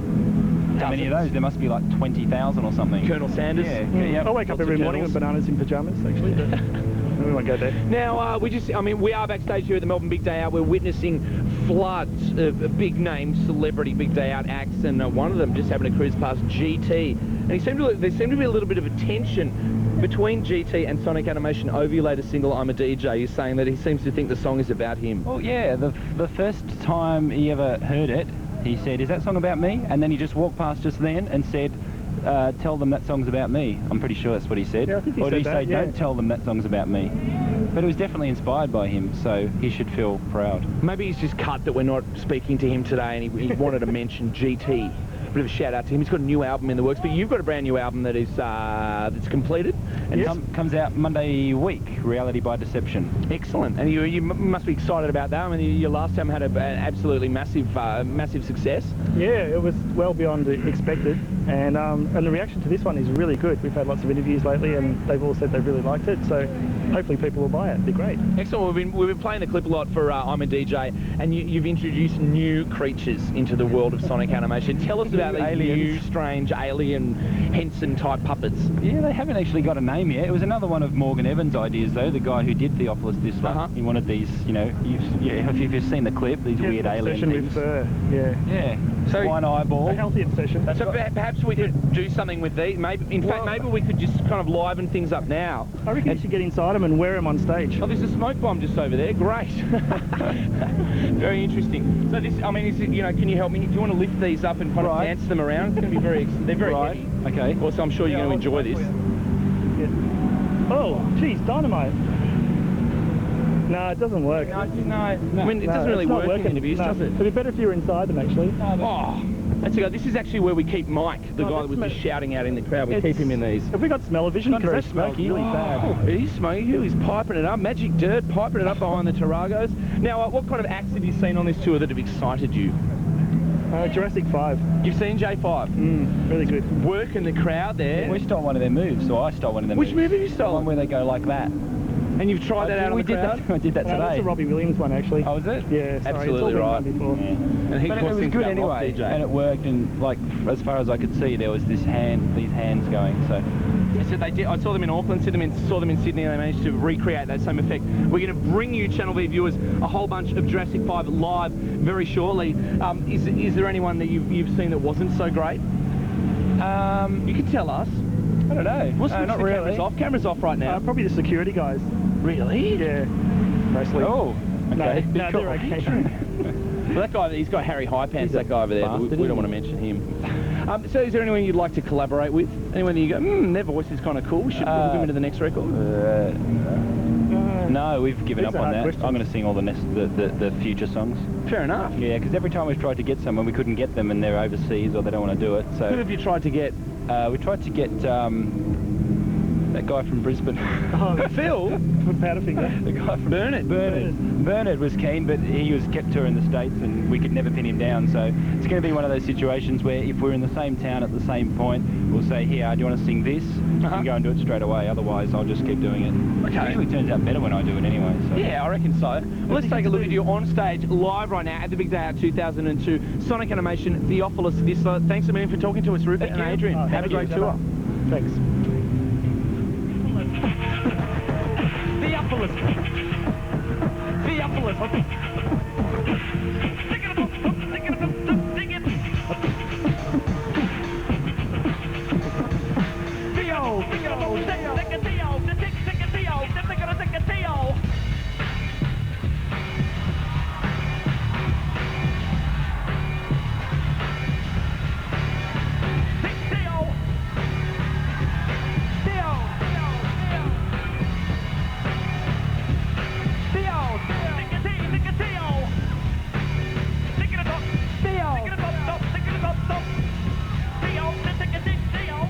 How many of those? There must be like 20,000 or something. Colonel Sanders? Yeah. I wake up every morning with bananas in pyjamas, actually, but we won't go there. Now, we are backstage here at the Melbourne Big Day Out. We're witnessing floods of big-name celebrity Big Day Out acts, and one of them just happened to cruise past GT. And there seemed to be a little bit of a tension between GT and Sonic Animation over your latest single, I'm a DJ. You're saying that he seems to think the song is about him. Well, yeah, the first time he ever heard it, he said, "Is that song about me?" And then he just walked past just then and said, "Tell them that song's about me." I'm pretty sure that's what he said. Yeah, I think he or did said he say, that, "Don't tell them that song's about me"? But it was definitely inspired by him, so he should feel proud. Maybe he's just cut that we're not speaking to him today, and he wanted to mention GT. A bit of a shout out to him. He's got a new album in the works, but you've got a brand new album that is that's completed. And comes out Monday week, Reality by Deception. Excellent. And you must be excited about that. I mean, your last time had an absolutely massive success. Yeah, it was well beyond expected, and the reaction to this one is really good. We've had lots of interviews lately, and they've all said they really liked it. So hopefully people will buy it. It'd be great. Excellent. We've been playing the clip a lot for I'm a DJ, and you've introduced new creatures into the world of Sonic Animation. Tell us about these new, strange, alien Henson-type puppets. Yeah, they haven't actually got a name yet. It was another one of Morgan Evans' ideas, though, the guy who did Theophilus Thistler. He wanted these, if you've seen the clip, these weird alien things. With fur, yeah. So one eyeball. A healthy obsession. So perhaps we could do something with these. Maybe we could just kind of liven things up now. I reckon you should get inside them and wear them on stage. Oh, there's a smoke bomb just over there. Great. Very interesting. So this, I mean, is it, can you help me? Do you want to lift these up and kind of dance them around? It's going to be they're very heavy. Okay. Also, I'm sure you're going to enjoy this. Yeah. Oh, geez, dynamite. No, it doesn't work. No. I mean, it doesn't really work in interviews, does it? It'd be better if you were inside them, actually. Oh, that's a go. This is actually where we keep Mike, the guy that was just shouting out in the crowd. We keep him in these. Have we got smell-o-vision? That smells really bad. He's smoking. He's piping it up. Magic Dirt, piping it up behind the Tarragos. Now, what kind of acts have you seen on this tour that have excited you? Jurassic 5. You've seen J5? Really good. Working the crowd there. We stole one of their moves, or I stole one of their moves. Which move have you stolen? One where they go like that. And you've tried that out on the crowd? I did that today. That's a Robbie Williams one, actually. Oh, is it? Yeah, sorry. Absolutely right. Before. Yeah. And he but it was good anyway, and it worked, and like as far as I could see, there was these hands going. So They said they did. I saw them in Auckland, saw them in Sydney, and they managed to recreate that same effect. We're going to bring you, Channel V viewers, a whole bunch of Jurassic 5 live very shortly. Is there anyone that you've seen that wasn't so great? You can tell us. I don't know. We'll not the really. cameras off. Cameras off right now. Probably the security guys. Really? Yeah. Mostly. Oh, okay. No, they're okay. Well, that guy, he's got Harry High Pants, that guy over there. But we don't want to mention him. So is there anyone you'd like to collaborate with? Anyone that you go, their voice is kind of cool, we should book them into the next record? No, we've given up on that. questions. I'm going to sing all the future songs. Fair enough. Yeah, because every time we've tried to get someone, we couldn't get them, and they're overseas or they don't want to do it. So who have you tried to get? We tried to get that guy from Brisbane. Oh, Phil? From Powderfinger. The guy from Bernard. Bernard was keen, but he was kept touring the States and we could never pin him down. So it's going to be one of those situations where if we're in the same town at the same point, we'll say, here, do you want to sing this? And go and do it straight away. Otherwise, I'll just keep doing it. Okay. It usually turns out better when I do it anyway. So. Yeah, I reckon so. Well, let's take a look at you on stage live right now at the Big Day Out 2002. Sonic Animation, Theophilus Visler. Thanks a million for talking to us, Rupert and Adrian. Have a great tour. Thanks.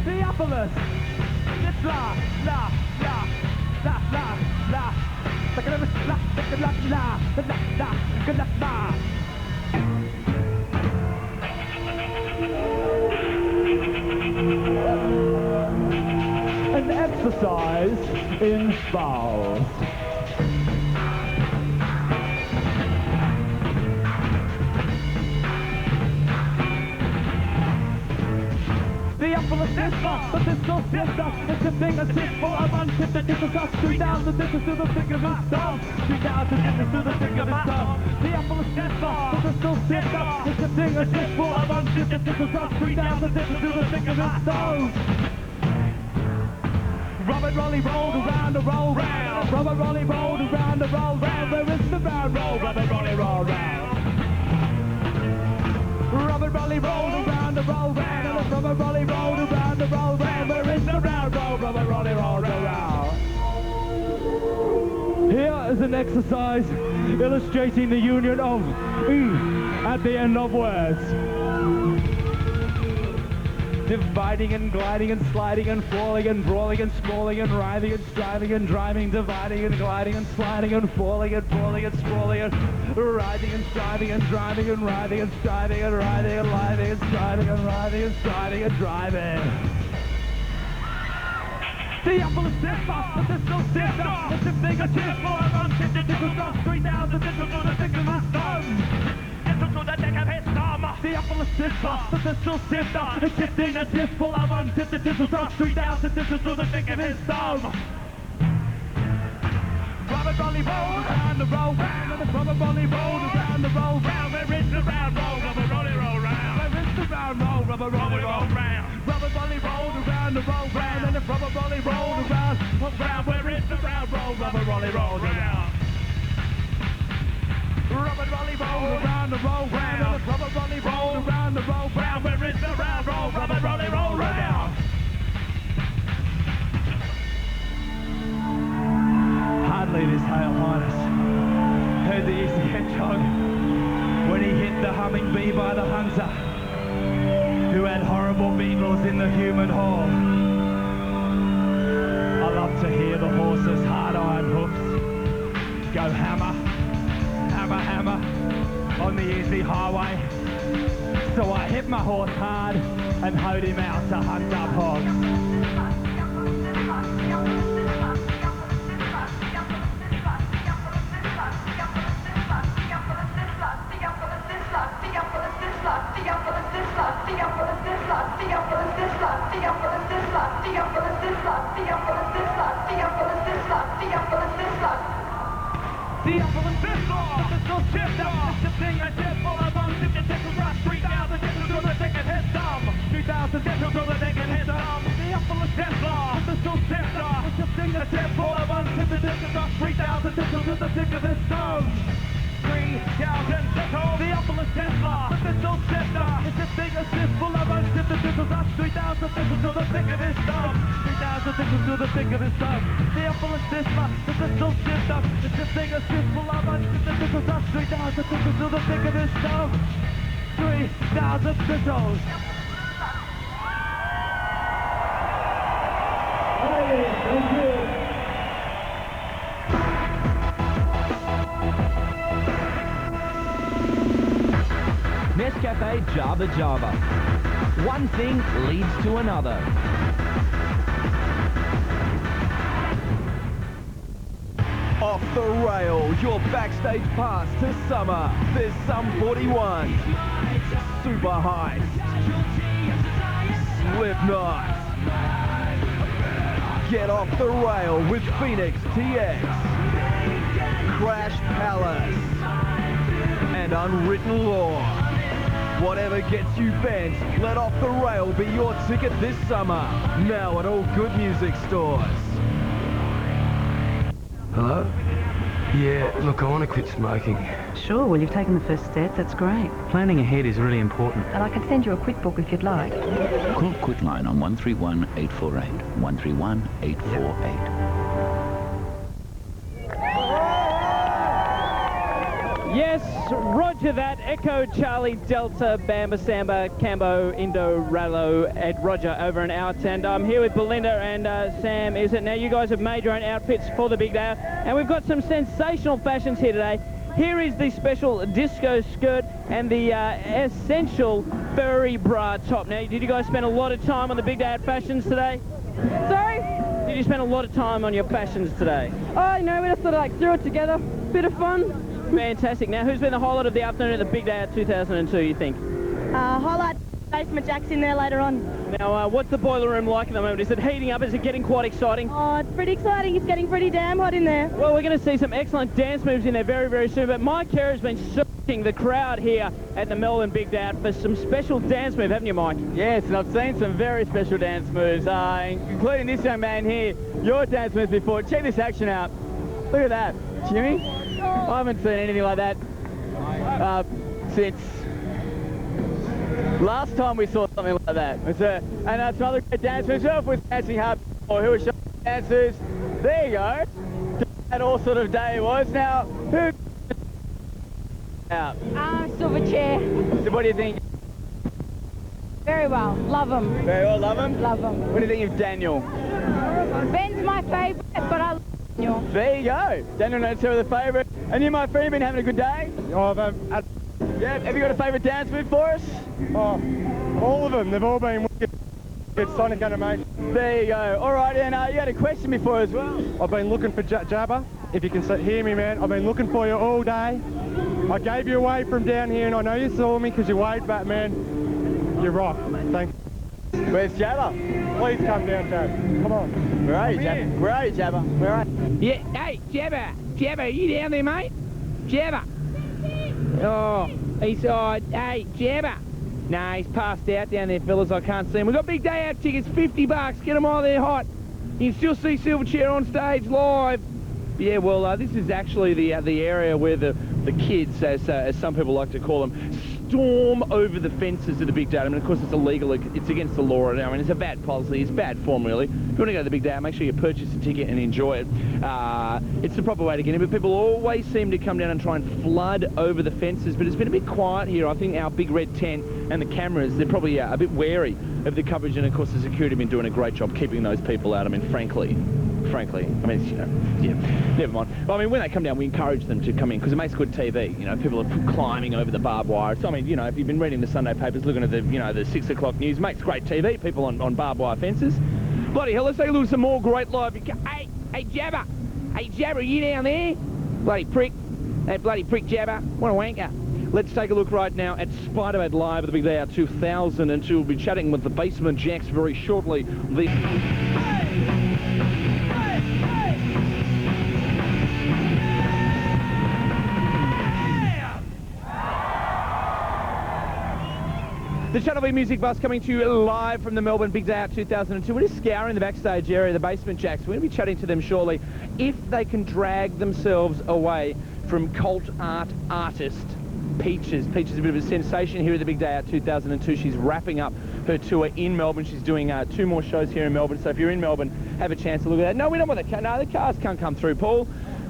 Theophilus. An exercise in vowels. Theophilus Visler, but this no sister. It's a thing that's it for a untipped that dishes us 3,000 dishes to the thick of his thumb. 3,000 dishes to the thick of his thumb. Theophilus Visler, but this no sister. It's a thing that's it for a untipped that dishes us 3,000 dishes to the thick of his thumb. Robert Rolly rolled around the roll round. Robert Rolly rolled around the roll round. Where is the round roll? Robert Rolly roll round. Robert Rolly rolled around the roll round. Robert Rolly rolled around the roll round. Where is the round roll? Robert Rolly rolled around. Here is an exercise illustrating the union of at the end of words. Dividing and gliding and sliding and falling and brawling and sprawling and writhing and striving and driving, dividing and gliding and sliding and falling and falling and sprawling and riding and striving and driving and writhing and striving and writhing and living and striving and writhing and striding and driving. Theophilus Visler, but there's no sister. It's a thing of tips for a run, 50 tickles off 3,000 tickles to the thick of his thumb. To the deck of his thumb. Theophilus Visler, but there's no sister. It's a thing of tips for a run, 50 tickles off 3,000 tickles to the thick of his thumb. Robert Rolly rolled around the roll round, and the Robert Rolly rolled around the roll round. Where is the round roll? Robert Rolly roll round. Where is the round roll? Robert Rolly roll round. Robert Rolly rolled around the roll round, and the Robert Rolly rolled around. Where is the round roll? Robert Rolly rolled around. Robert Rolly rolled around the roll round, and the Robert Rolly rolled around the roll round. Where is the round roll? Robert Rolly roll round. Hardly His Hail Highness heard the Easy Hedgehog when he hit the humming bee by the hunter, who had horrible beetles in the human hall. I love to hear the horse's hard iron hoofs go hammer, hammer, hammer on the easy highway. So I hit my horse hard and hoed him out to hunt up hogs. This this'll shift off. It's a thing I did full of bombs. If the tickle rush 3,000 tickles till the ticket hits some. 2,000 tickles till the ticket hits some. The upper Tesla. If this'll shift off. It's a thing I did full of bombs. If the tickle rush 3,000 tickles till the ticket hits some. 3,000 tickles. The upper Tesla. If this'll shift off. It's a thing I did full of bombs. If the tickle rush 3,000 tickles till the ticket hits some. 3,000 tickles till the ticket hits some. The upper Tesla. If this'll shift off. It's a thing I did full of bombs. If the tickle rush 3,000 tickles till the ticket hits some. 3,000 tickles. Thank you. Nescafe Jabba Jabba. One thing leads to another. Off the rail, your backstage pass to summer. There's some 41. Super Heist. Slipknot. Get off the rail with Phoenix TX. Crash Palace. And Unwritten Law. Whatever gets you bent, let Off the Rail be your ticket this summer. Now at all good music stores. Hello? Yeah, look, I want to quit smoking. Sure, well, you've taken the first step. That's great. Planning ahead is really important. And I can send you a quick book if you'd like. Call Quitline on 131 848. 131 848. Yes, roger that. Echo Charlie Delta Bamba Samba Cambo Indo Rallo Ed Roger over in Outs, and I'm here with Belinda and Sam. Is it now? You guys have made your own outfits for the big day, and we've got some sensational fashions here today. Here is the special disco skirt and the essential furry bra top. Now, did you guys spend a lot of time on the big day at fashions today? Sorry? Did you spend a lot of time on your fashions today? Oh, no, we just sort of like threw it together. Bit of fun. Fantastic. Now, who's been the highlight of the afternoon at the big day at 2002, you think? Highlight basement Jack's in there later on. Now, what's the boiler room like at the moment? Is it heating up? Is it getting quite exciting? Oh, it's pretty exciting. It's getting pretty damn hot in there. Well, we're going to see some excellent dance moves in there very, very soon, but Mike Kerr has been searching the crowd here at the Melbourne Big Day Out for some special dance moves, haven't you, Mike? Yes, and I've seen some very special dance moves, including this young man here. Your dance moves before. Check this action out. Look at that. Jimmy? I haven't seen anything like that since last time we saw something like that. And that's another great dance move. Who was dancing hard before? Who was showing dances? There you go. That all sort of day it was. Now, who out? Silverchair. So what do you think? Very well. Love him. Very well, love him? Love him. What do you think of Daniel? Ben's my favourite, but I love Daniel. There you go. Daniel knows who are the favourite. And you, my friend, been having a good day? Oh, yeah, have you got a favourite dance move for us? Oh, all of them. They've all been wicked. It's Sonic animation. There you go. All right, and you had a question before as well. I've been looking for Jabba. If you can hear me, man, I've been looking for you all day. I gave you away from down here, and I know you saw me because you waved back, man. You rock. Thanks. Where's Jabba? Please come down, Jabba. Come on. Where are you, Jabba? Where are you, Jabba? Where are you? Yeah, hey, Jabba. Jabba, are you down there, mate? Jabba. Oh, hey, Jabba. Nah, he's passed out down there, fellas. I can't see him. We've got big day out tickets, $50. Get them all there hot. You can still see Silverchair on stage live. Yeah, well, this is actually the area where the kids, as some people like to call them, storm over the fences of the big day. I mean, of course, it's illegal. It's against the law. I mean, it's a bad policy. It's bad form, really. If you want to go to the big day, make sure you purchase a ticket and enjoy it. It's the proper way to get in, but people always seem to come down and try and flood over the fences. But it's been a bit quiet here. I think our big red tent and the cameras, they're probably a bit wary of the coverage, and of course, the security have been doing a great job keeping those people out. I mean, frankly, I mean, you know, yeah, never mind. But, I mean, when they come down, we encourage them to come in because it makes good TV. You know, people are climbing over the barbed wire. So, I mean, you know, if you've been reading the Sunday papers, looking at the, you know, the 6 o'clock news, makes great TV. People on barbed wire fences. Bloody hell, let's take a look at some more great live. Hey, Jabba. Hey, Jabba, are you down there? Bloody prick. That bloody prick, Jabba. What a wanker. Let's take a look right now at Spider-Man Live at the Big Day Out 2002. We'll be chatting with the Basement Jacks very shortly. The Channel V Music Bus coming to you live from the Melbourne Big Day Out 2002. We're just scouring the backstage area, the basement jacks. We're going to be chatting to them shortly if they can drag themselves away from cult art artist Peaches. Peaches is a bit of a sensation here at the Big Day Out 2002. She's wrapping up her tour in Melbourne. She's doing 2 more shows here in Melbourne. So if you're in Melbourne, have a chance to look at that. No, we don't want the car. No, the cars can't come through, Paul.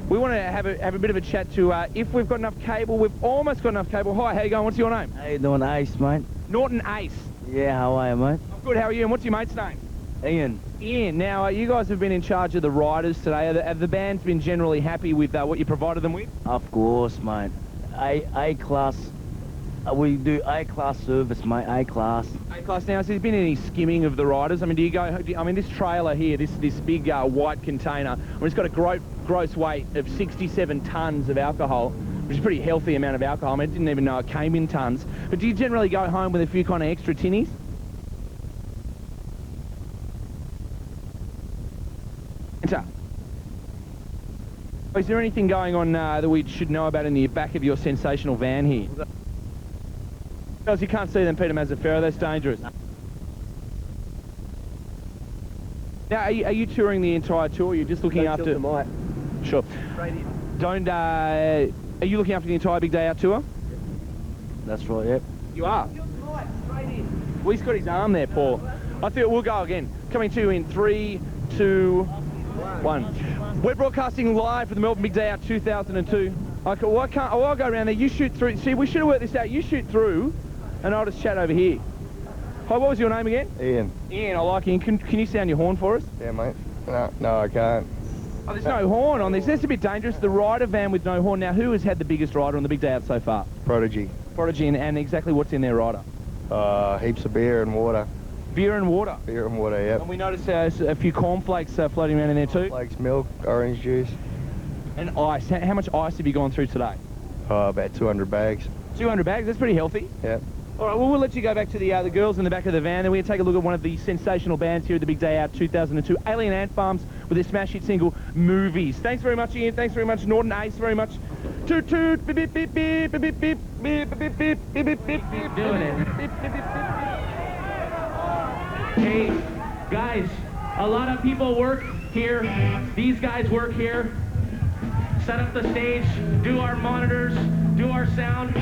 We want to have a bit of a chat to if we've got enough cable. We've almost got enough cable. Hi, how you going? What's your name? How you doing, Ace, mate? Norton Ace. Yeah, how are you, mate? I'm good. How are you? And what's your mate's name? Ian. Ian. Now, you guys have been in charge of the riders today. Have the bands been generally happy with what you provided them with? Of course, mate. A-class. We do A-class service, mate. A-class. A-class. Now, has there been any skimming of the riders? I mean, this trailer here, this big white container, it's got a gross weight of 67 tonnes of alcohol, which is a pretty healthy amount of alcohol. I mean, I didn't even know it came in tonnes. But do you generally go home with a few kind of extra tinnies? Is there anything going on that we should know about in the back of your sensational van here? Girls, you can't see them, Peter Mazzaferro, that's dangerous. Now, are you touring the entire tour? You're just looking after... Sure. Are you looking after the entire Big Day Out tour? That's right, yep. You are? Well, he's got his arm there, Paul. I think we'll go again. Coming to you in 3, 2, 1. We're broadcasting live for the Melbourne Big Day Out 2002. I'll go around there. You shoot through. See, we should have worked this out. You shoot through, and I'll just chat over here. Hi, what was your name again? Ian. Ian, I like Ian. Can you sound your horn for us? Yeah, mate. No, I can't. Oh, there's no horn on this. That's a bit dangerous. The rider van with no horn. Now, who has had the biggest rider on the Big Day Out so far? Prodigy. Prodigy, and exactly what's in their rider? Heaps of beer and water. Beer and water? Beer and water, yep. And we noticed a few cornflakes floating around in there too? Cornflakes, milk, orange juice. And ice. How much ice have you gone through today? About 200 bags. 200 bags? That's pretty healthy. Yep. All right, well, we'll let you go back to the girls in the back of the van, and we're going to take a look at one of the sensational bands here at the Big Day Out 2002, Alien Ant Farms, with their smash hit single, Movies. Thanks very much, Ian. Thanks very much, Norton Ace, very much. Toot toot, beep beep beep beep beep beep beep beep beep beep beep beep beep beep. Doing it. Hey, guys, a lot of people work here. These guys work here. Set up the stage, do our monitors, do our sound,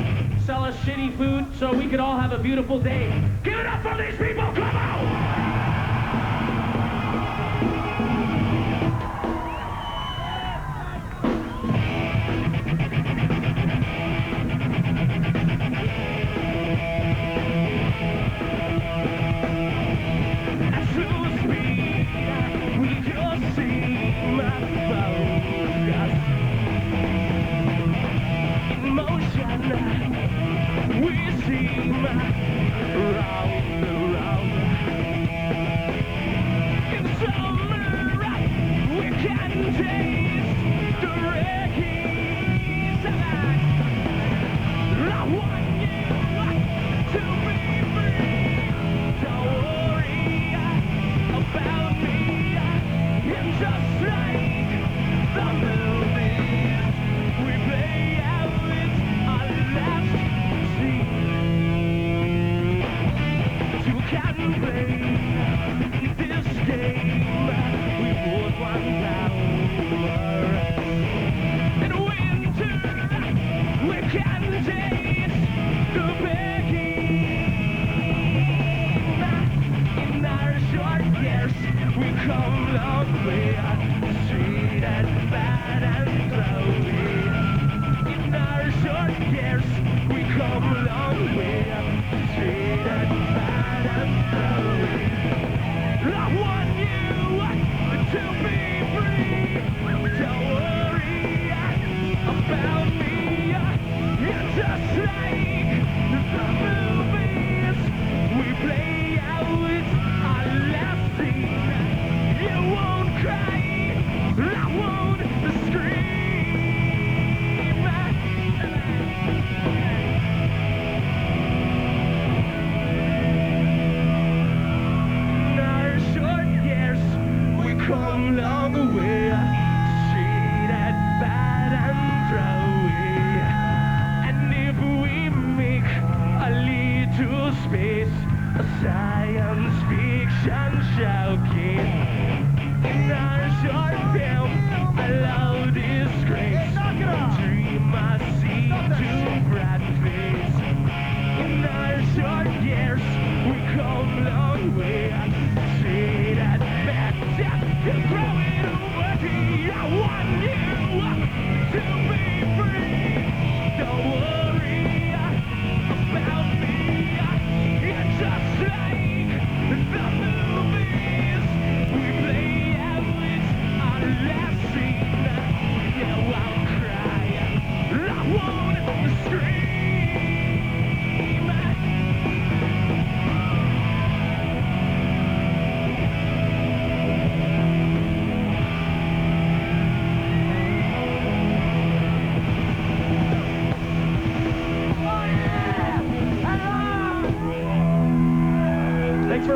sell us shitty food so we could all have a beautiful day. Give it up for these people, come on! We seem round and round.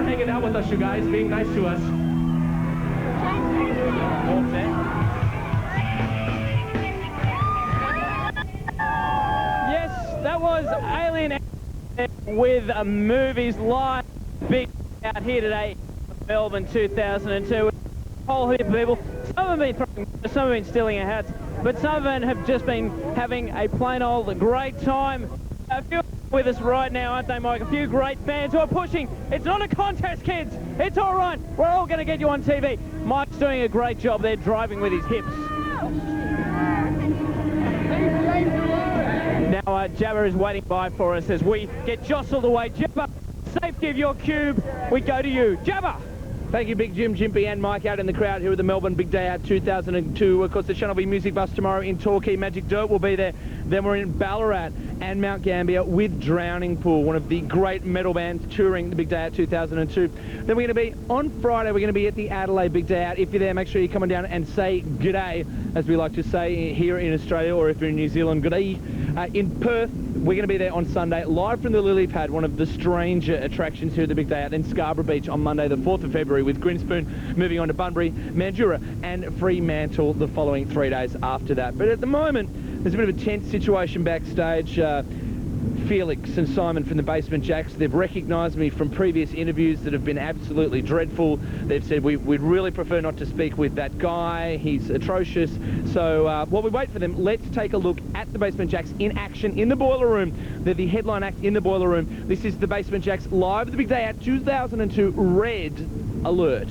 hanging out with us, you guys, being nice to us. Yes, that was Alien with Movies Live. Big out here today, Melbourne 2002. A whole heap of people. Some have been throwing, some have been stealing our hats, but some of them have just been having a plain old great time. A few with us right now, aren't they, Mike? A few great fans who are pushing. It's not a contest, kids. It's all right. We're all going to get you on TV. Mike's doing a great job there, driving with his hips. Now, Jabba is waiting by for us as we get jostled away. Jabba, safety of your cube, we go to you. Jabba! Thank you, Big Jim, Jimpy and Mike out in the crowd here at the Melbourne Big Day Out 2002. Of course, the Channel V Music Bus tomorrow in Torquay. Magic Dirt will be there. Then we're in Ballarat and Mount Gambier with Drowning Pool, one of the great metal bands touring the Big Day Out 2002. Then we're going to be, on Friday, we're going to be at the Adelaide Big Day Out. If you're there, make sure you're coming down and say g'day, as we like to say here in Australia, or if you're in New Zealand, g'day. In Perth, we're going to be there on Sunday, live from the Lily Pad, one of the stranger attractions here at the Big Day Out. Then Scarborough Beach on Monday, the 4th of February, with Grinspoon, moving on to Bunbury, Mandurah and Fremantle the following 3 days after that. But at the moment, there's a bit of a tense situation backstage. Felix and Simon from the Basement Jacks, they've recognised me from previous interviews that have been absolutely dreadful. They've said we'd really prefer not to speak with that guy, he's atrocious. So while we wait for them, let's take a look at the Basement Jacks in action in the Boiler Room. They're the headline act in the Boiler Room. This is the Basement Jacks live at the Big Day Out 2002 Red Alert.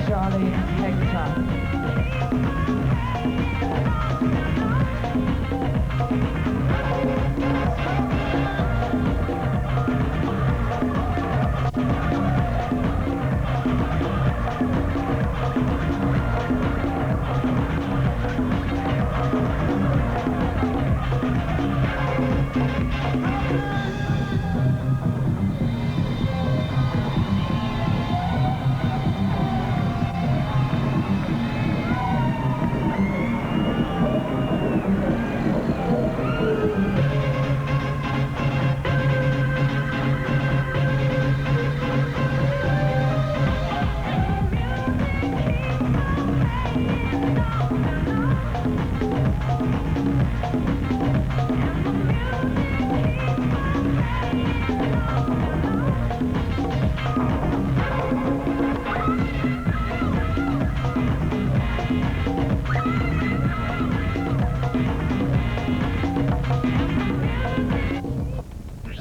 Charlie Hector.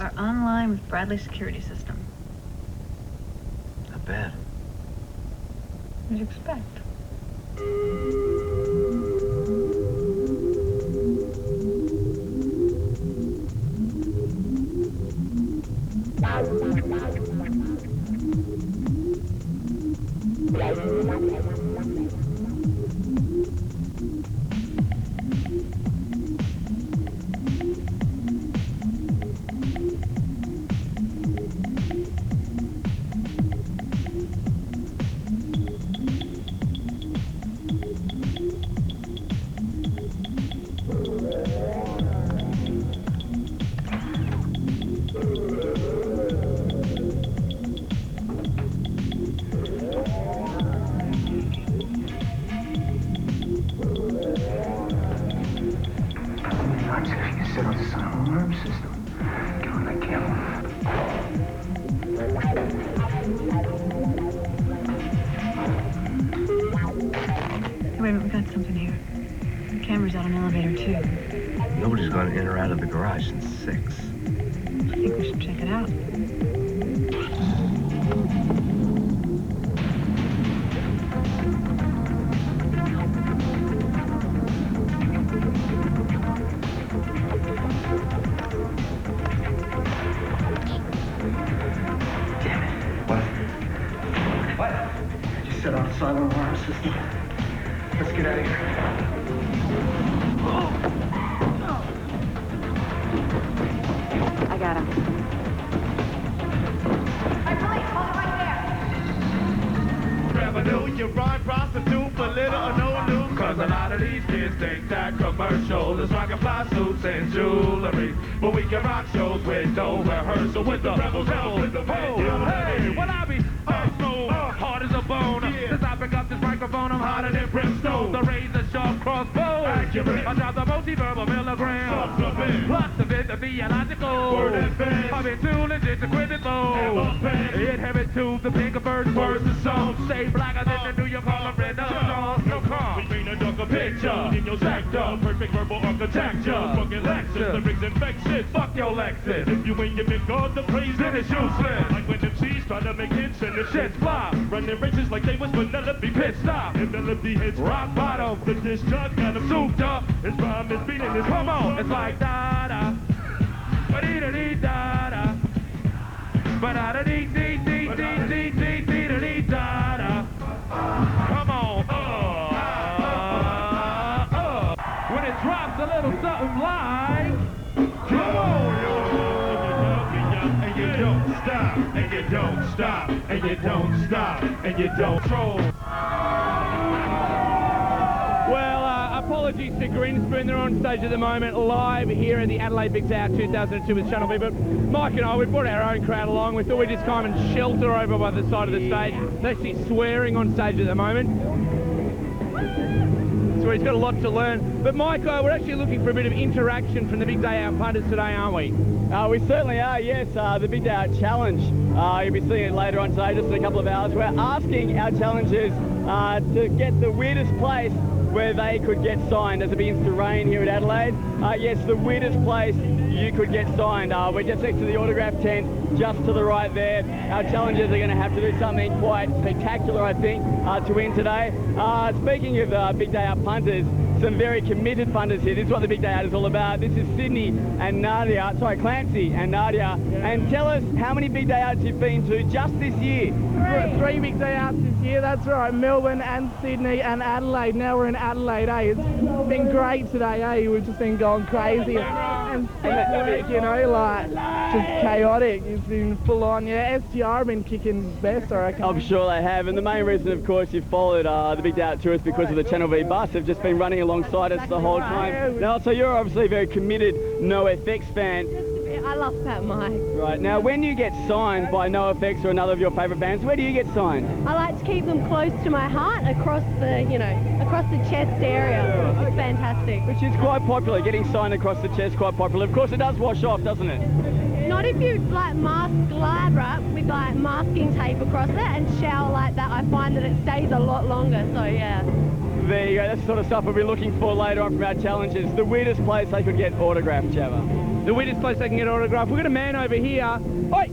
Are online with Bradley security system. Not bad. What did you expect? Set off the silent alarm system. Get on that camera. Hey, wait a minute, we got something here. The camera's out on elevator 2. Nobody's gone in or out of the garage since 6. I think we should check it out. Set off the silent alarm system. Let's get out of here. I got him. Hey, police, hold it right there. Revenue, you run prostitute for little or no news. Cause a lot of these kids think that commercial is rockin' fly suits and jewelry. But we can rock shows with no rehearsal with the rebels out with the hey, well I be hard as a bone. Since I pick up this microphone, I'm hotter than brimstone. The razor sharp crossbow. Accurate. I drop the multi-verbal milligram. Plus the bit of theological. Word and fence. I've been too legit to quit it though. Inherit to the bigger birds, words and songs. Stay blacker than the New York Harlem Renaissance. No car. We paint a darker picture in your sector. Perfect verbal architecture. Fucking Lexus, the rigs infectious. Fuck your Lexus. If you ain't giving God the praise, then it's useless. Like when MCs try to make hits and the shit's flop. Running races like they was Penelope pit stop. And Penelope hits rock bottom. The disc jug got him souped up. His rhyme is beating his come on. It's like da-da. Ba-dee-da-dee-da-da. Ba-da-da-dee-dee-dee-dee-dee-dee-dee-da-da. Come on. When it drops a little something like, come on, and you don't stop, and you don't stop, and you don't stop, and you don't troll. Well, apologies to Greenspoon. They're on stage at the moment, live here at the Adelaide Big Day Out 2002 with Channel B. But Mike and I, we brought our own crowd along. We thought we'd just come and shelter over by the side of the stage. They're actually swearing on stage at the moment. So he's got a lot to learn. But Mike, we're actually looking for a bit of interaction from the Big Day Out punters today, aren't we? We certainly are, yes. The Big Day Out Challenge. You'll be seeing it later on today, just in a couple of hours. We're asking our challengers to get the weirdest place where they could get signed as it begins to rain here at Adelaide. Yes, the weirdest place you could get signed. We're just next to the autograph tent, just to the right there. Our challengers are going to have to do something quite spectacular, I think, to win today. Speaking of Big Day Out punters, some very committed punters here. This is what the Big Day Out is all about. This is Clancy and Nadia. And tell us how many Big Day Outs you've been to just this year. Three Big Day Outs this year, that's right. Melbourne and Sydney and Adelaide. Now we're in Adelaide, eh? It's been great today, eh? We've just been going crazy. And work, you know, like, just chaotic. It's been full on. Yeah, STR have been kicking best, I reckon. I'm sure they have. And the main reason, of course, you've followed the Big Day Out tour is because of the Channel V bus. They've just been running alongside us the whole time. Now, so you're obviously a very committed NoFX fan. I love Fat Mike. Right, now when you get signed by NoFX or another of your favourite bands, where do you get signed? I like to keep them close to my heart, across the, across the chest area. It's fantastic. Which is quite popular, getting signed across the chest, quite popular. Of course, it does wash off, doesn't it? Not if you mask glad wrap with masking tape across it and shower like that. I find that it stays a lot longer, so yeah. There you go, that's the sort of stuff we'll be looking for later on from our challenges. The weirdest place they could get autographed, Jabba. The weirdest place they can get autographed. We've got a man over here. Oi!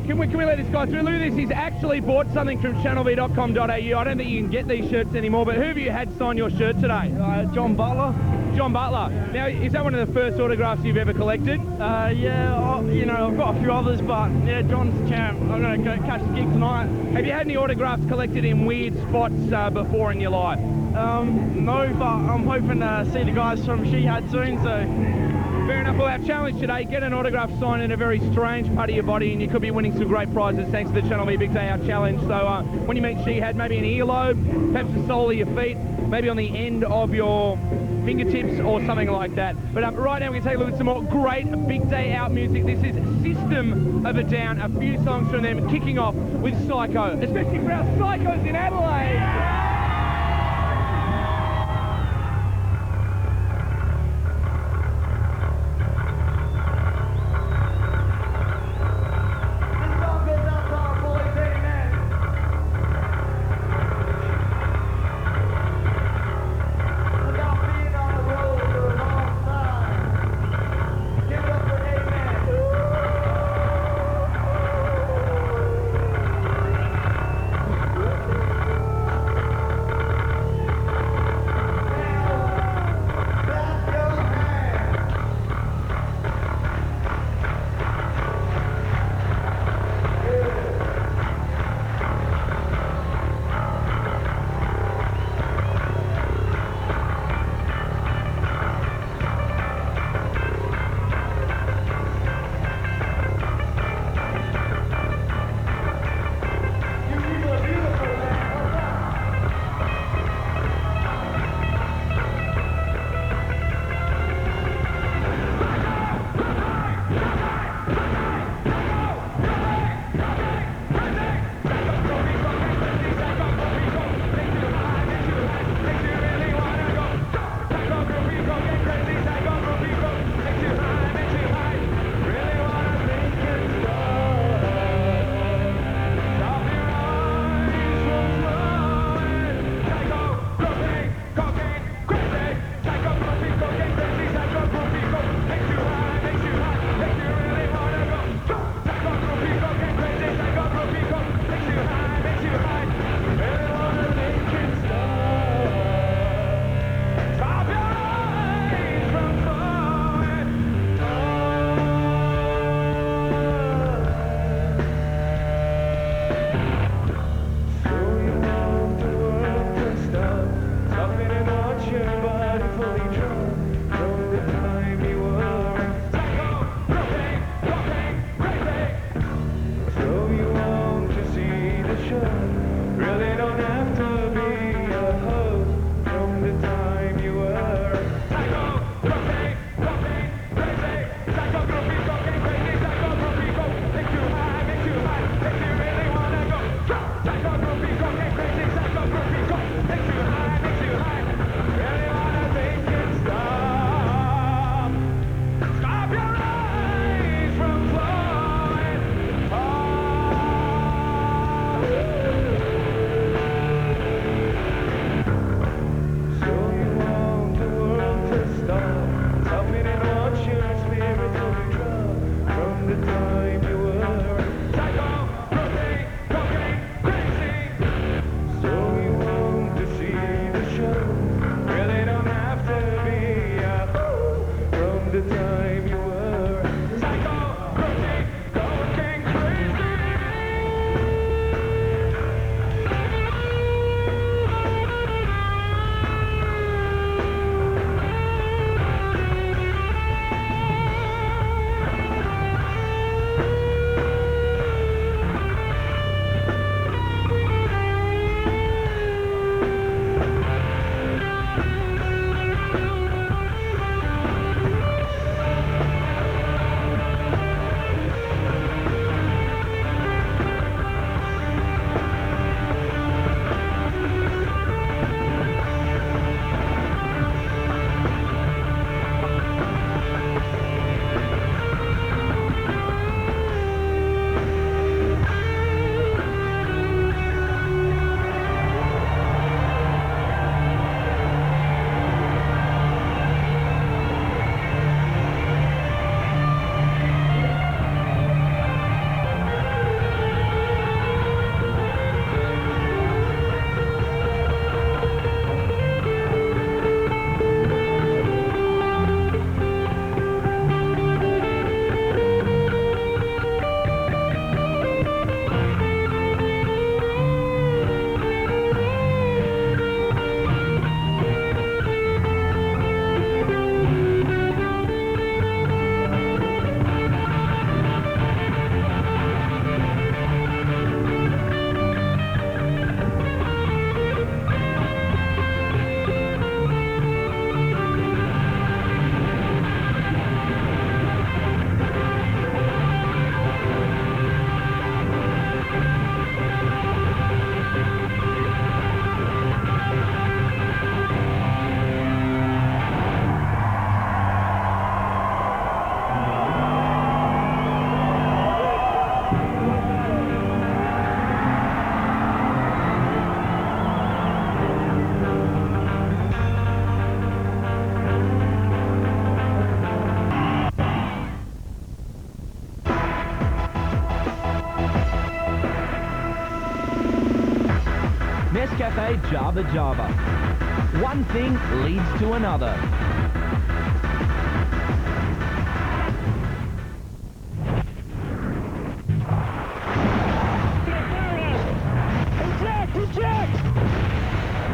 Can we let this guy through? Look at this. He's actually bought something from channelv.com.au. I don't think you can get these shirts anymore, but who have you had sign your shirt today? John Butler. John Butler. Now, is that one of the first autographs you've ever collected? Yeah, I've got a few others, but yeah, John's the champ. I'm going to go catch the gig tonight. Have you had any autographs collected in weird spots before in your life? No, but I'm hoping to see the guys from Shihad soon, so... Fair enough. Well, our challenge today, get an autograph signed in a very strange part of your body, and you could be winning some great prizes thanks to the Channel V Big Day Out Challenge. So when you meet Shihad, maybe an earlobe, perhaps the sole of your feet, maybe on the end of your fingertips or something like that. But right now we're going to take a look at some more great Big Day Out music. This is System of a Down, a few songs from them, kicking off with Psycho, especially for our psychos in Adelaide. Nescafe Jabba. One thing leads to another.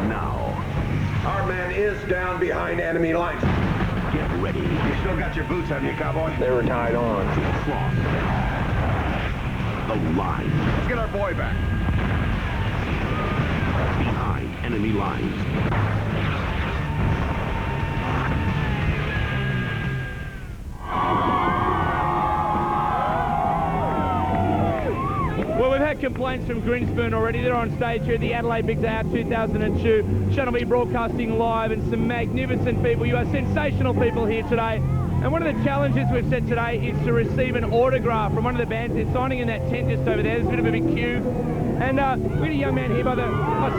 Now, our man is down behind enemy lines. Get ready. You still got your boots on you, cowboy? They were tied on. Cross the line. Let's get our boy back. Behind enemy lines. Well, we've had complaints from Grinspoon already. They're on stage here at the Adelaide Big Day Out 2002. Channel B broadcasting live, and some magnificent people. You are sensational people here today. And one of the challenges we've set today is to receive an autograph from one of the bands. They're signing in that tent just over there. There's a bit of a big queue. And we had a young man here by the...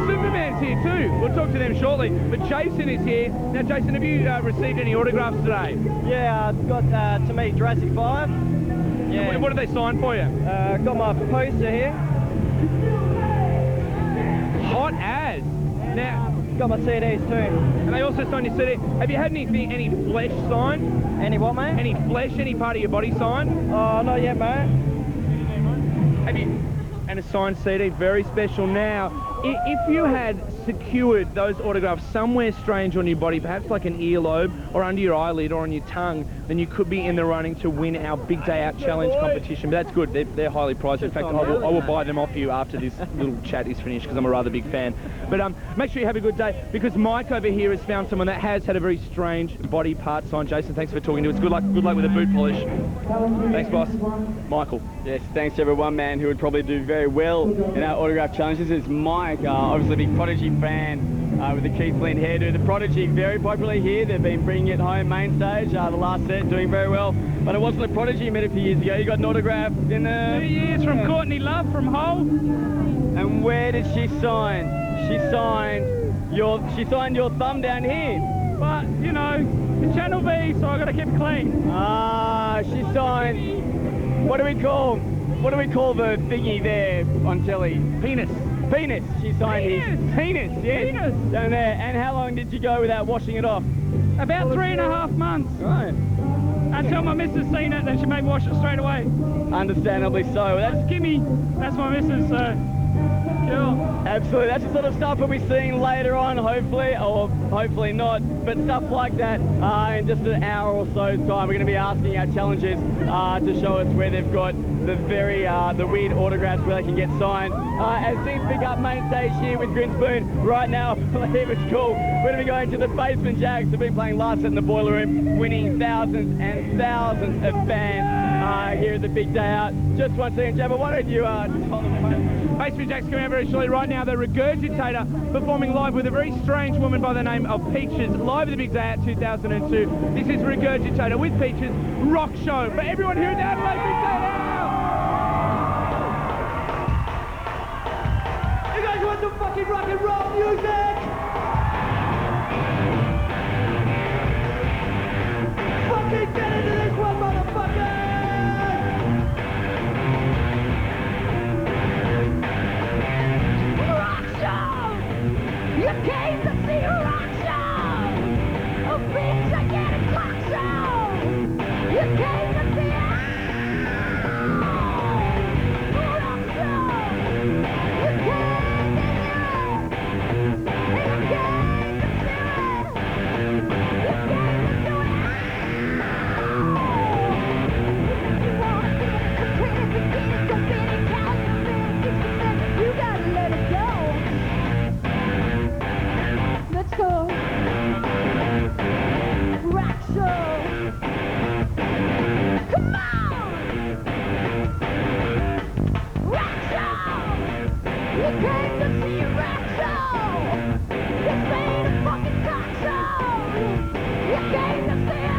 Superman's here too. We'll talk to them shortly. But Jason is here. Now, Jason, have you received any autographs today? Yeah, I've got to meet Jurassic 5. Yeah. What did they sign for you? Got my poster here. Hot as. Now, got my CDs too. And they also signed your CD. Have you had any flesh signed? Any what, mate? Any flesh, any part of your body signed? Oh, not yet, mate. Have you? And a signed CD, very special. Now, if you had secured those autographs somewhere strange on your body, perhaps like an earlobe or under your eyelid or on your tongue, then you could be in the running to win our Big Day Out Challenge competition. But that's good. They're highly prized. In fact, I will buy them off you after this little chat is finished, because I'm a rather big fan. But make sure you have a good day, because Mike over here has found someone that has had a very strange body part signed. Jason, thanks for talking to us. Good luck with the boot polish. Thanks, boss. Michael. Yes, thanks to everyone, man, who would probably do very well in our autograph challenge. This is Mike, obviously a big Prodigy fan, with the Keith Flint hairdo. The Prodigy, very popular here. They've been bringing it home main stage. The last set, doing very well. But it wasn't the Prodigy you met a few years ago. You got an autograph in the... 2 years from Courtney Love from Hull. And where did she sign? She signed your thumb down here. But, you know, it's Channel B, so I got to keep it clean. She signed... What do we call the thingy there on telly? Penis. Penis. She signed his penis. Yes. Penis. Down there. And how long did you go without washing it off? About 3.5 months. Right. Until my missus seen it, then she made me wash it straight away. Understandably so. That's Kimmy. That's my missus, so... Cool. Absolutely. That's the sort of stuff we'll be seeing later on, hopefully, or hopefully not. But stuff like that in just an hour or so's time. We're going to be asking our challengers to show us where they've got the weird autographs where they can get signed. As things pick up main stage here with Grinspoon, right now, I believe it's cool. We're going to be going to the Basement Jacks. They've been playing last set in the Boiler Room, winning thousands and thousands of fans here at the Big Day Out. Just one second, Jabba, why don't you tell them? Basement Jacks coming out very shortly. Right now, the Regurgitator performing live with a very strange woman by the name of Peaches, live at the Big Day Out 2002. This is Regurgitator with Peaches, rock show for everyone here at the Adelaide Big Day Out. You guys want some fucking rock and roll music? Fucking get into this one, motherfucker! You came to see a rock show! A big gigantic rock show! You came to see a rock show! You came to hear it! You came to see it! You came to do it! You want to get it, go fit it, count the 6%, you gotta let it go! Let's go. Rock show. Come on. Rock show. You came to see a rock show. This ain't a fucking rock show. You came to see a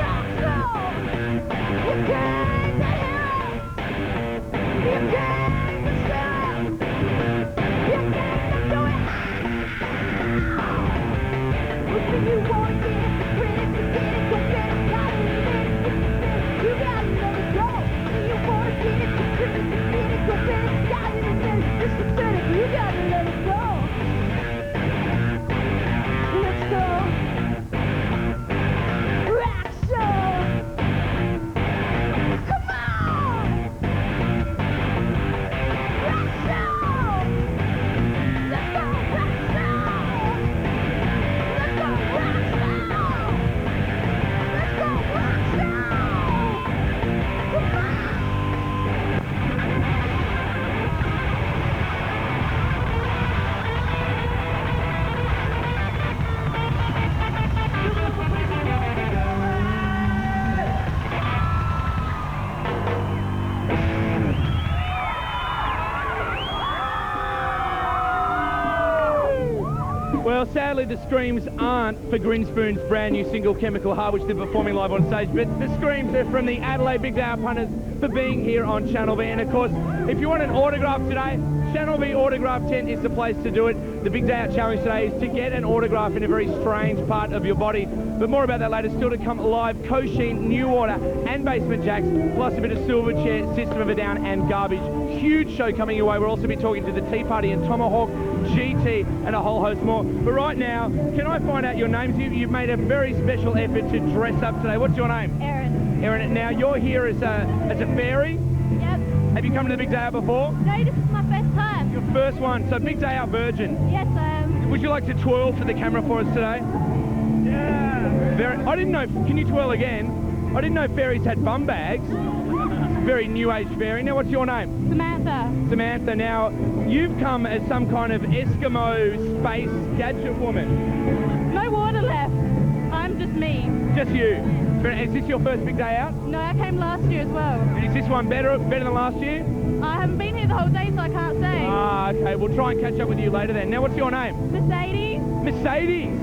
rock show. You came to hear it. You came to see it. You came to do it. What do you want to get? Pretty to get it, go get it, got it, you gotta let it go. Do you want to get it? Pretty to get it. Well, sadly, the screams aren't for Grinspoon's brand new single, Chemical Heart, which they're performing live on stage, but the screams are from the Adelaide Big Day Out punters for being here on Channel V. And of course, if you want an autograph today, Channel V Autograph Tent is the place to do it. The Big Day Out challenge today is to get an autograph in a very strange part of your body. But more about that later. Still to come live, Kosheen, New Order and Basement Jacks, plus a bit of Silverchair, System of a Down and Garbage. Huge show coming your way. We'll also be talking to the Tea Party and Tomahawk, GT and a whole host more. But right now, can I find out your names? You've made a very special effort to dress up today. What's your name? Erin. Erin, now you're here as a fairy? Yep. Have you come to the Big Day Out before? No, this is my first time. Your first one, so Big Day Out virgin. Yes, I am. Would you like to twirl for the camera for us today? Yeah. I didn't know, can you twirl again? I didn't know fairies had bum bags. Very new age fairy. Now what's your name? Samantha. Samantha, now you've come as some kind of Eskimo space gadget woman. No water left. I'm just me. Just you. Is this your first Big Day Out? No, I came last year as well. And is this one better than last year? I haven't been here the whole day, so I can't say. Ah, okay. We'll try and catch up with you later then. Now, what's your name? Mercedes. Mercedes.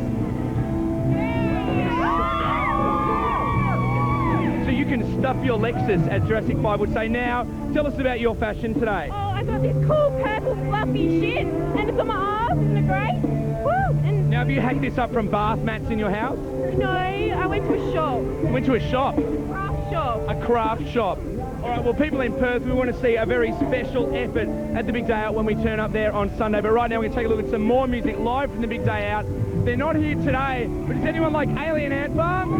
So you can stuff your Lexus, as Jurassic 5 would say. Now, tell us about your fashion today. Oh, I got this cool purple fluffy shit, and it's on my arms, isn't it great? Woo! And now, have you hacked this up from bath mats in your house? no, I went to a shop. You went to a shop? Craft shop. A craft shop. All right, well, people in Perth, we want to see a very special effort at the Big Day Out when we turn up there on Sunday. But right now, we're going to take a look at some more music live from the Big Day Out. They're not here today, but does anyone like Alien Ant Farm?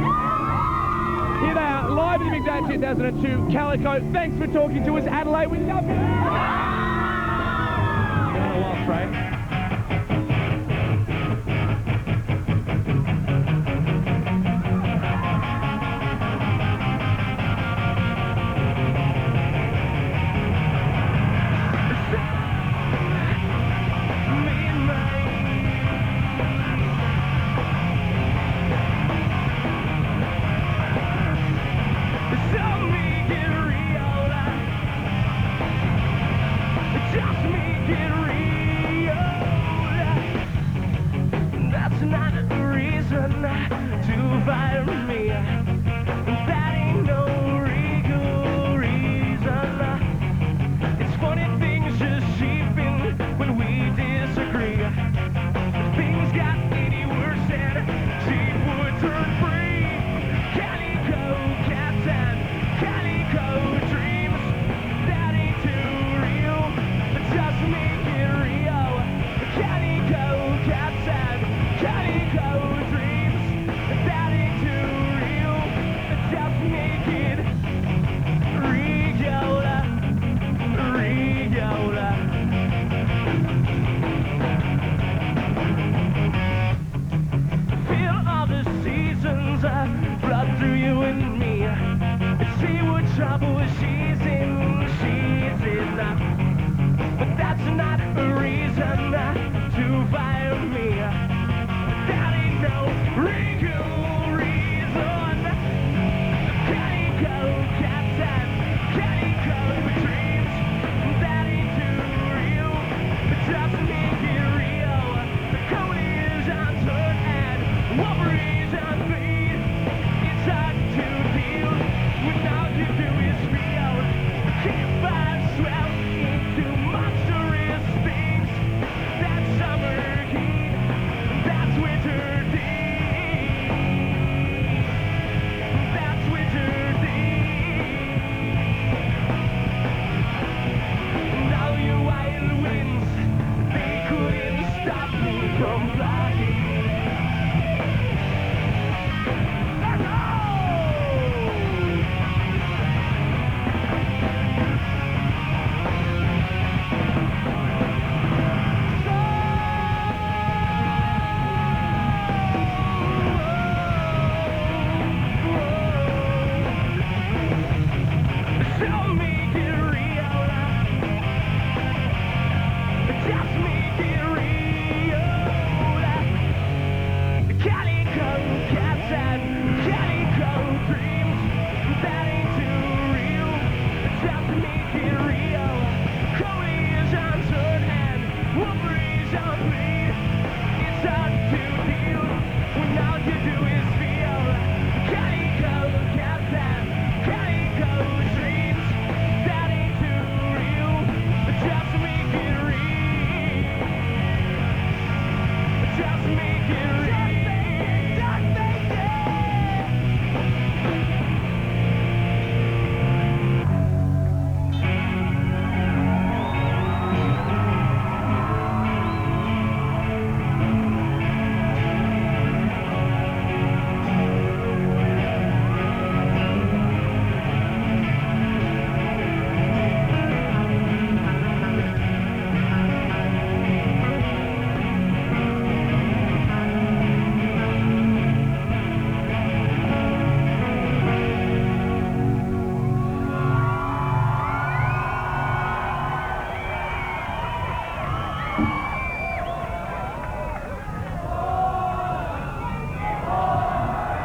Here they are, live in the Big Day Out 2002. Calico, thanks for talking to us, Adelaide. We love you. You're on a loss, right? Just make it real.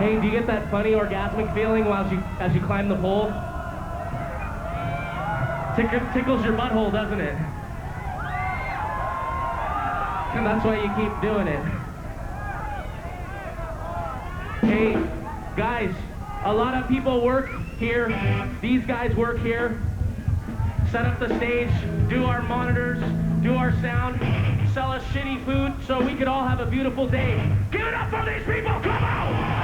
Hey, do you get that funny orgasmic feeling as you climb the pole? Tickles your butthole, doesn't it? And that's why you keep doing it. Hey, guys, a lot of people work here. These guys work here. Set up the stage, do our monitors, do our sound, sell us shitty food so we could all have a beautiful day. Give it up for these people, come on!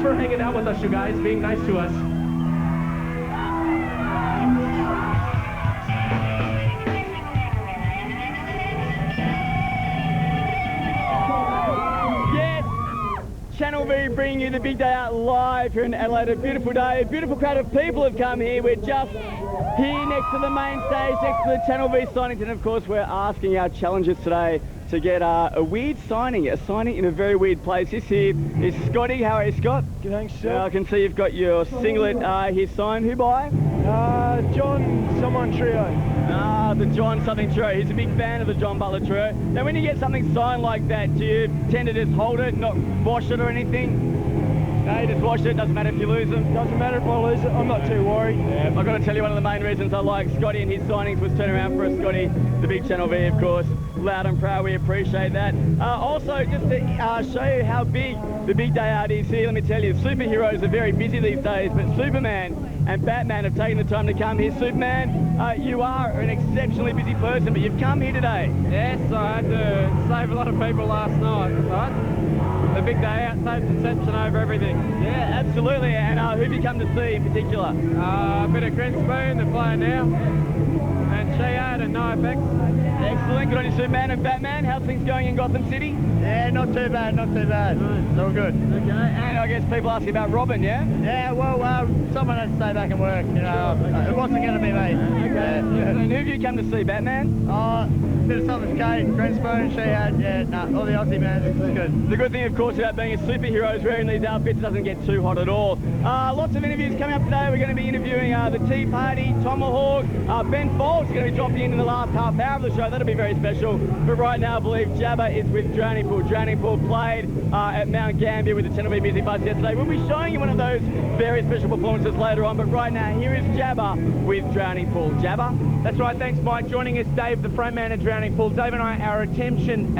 For hanging out with us, you guys, being nice to us. Yes, Channel V bringing you the big day out live here in Adelaide. A beautiful day, a beautiful crowd of people have come here. We're just here next to the main stage, next to the Channel V signings, and of course we're asking our challengers today to get a weird signing, a signing in a very weird place. This here is Scotty. How are you, Scott? Good, thanks, sir. I can see you've got your singlet here signed. Who by? John someone trio. The John something trio. He's a big fan of the John Butler trio. Now, when you get something signed like that, do you tend to just hold it, not wash it or anything? No, you just wash it, doesn't matter if you lose them. Doesn't matter if I lose it, I'm not too worried. Yeah, I've got to tell you, one of the main reasons I like Scotty and his signings was turn around for us, Scotty, the big Channel V, of course. Loud and proud, we appreciate that. Also, just to show you how big the big day out is here, let me tell you, superheroes are very busy these days, but Superman and Batman have taken the time to come here. Superman, you are an exceptionally busy person, but you've come here today. Yes, I had to save a lot of people last night, right? The big day out, same perception over everything. Yeah, absolutely. And who have you come to see in particular? A bit of Green Spoon, they're playing now. And Shihad and No Effects. Excellent. Good on you, Superman and Batman. How's things going in Gotham City? Yeah, not too bad, not too bad. It's all good. Okay. And I guess people ask you about Robin, yeah? Yeah, well, someone had to stay back and work, you know. It wasn't going to be me. Okay. And who have you come to see, Batman? Bit of Southern Skate, Green Spoon, Shihad, all the Aussie bands, it's good. The good thing, of course, about being a superhero is wearing these outfits doesn't get too hot at all. Lots of interviews coming up today. We're going to be interviewing the Tea Party, Tomahawk, Ben Folds is going to be dropping in the last half hour of the show. That'll be very special. But right now, I believe Jabba is with Drowning Pool. Drowning Pool played at Mount Gambier with the Channel V Music Buzz yesterday. We'll be showing you one of those very special performances later on. But right now, here is Jabba with Drowning Pool. Jabba? That's right, thanks Mike. Joining us, Dave, the frontman of Drowning Pool. Dave and I, our attention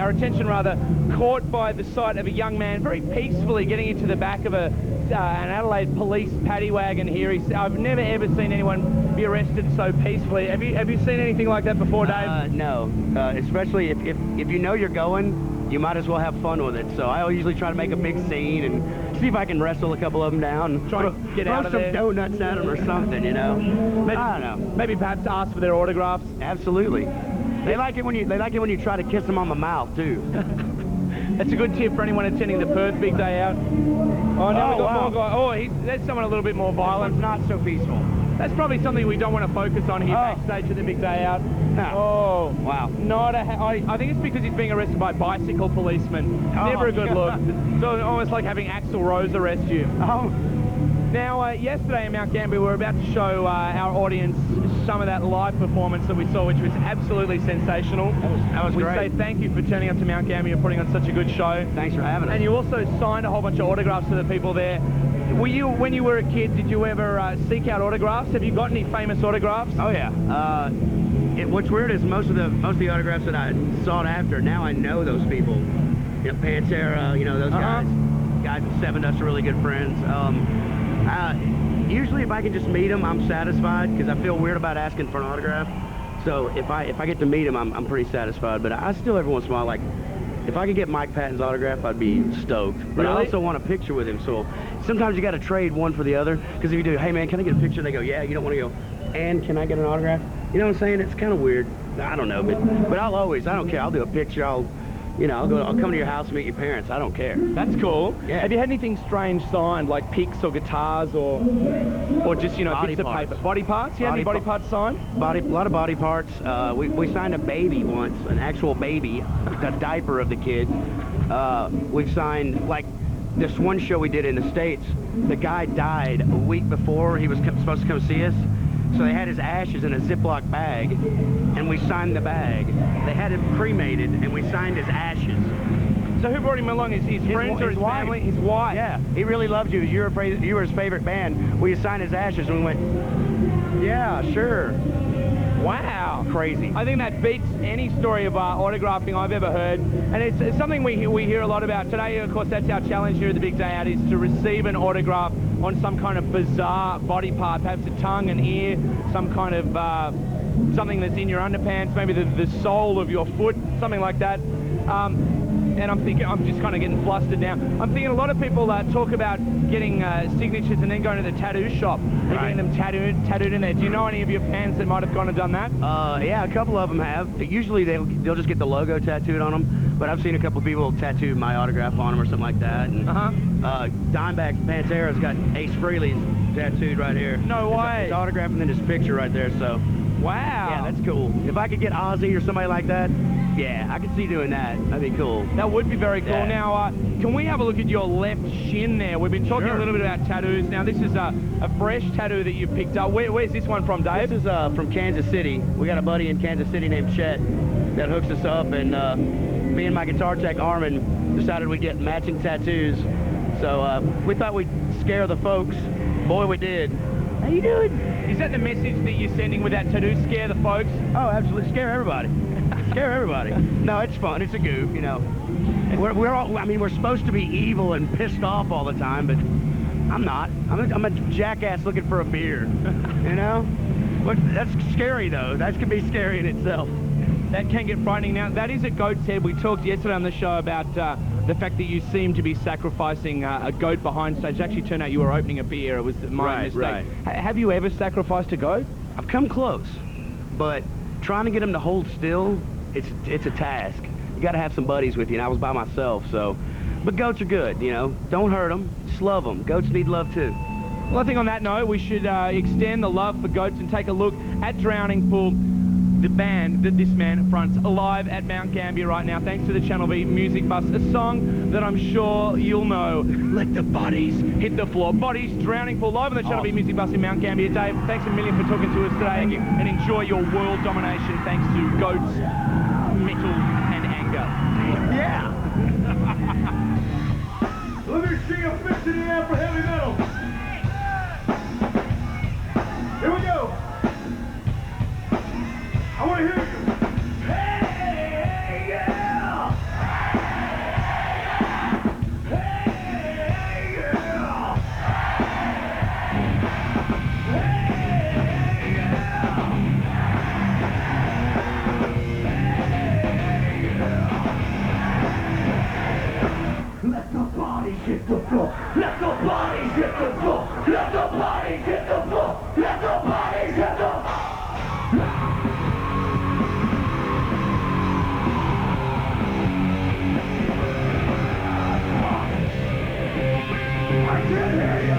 caught by the sight of a young man very peacefully getting into the back of an Adelaide police paddy wagon here. I've never ever seen anyone be arrested so peacefully. Have you seen anything like that before, Dave? No, especially if you know you're going, you might as well have fun with it. So I usually try to make a big scene and see if I can wrestle a couple of them down. Try to get out of there. Throw some donuts at them or something, you know. Maybe, I don't know. Maybe perhaps ask for their autographs. Absolutely. They like it when you try to kiss them on the mouth too. That's a good tip for anyone attending the Perth Big Day Out. Oh, now we've got more guys. Oh, there's someone a little bit more violent. Not so peaceful. That's probably something we don't want to focus on here backstage at the Big Day Out. No. Oh, wow. I think it's because he's being arrested by bicycle policemen. Never a good look. So almost like having Axl Rose arrest you. Oh. Now, yesterday in Mount Gambier, we were about to show our audience some of that live performance that we saw, which was absolutely sensational. That was great. We say thank you for turning up to Mount Gambier and putting on such a good show. Thanks for having us. And you also signed a whole bunch of autographs to the people there. When you were a kid, did you ever seek out autographs? Have you got any famous autographs? Oh yeah. What's weird is most of the autographs that I sought after, now I know those people. You know, Pantera, you know, those guys. Guys at Seven Dust are really good friends. Usually if I can just meet them, I'm satisfied because I feel weird about asking for an autograph. So if I get to meet him, I'm pretty satisfied. But I still every once in a while, like, if I could get Mike Patton's autograph, I'd be stoked. But I also want a picture with him, so sometimes you got to trade one for the other. Because if you do, hey man, can I get a picture? They go, yeah. You don't want to go, and can I get an autograph? You know what I'm saying? It's kind of weird. I don't know, but I don't care. I'll do a picture. I'll come to your house and meet your parents. I don't care. That's cool. Yeah. Have you had anything strange signed, like picks or guitars or just, you know, bits of paper? Body parts? You had any body parts signed? A lot of body parts. We signed a baby once, an actual baby, the diaper of the kid. We've signed, like, this one show we did in the States. The guy died a week before he was supposed to come see us. So they had his ashes in a Ziploc bag, and we signed the bag. They had him cremated, and we signed his ashes. So who brought him along? His friends or his family? His wife? Yeah, he really loved you. You were his favorite band. Will you sign his ashes? And we went, yeah, sure. Wow. Crazy. I think that beats any story of autographing I've ever heard. And it's something we hear a lot about. Today, of course, that's our challenge here at the Big Day Out, is to receive an autograph on some kind of bizarre body part, perhaps a tongue, an ear, some kind of something that's in your underpants, maybe the sole of your foot, something like that. And I'm just kind of getting flustered now. I'm thinking a lot of people talk about getting signatures and then going to the tattoo shop and getting them tattooed in there. Do you know any of your fans that might have gone and done that? Yeah, a couple of them have. Usually they'll just get the logo tattooed on them, but I've seen a couple of people tattoo my autograph on them or something like that. And, Dimebag Pantera's got Ace Frehley's tattooed right here. No way. His autograph and then his picture right there, so. Wow. Yeah, that's cool. If I could get Ozzy or somebody like that, yeah, I could see doing that. That'd be cool. That would be very cool. Yeah. Now, can we have a look at your left shin there? We've been talking a little bit about tattoos. Now, this is a fresh tattoo that you've picked up. Where's this one from, Dave? This is from Kansas City. We got a buddy in Kansas City named Chet that hooks us up, and me and my guitar tech, Armin, decided we'd get matching tattoos. So we thought we'd scare the folks. Boy, we did. How you doing? Is that the message that you're sending with that tattoo? Scare the folks? Oh, absolutely. Scare everybody. Scare everybody. No, it's fun. It's a goof, you know. We're supposed to be evil and pissed off all the time, but I'm not. I'm a jackass looking for a beer, you know? But that's scary, though. That can be scary in itself. That can get frightening. Now, that is at Goat's Head. We talked yesterday on the show about the fact that you seem to be sacrificing a goat behind stage. It actually turned out you were opening a beer. It was my mistake. Right. Have you ever sacrificed a goat? I've come close, but trying to get them to hold still, it's a task. You got to have some buddies with you, and I was by myself, so. But goats are good, you know. Don't hurt them, just love them. Goats need love too. Well, I think on that note, we should extend the love for goats and take a look at Drowning Pool, the band that this man fronts, live at Mount Gambier right now, thanks to the Channel V Music Bus, a song that I'm sure you'll know. Let the bodies hit the floor. Bodies, Drowning Pool, live on the Channel V Music Bus in Mount Gambier. Dave, thanks a million for talking to us today. Thank you. And enjoy your world domination thanks to goats, metal, and anger. Yeah! Let me see a fist in the air for heavy metal. Here we go. I want to hear you. Hey, yeah! Hey, yeah! Hey, yeah! Let the bodies hit the floor. Let the bodies hit the floor. Let the bodies hit the floor. Let the bodies hit the floor. I can't hear you!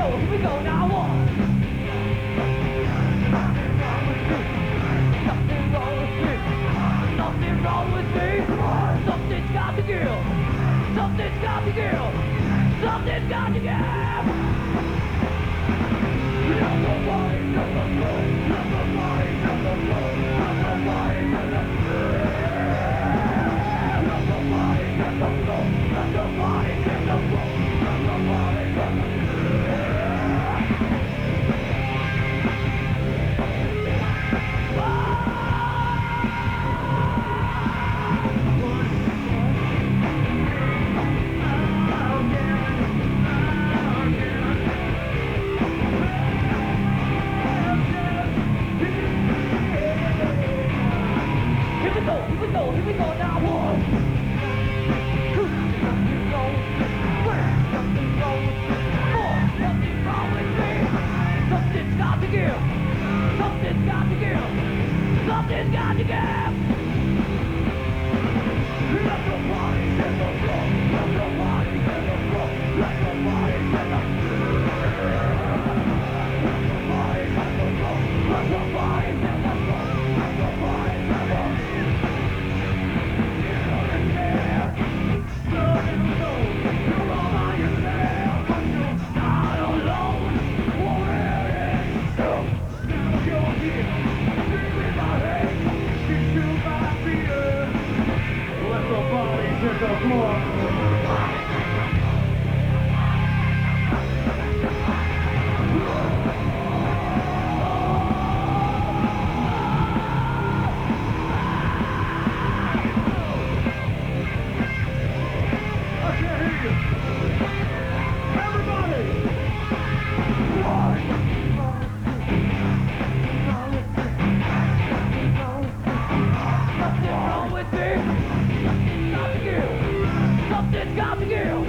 Here we go, now on! Something wrong with me. Something wrong with me. Something's got to give. Something's got to give. Something's got to give. Let the bodies hit the floor. Let the bodies hit the floor. Let the bodies hit the floor. Let the bodies hit the floor. Let the bodies hit the floor. Let the bodies hit the floor. Here we go now, one. Something wrong with me. Something wrong with me. Something wrong with me. Something's got to give. Something's got to give. Something's got to give. Let the bodies hit the floor. Let the bodies hit the floor. Let the bodies hit the floor. Let the bodies hit the floor. Let the bodies hit the floor. Let the bodies hit the floor. Something's got to give!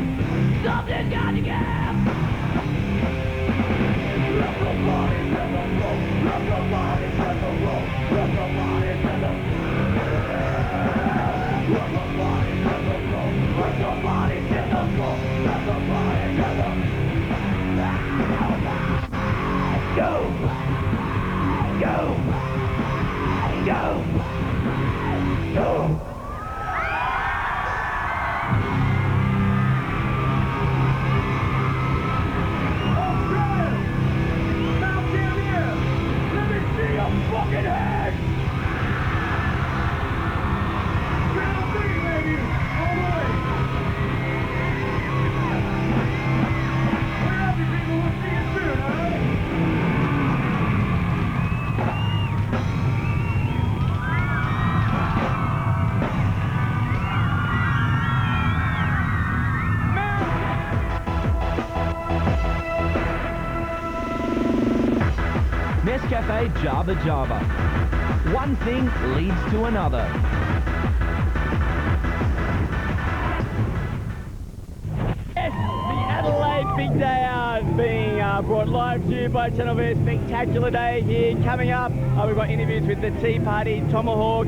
Cafe Jabba. One thing leads to another. Yes, the Adelaide Big Day Out being brought live to you by Channel V. Spectacular day here coming up. We've got interviews with the Tea Party, Tomahawk,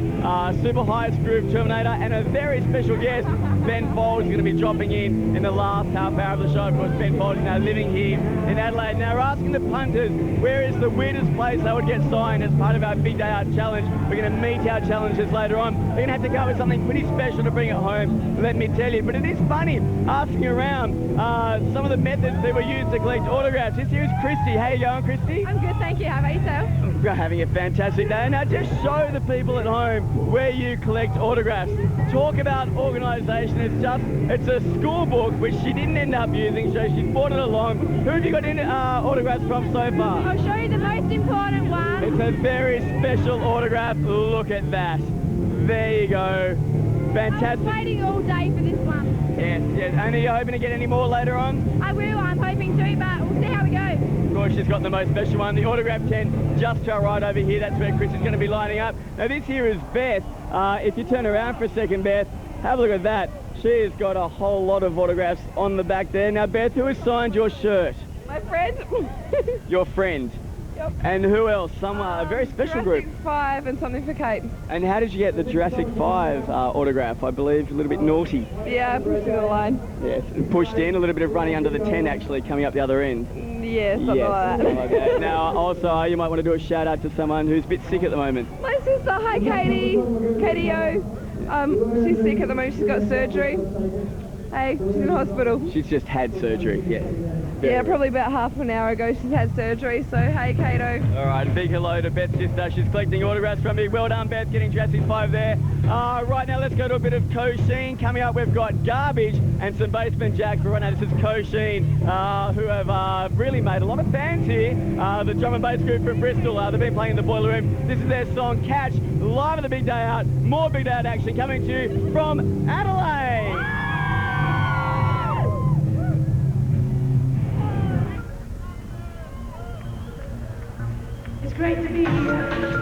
Super Highest Groove Terminator, and a very special guest, Ben Folds, is going to be dropping in the last half hour of the show. Of course, Ben Folds is now living here in Adelaide. Now, we're asking the punters, where is the weirdest place they would get signed as part of our Big Day Out challenge? We're going to meet our challengers later on. We're going to have to come up with something pretty special to bring it home, let me tell you. But it is funny asking around some of the methods that were used to collect autographs. This here is Christy. How you going, Christy? I'm good, thank you. How about yourself? We're having a fantastic day. Now, just show the people at home where you collect autographs. Talk about organisation. It's a school book, which she didn't end up using, so she's brought it along. Who have you got in autographs from so far? I'll show you the most important one. It's a very special autograph. Look at that. There you go. Fantastic. I was waiting all day for this one. Yes. And are you hoping to get any more later on? I will, I'm hoping to, but we'll see how we go. Of course, she's got the most special one, the autograph tent, just to our right over here. That's where Chris is going to be lining up. Now, this here is Beth. If you turn around for a second, Beth, have a look at that. She has got a whole lot of autographs on the back there. Now, Beth, who has signed your shirt? My friend. Your friend. Yep. And who else? A very special Jurassic group. 5 and something for Kate. And how did you get the Jurassic 5 autograph? I believe a little bit naughty. Yeah, pushing the line. Yes, and pushed in, a little bit of running under the tent actually, coming up the other end. Yeah, something like that. Something like that. Now, also, you might want to do a shout out to someone who's a bit sick at the moment. My sister, hi Katie. Katie O. She's sick at the moment, she's got surgery. Hey, she's in hospital. She's just had surgery, yeah. Yeah, probably about half an hour ago she's had surgery, so hey Kato. All right, big hello to Beth's sister. She's collecting autographs from me. Well done, Beth, getting Jurassic 5 there. Right now, let's go to a bit of Kosheen. Coming up, we've got Garbage and some Basement Jack. Right now, this is Kosheen, who have really made a lot of fans here. The drum and bass group from Bristol, they've been playing in the Boiler Room. This is their song, Catch, live at the Big Day Out. More Big Day Out action coming to you from Adelaide. It's great to be here.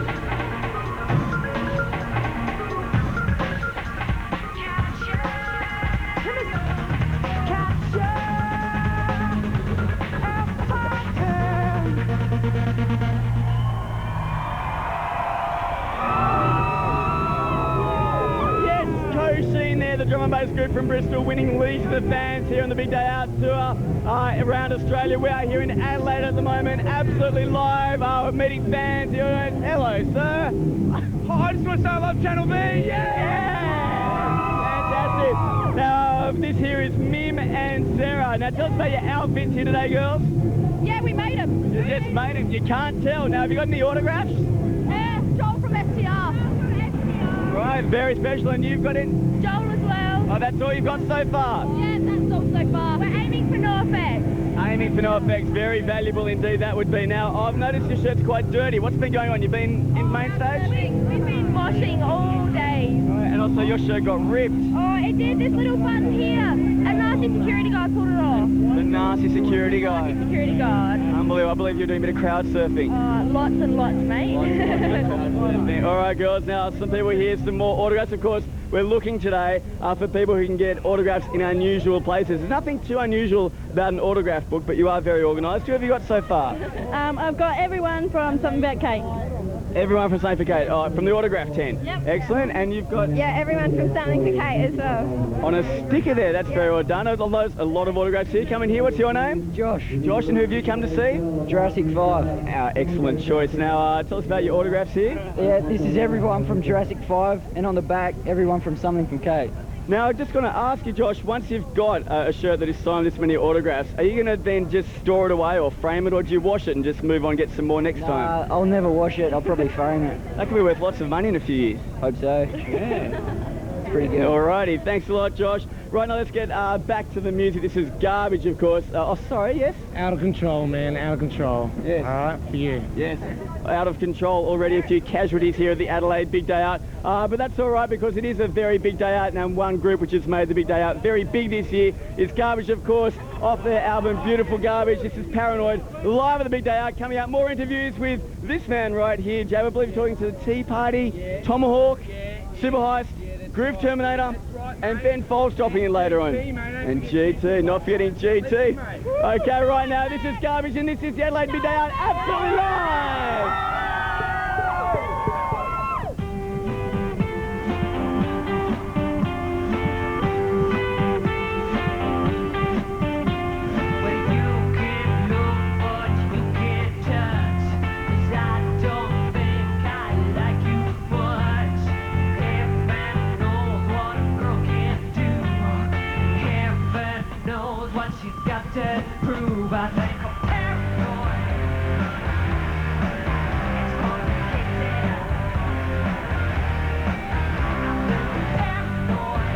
The drum and bass group from Bristol winning leads the fans here on the Big Day Out tour around Australia. We are here in Adelaide at the moment, absolutely live. We're meeting fans here. Hello, sir. Hi, I just want to say I love Channel V. Yeah! Fantastic. Now, this here is Mim and Sarah. Now, tell us about your outfits here today, girls. Yeah, we made them. You just made them. You can't tell. Now, have you got any autographs? Yeah, Joel from STR. Right, very special. And you've got it? Joel as well. Oh, that's all you've got so far? Yeah, that's all so far. We're aiming for no effects. Aiming for no effects. Very valuable indeed that would be. Now, I've noticed your shirt's quite dirty. What's been going on? You've been in main stage? We've been washing all day. Right, and also your shirt got ripped. Oh, it did. This little button here. A nasty security guard pulled it off. The nasty security guard. Nasty security guard. Unbelievable. I believe you're doing a bit of crowd surfing. Lots and lots, mate. All right, girls. Now, some people here, some more autographs. Of course, we're looking today for people who can get autographs in unusual places. There's nothing too unusual about an autograph book, but you are very organised. Who have you got so far? I've got everyone from Something About Kate. Everyone from Something for Kate. Oh, from the autograph tent. Yep. Excellent. And you've got... Yeah, everyone from Something for Kate as well. On a sticker there. That's very well done. A lot of autographs here. Coming here. What's your name? Josh. Josh, and who have you come to see? Jurassic 5. Excellent choice. Now, tell us about your autographs here. Yeah, this is everyone from Jurassic 5, and on the back, everyone from Something from Kate. Now, I'm just going to ask you, Josh, once you've got a shirt that is signed this many autographs, are you going to then just store it away or frame it, or do you wash it and just move on and get some more next time? I'll never wash it. I'll probably frame it. That could be worth lots of money in a few years. Hope so. Yeah. pretty good. Alrighty, thanks a lot, Josh. Right now, let's get back to the music. This is Garbage, of course. Oh, sorry, yes? Out of control, man, out of control. Yes. All right, for you. Yes, out of control. Already a few casualties here at the Adelaide Big Day Out. But that's all right because it is a very big day out, and one group which has made the Big Day Out very big this year is Garbage, of course, off their album Beautiful Garbage. This is Paranoid, live at the Big Day Out. Coming up, more interviews with this man right here, Jabba. I believe you're talking to the Tea Party, Tomahawk, Super Heist, Groove Terminator, and Ben Foles dropping in later on. And GT, not forgetting GT. Okay, right now, this is Garbage, and this is the Adelaide Big Day Out, absolutely live! To prove, I think I'm paranoid. It's complicated. I'm paranoid.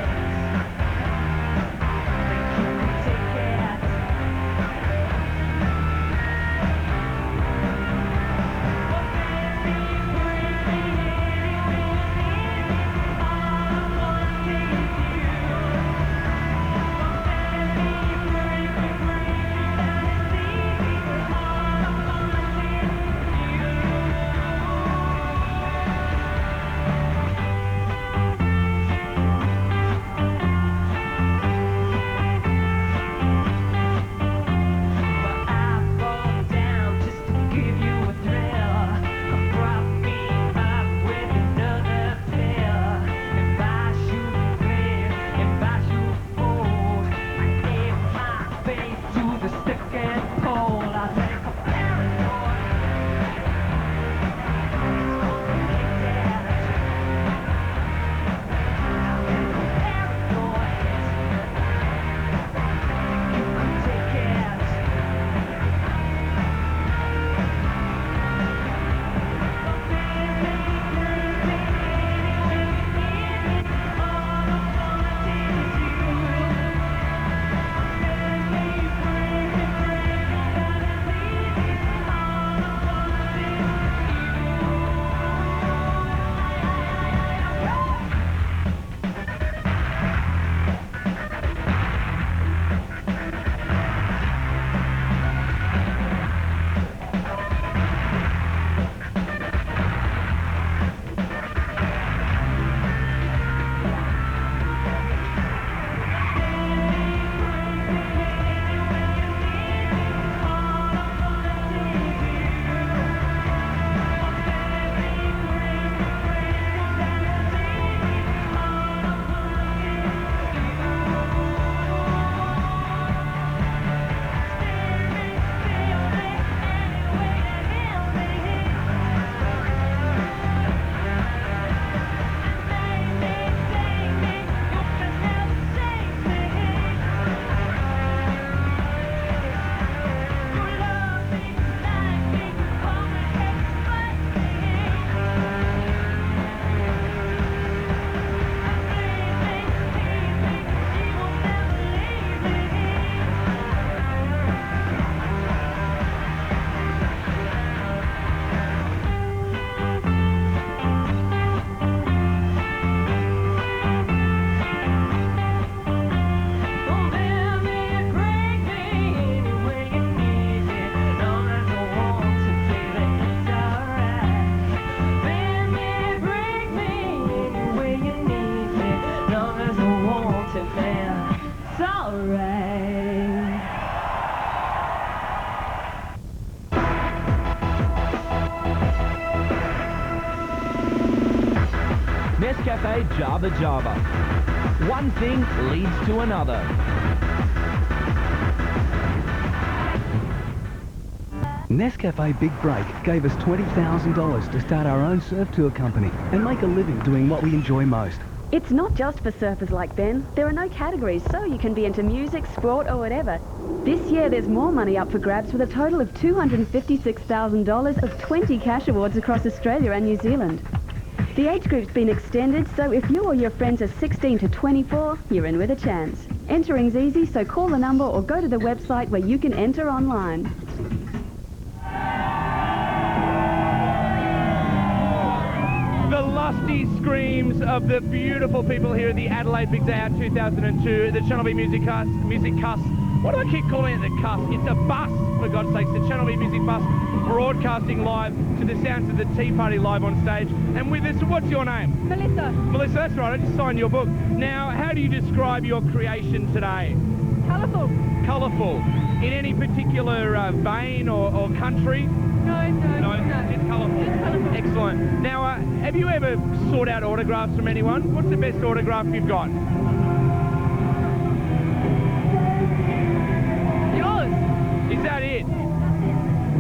Think you can take it. But baby, breathe Nescafe Jabba Jabba. One thing leads to another. Nescafe Big Break gave us $20,000 to start our own surf tour company and make a living doing what we enjoy most. It's not just for surfers like Ben. There are no categories, so you can be into music, sport or whatever. This year there's more money up for grabs with a total of $256,000 of 20 cash awards across Australia and New Zealand. The age group's been extended, so if you or your friends are 16 to 24, you're in with a chance. Entering's easy, so call the number or go to the website where you can enter online. The lusty screams of the beautiful people here at the Adelaide Big Day Out 2002, the Channel B Music Cuss. What do I keep calling it, the cuss? It's a bus, for God's sakes, the Channel B Music Bus, broadcasting live to the sounds of the Tea Party live on stage. And with us, what's your name? Melissa. Melissa, that's right, I just signed your book. Now, how do you describe your creation today? Colourful. Colourful. In any particular vein or country? No. It's colourful. It's colourful. Excellent. Now, have you ever sought out autographs from anyone? What's the best autograph you've got? Yours. Is that it?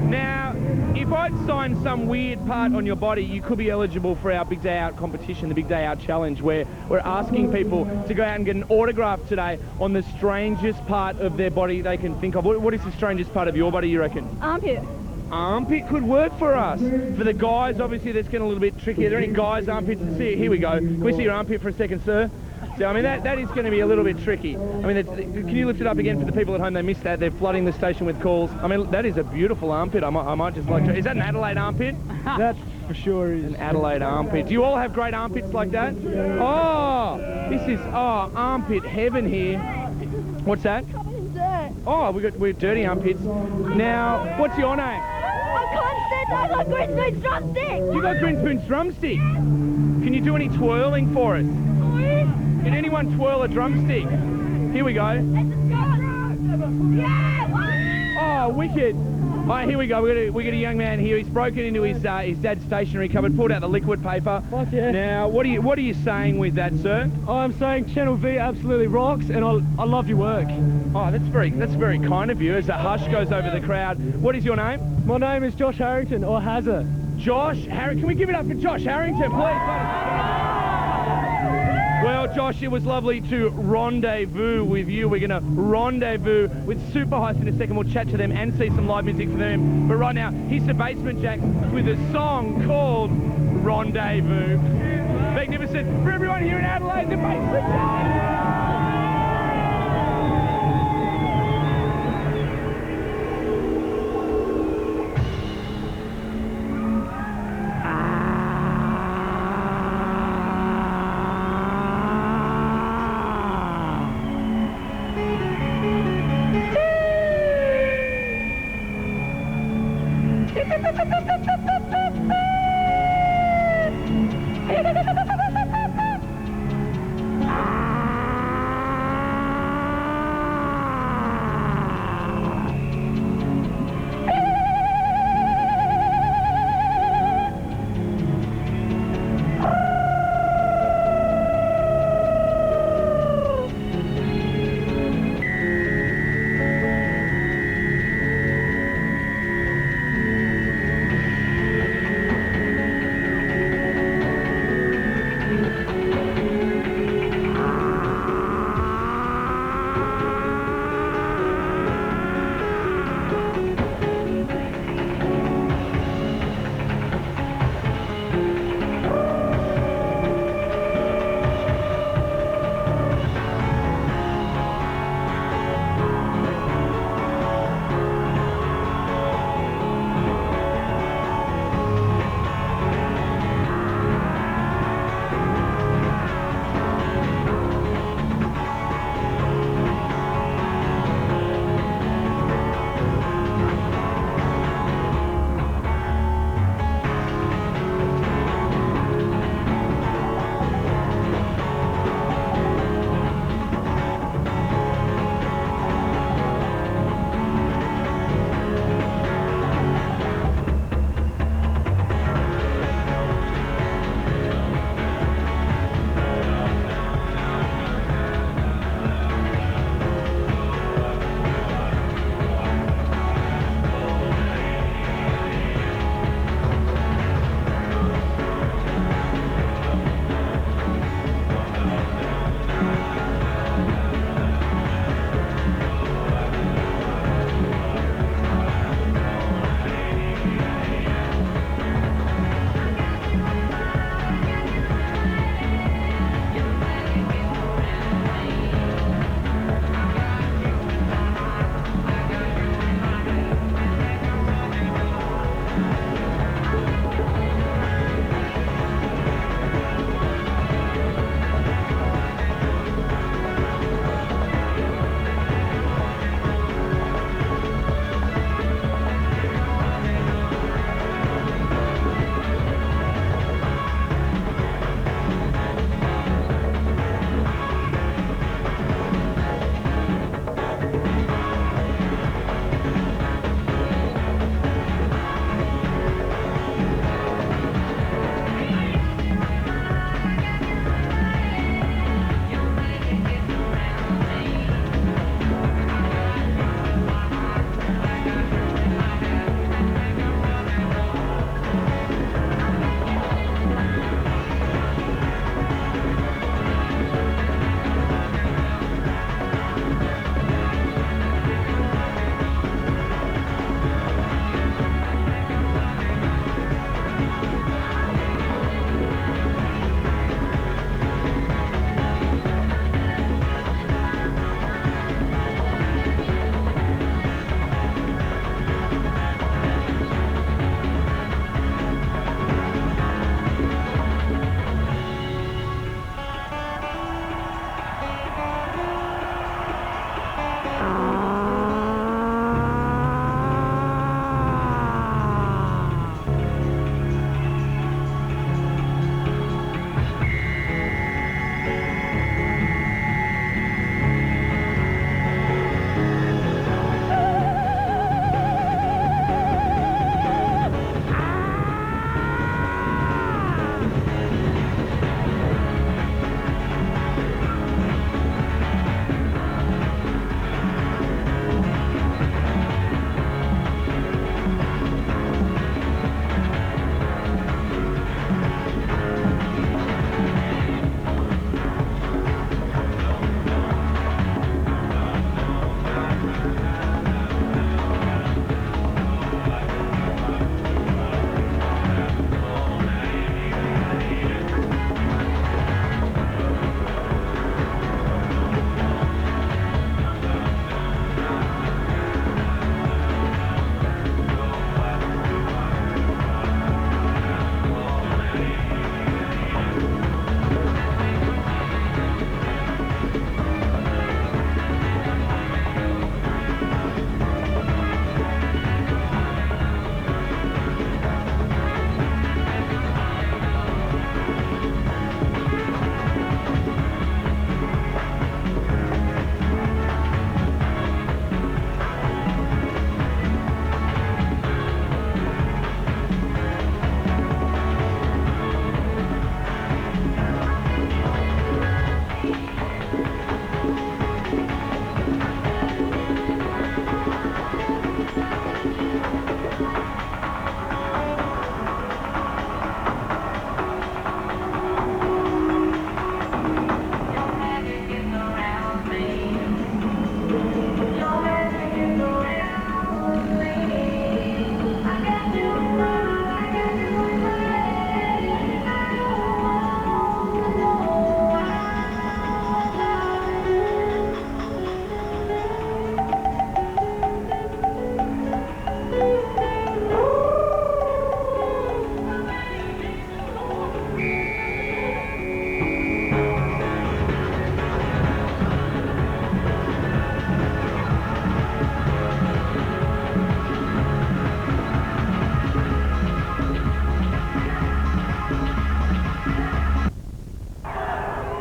Now, if I'd signed some weird part on your body, you could be eligible for our Big Day Out competition, the Big Day Out Challenge, where we're asking people to go out and get an autograph today on the strangest part of their body they can think of. What is the strangest part of your body, you reckon? Armpit. Armpit could work for us. For the guys, obviously, that's getting a little bit tricky. Are there any guys' armpits to see? Here we go. Can we see your armpit for a second, sir? So, I mean, that is going to be a little bit tricky. I mean, can you lift it up again for the people at home? They missed that. They're flooding the station with calls. I mean, that is a beautiful armpit. I might just like to... Is that an Adelaide armpit? That for sure is. An Adelaide armpit. Do you all have great armpits like that? Oh, this is, armpit heaven here. What's that? Oh, we're dirty armpits. Now, what's your name? I got green spoon drumstick. You got green spoon drumstick? Can you do any twirling for us? Can anyone twirl a drumstick? Here we go. Oh, wicked. All right, here we go. We got a young man here. He's broken into his dad's stationery cupboard, pulled out the liquid paper. Fuck yeah. Now, what are you saying with that, sir? I'm saying Channel V absolutely rocks, and I love your work. Oh, that's very kind of you. As a hush goes over the crowd. What is your name? My name is Josh Harrington, or Hazza. Josh Harrington. Can we give it up for Josh Harrington, please? Well, Josh, it was lovely to rendezvous with you. We're going to rendezvous with Super Heist in a second. We'll chat to them and see some live music for them. But right now, here's the Basement Jack with a song called Rendezvous. Magnificent for everyone here in Adelaide, the Basement Jack!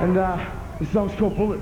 And this song's called Bullet.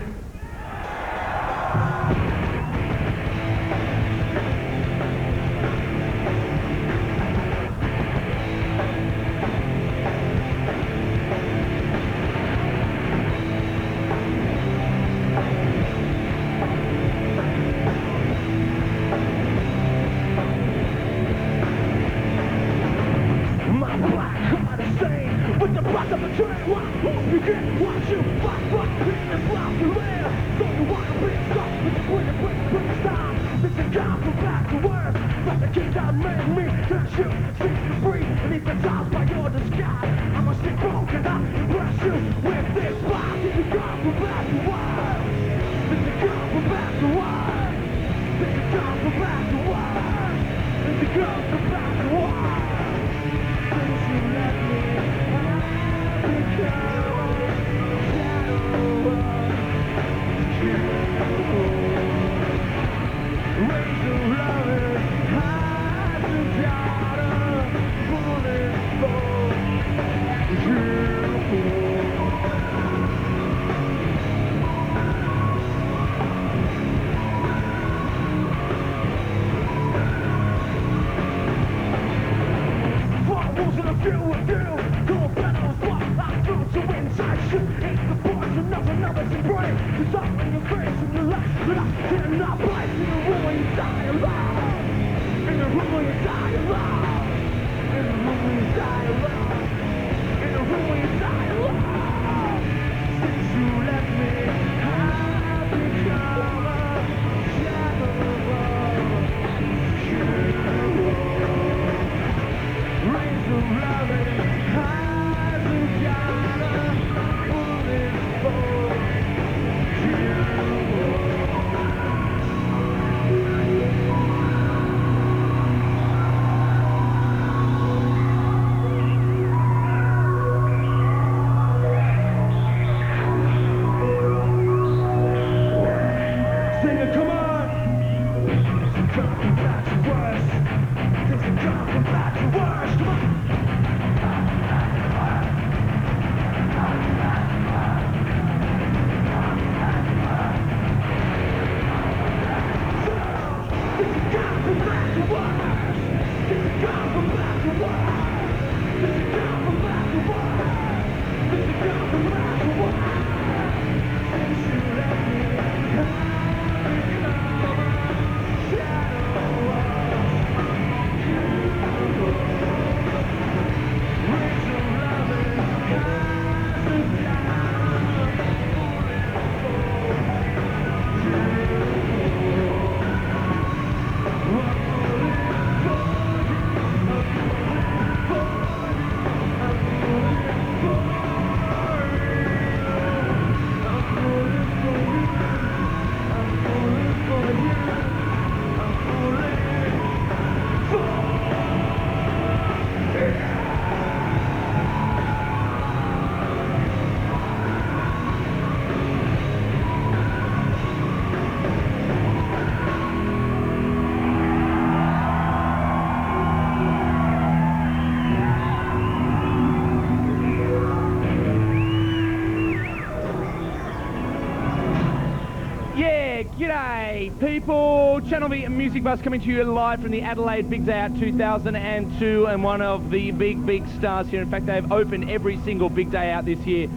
G'day people, Channel V Music Bus coming to you live from the Adelaide Big Day Out 2002, and one of the big stars here. In fact, they've opened every single Big Day Out this year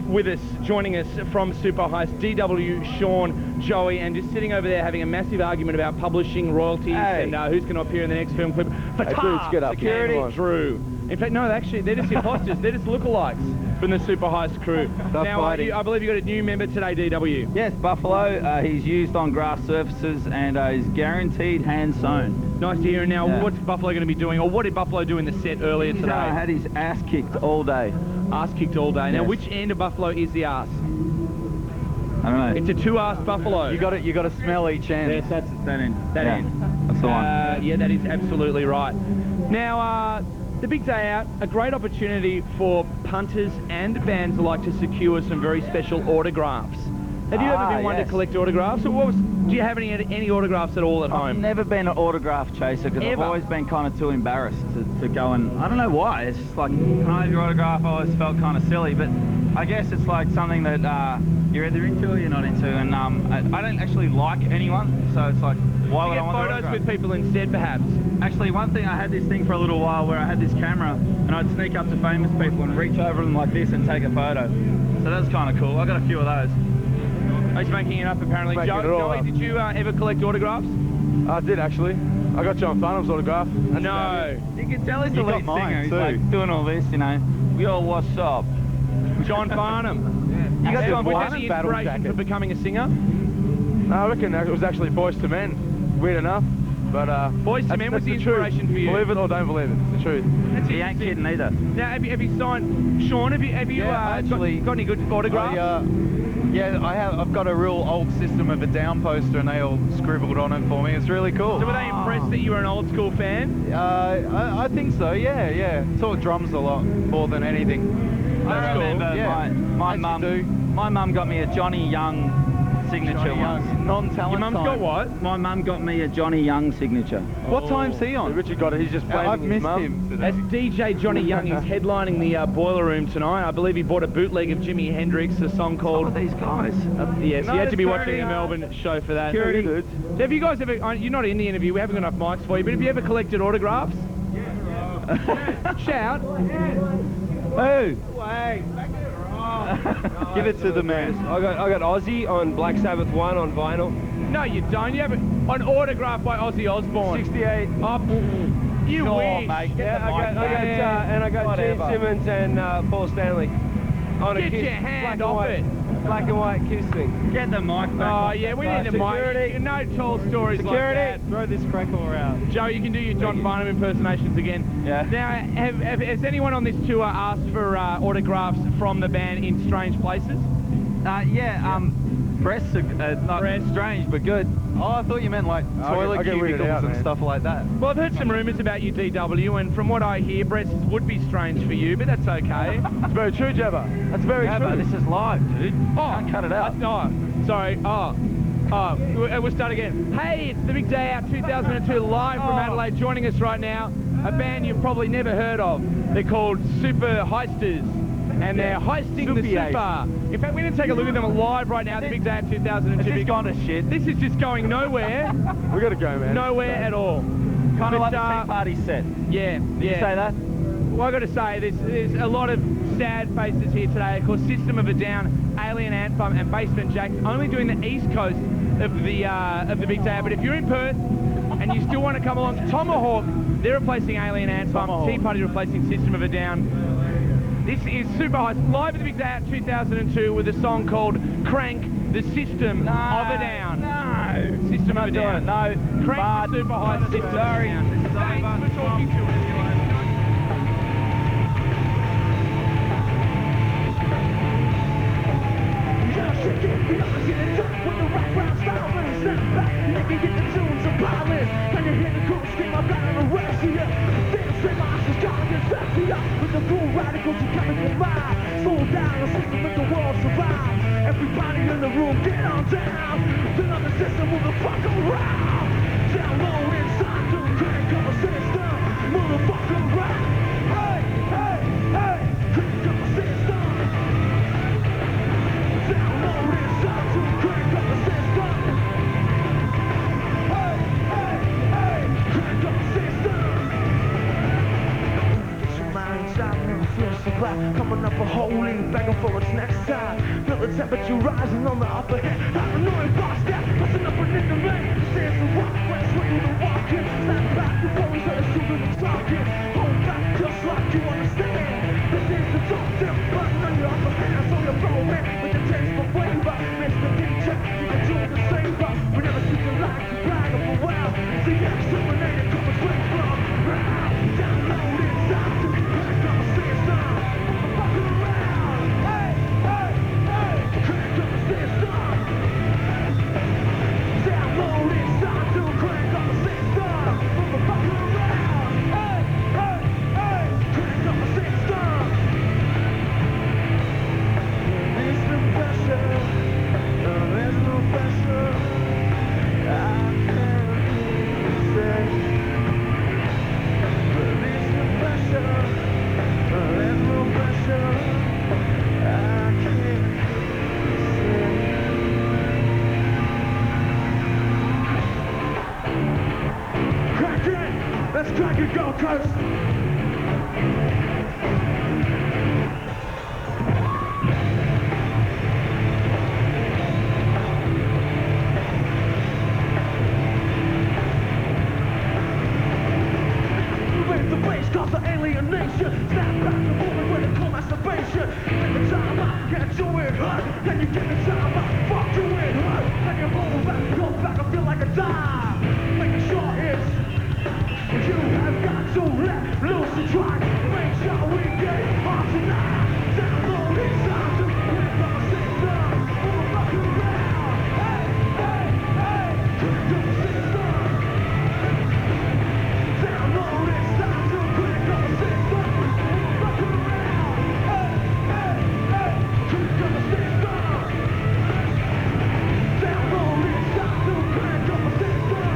with us, joining us from Super Heist, DW, Sean, Joey, and just sitting over there having a massive argument about publishing royalties and who's going to appear in the next film clip. Security, Drew. In fact, no, actually, they're just imposters. They're just lookalikes from the Super Heist crew. Now, I believe you got a new member today, DW. Yes, Buffalo. He's used on grass surfaces and he's guaranteed hand sewn. Nice to hear. Now, what's Buffalo going to be doing, or what did Buffalo do in the set earlier today? He had his ass kicked all day. Ass kicked all day. Now, which end of Buffalo is the ass? I don't know. It's a two-ass buffalo. You got to smell each end. Yes, that's that end. That end. That's the one. Yeah, that is absolutely right. Now, the Big Day Out, a great opportunity for punters and bands alike to secure some very special autographs. Have you ever been one to collect autographs? Or do you have any autographs at all at home? I've never been an autograph chaser because I've always been kind of too embarrassed to go and... I don't know why. It's just like, can I have your autograph? I always felt kind of silly, but I guess it's like something that you're either into or you're not into, and I don't actually like anyone, so it's like, why would I want photos with people instead, perhaps? Actually, one thing, I had this thing for a little while where I had this camera, and I'd sneak up to famous people and reach over them like this and take a photo. So that's kind of cool. I got a few of those. He's making it up, apparently. Joey, did you ever collect autographs? I did, actually. I got John Farnham's autograph. No. You can tell he's the lead singer. He's too. like doing all this, you know. Yo, what's up? John Farnham. You got John Farnham? Was that the inspiration for becoming a singer? No, I reckon it was actually Boys to Men. Weird enough. But Boys to Men was the inspiration for you. Believe it or don't believe it, it's the truth. He ain't kidding either. Now, have you signed, Sean? Have you actually, got any good autographs? Yeah, I've got a real old System of a Down poster, and they all scribbled on it for me. It's really cool. So were they impressed that you were an old school fan? I think so. Yeah. Taught drums a lot more than anything. I remember my mum got me a Johnny Young signature once. Non-talent. Your mum's got what? My mum got me a Johnny Young signature. What time's he on? Richard got it. He's just playing. I've missed him today. That's DJ Johnny Young. He's headlining the Boiler Room tonight. I believe he bought a bootleg of Jimi Hendrix, a song called... these guys. Yes, you had to be watching the Melbourne show for that. Security. So have you guys ever... You're not in the interview, we haven't got enough mics for you, but have you ever collected autographs? Yeah. Shout. Who? Give it to the man. I got Ozzy on Black Sabbath 1 on vinyl. No, you don't. You have an autograph by Ozzy Osbourne. 68. You wish. Mate. I got Gene Simmons and Paul Stanley on a Get kiss. your hand off it. Black and white kiss thing. Get the mic back. Oh, yeah, we need the mic. No tall stories like that. Throw this crackle around. Joe, you can do your John Farnham impersonations again. Yeah. Now, has anyone on this tour asked for autographs from the band in strange places? Breasts are not strange, but good. Oh, I thought you meant like toilet cubicles and stuff like that. Well, I've heard some rumours about you, DW, and from what I hear, breasts would be strange for you, but that's okay. It's very true, Jabba. That's very true. This is live, dude. Can't cut it out. Sorry. We'll start again. Hey, it's the Big Day Out 2002 live from Adelaide. Joining us right now, a band you've probably never heard of. They're called Super Heisters. And they're heisting the Super. In fact, we're going to take a look at them live right now, the Big Day Out 2002. It's gone to shit. This is just going nowhere. We got to go, man. Nowhere at all. Kind of like the Tea Party set. Yeah. Did you say that? Well, I got to say, there's a lot of sad faces here today. Of course, System of a Down, Alien Ant Farm, and Basement Jaxx only doing the east coast of the Big Day Out. But if you're in Perth and you still want to come along, Tomahawk, they're replacing Alien Ant Farm, Tea Party replacing System of a Down. This is Super Heist, live at the Big Day Out 2002 with a song called Crank, the System of a Down. No! System of a Down. No. Crank the Super Heist System of a Down. Thanks for talking to us. With the full radicals are coming from mine. Slow down, the system make the world survive. Everybody in the room, get on down. Turn on the system, move the fuck around. Download inside to crank up a system. Motherfucker around. Hey, hey, hey, crank up a system. Download inside to crank up a system. Hey, hey, hey, crank up a system. Coming up a whole leaf, begging for its next time. Feel the temperature rising on the upper hand. I'm annoyed boss that, passing up and in the rain. Stands the rock, when swinging and walking. Snap back, the police are shooting and talking. Hold back, just like you understand. This is the top tip, button on your upper hand. So you're pro man, with the taste for flavor. Mr. DJ, you can do the savor. We never see the light to brag of a wow. See the exterminator coming straight from round. Download inside to crank up a system. Fuck around. Hey, hey, hey, crank up a system. you go, cuz. The bass cause the alienation. Snap back and forward when it call masturbation. Give me time, I get you in hurt. Can you give me time, I fuck you in hurt. Can you hold back, go back, I feel like a dime. Making sure it's you have got to let loose and try. Make sure we get off tonight. Download it, time to pick up a system. Move rock around. Hey, hey, hey. Pick up a system. Download it, time to pick up a system. Move rock around. Hey, hey, hey. Pick up a system. Download it, time to pick up a system.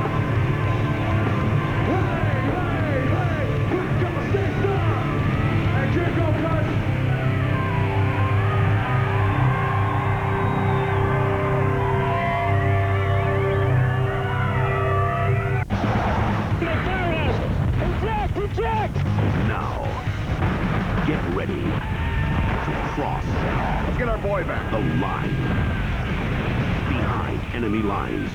Now, get ready to cross. Let's get our boy back. The line. Behind enemy lines.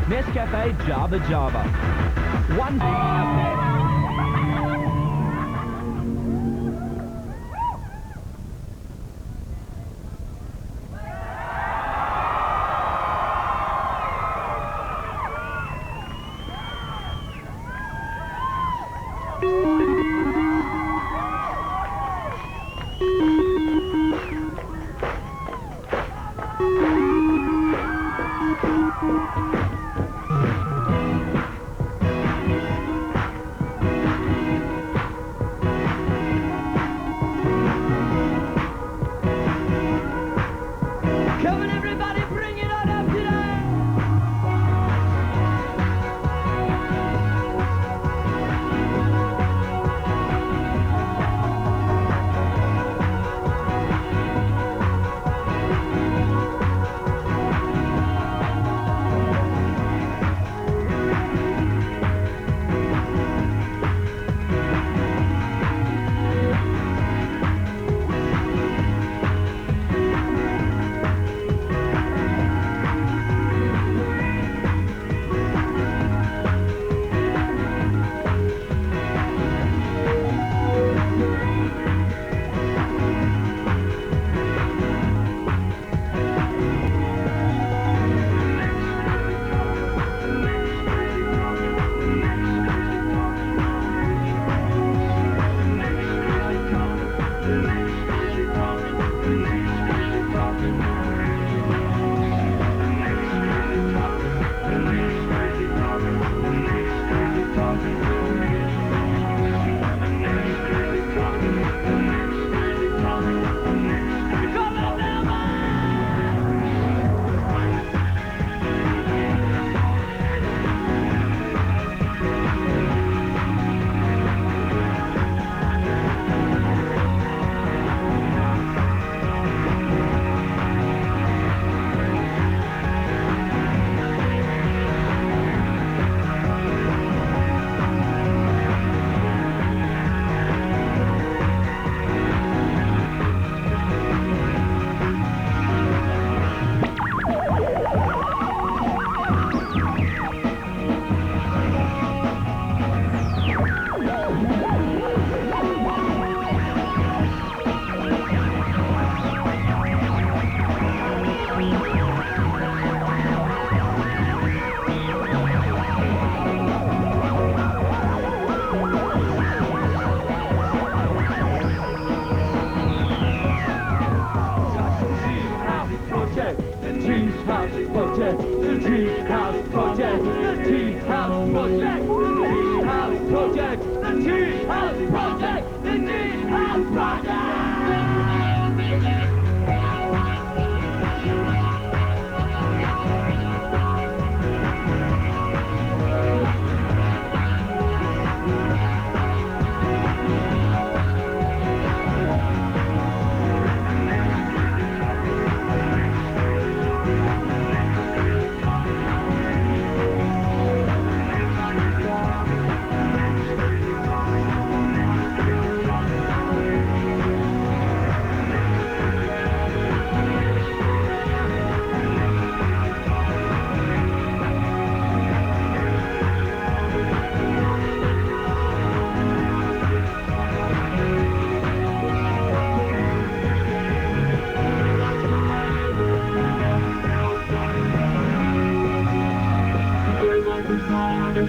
Nescafe Jabba. One thing. Come on, everybody, bring it on up today!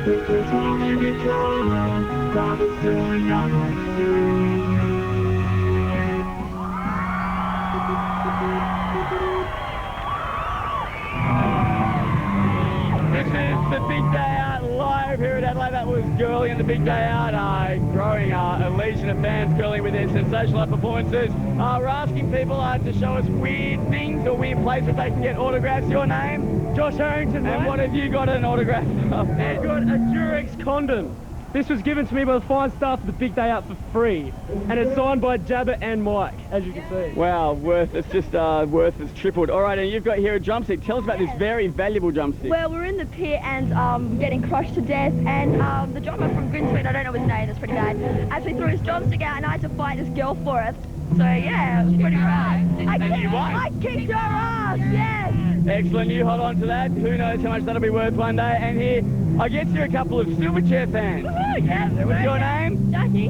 This is the big day out live here at Adelaide. That was Girly and the big day out, growing a legion of fans, Girly with their sensational performances. We're asking people to show us weird things or weird places they can get autographs. Your name? Josh Harrington, And mate. what have you got an autograph of? I've got a Durex condom. This was given to me by the fine staff of the big day out for free. And it's signed by Jabba and Mike, as you can see. Wow, worth has tripled. All right, and you've got here a drumstick. Tell us about this very valuable drumstick. Well, we're in the pit and getting crushed to death, and the drummer from Grinsmead, I don't know his name, that's pretty bad, actually threw his drumstick out and I had to fight this girl for it. So yeah, it was pretty rad. I kicked her ass, yes! Excellent, you hold on to that. Who knows how much that'll be worth one day. And here, I guess you're a couple of Silverchair fans. Yes. What's your name? Jackie.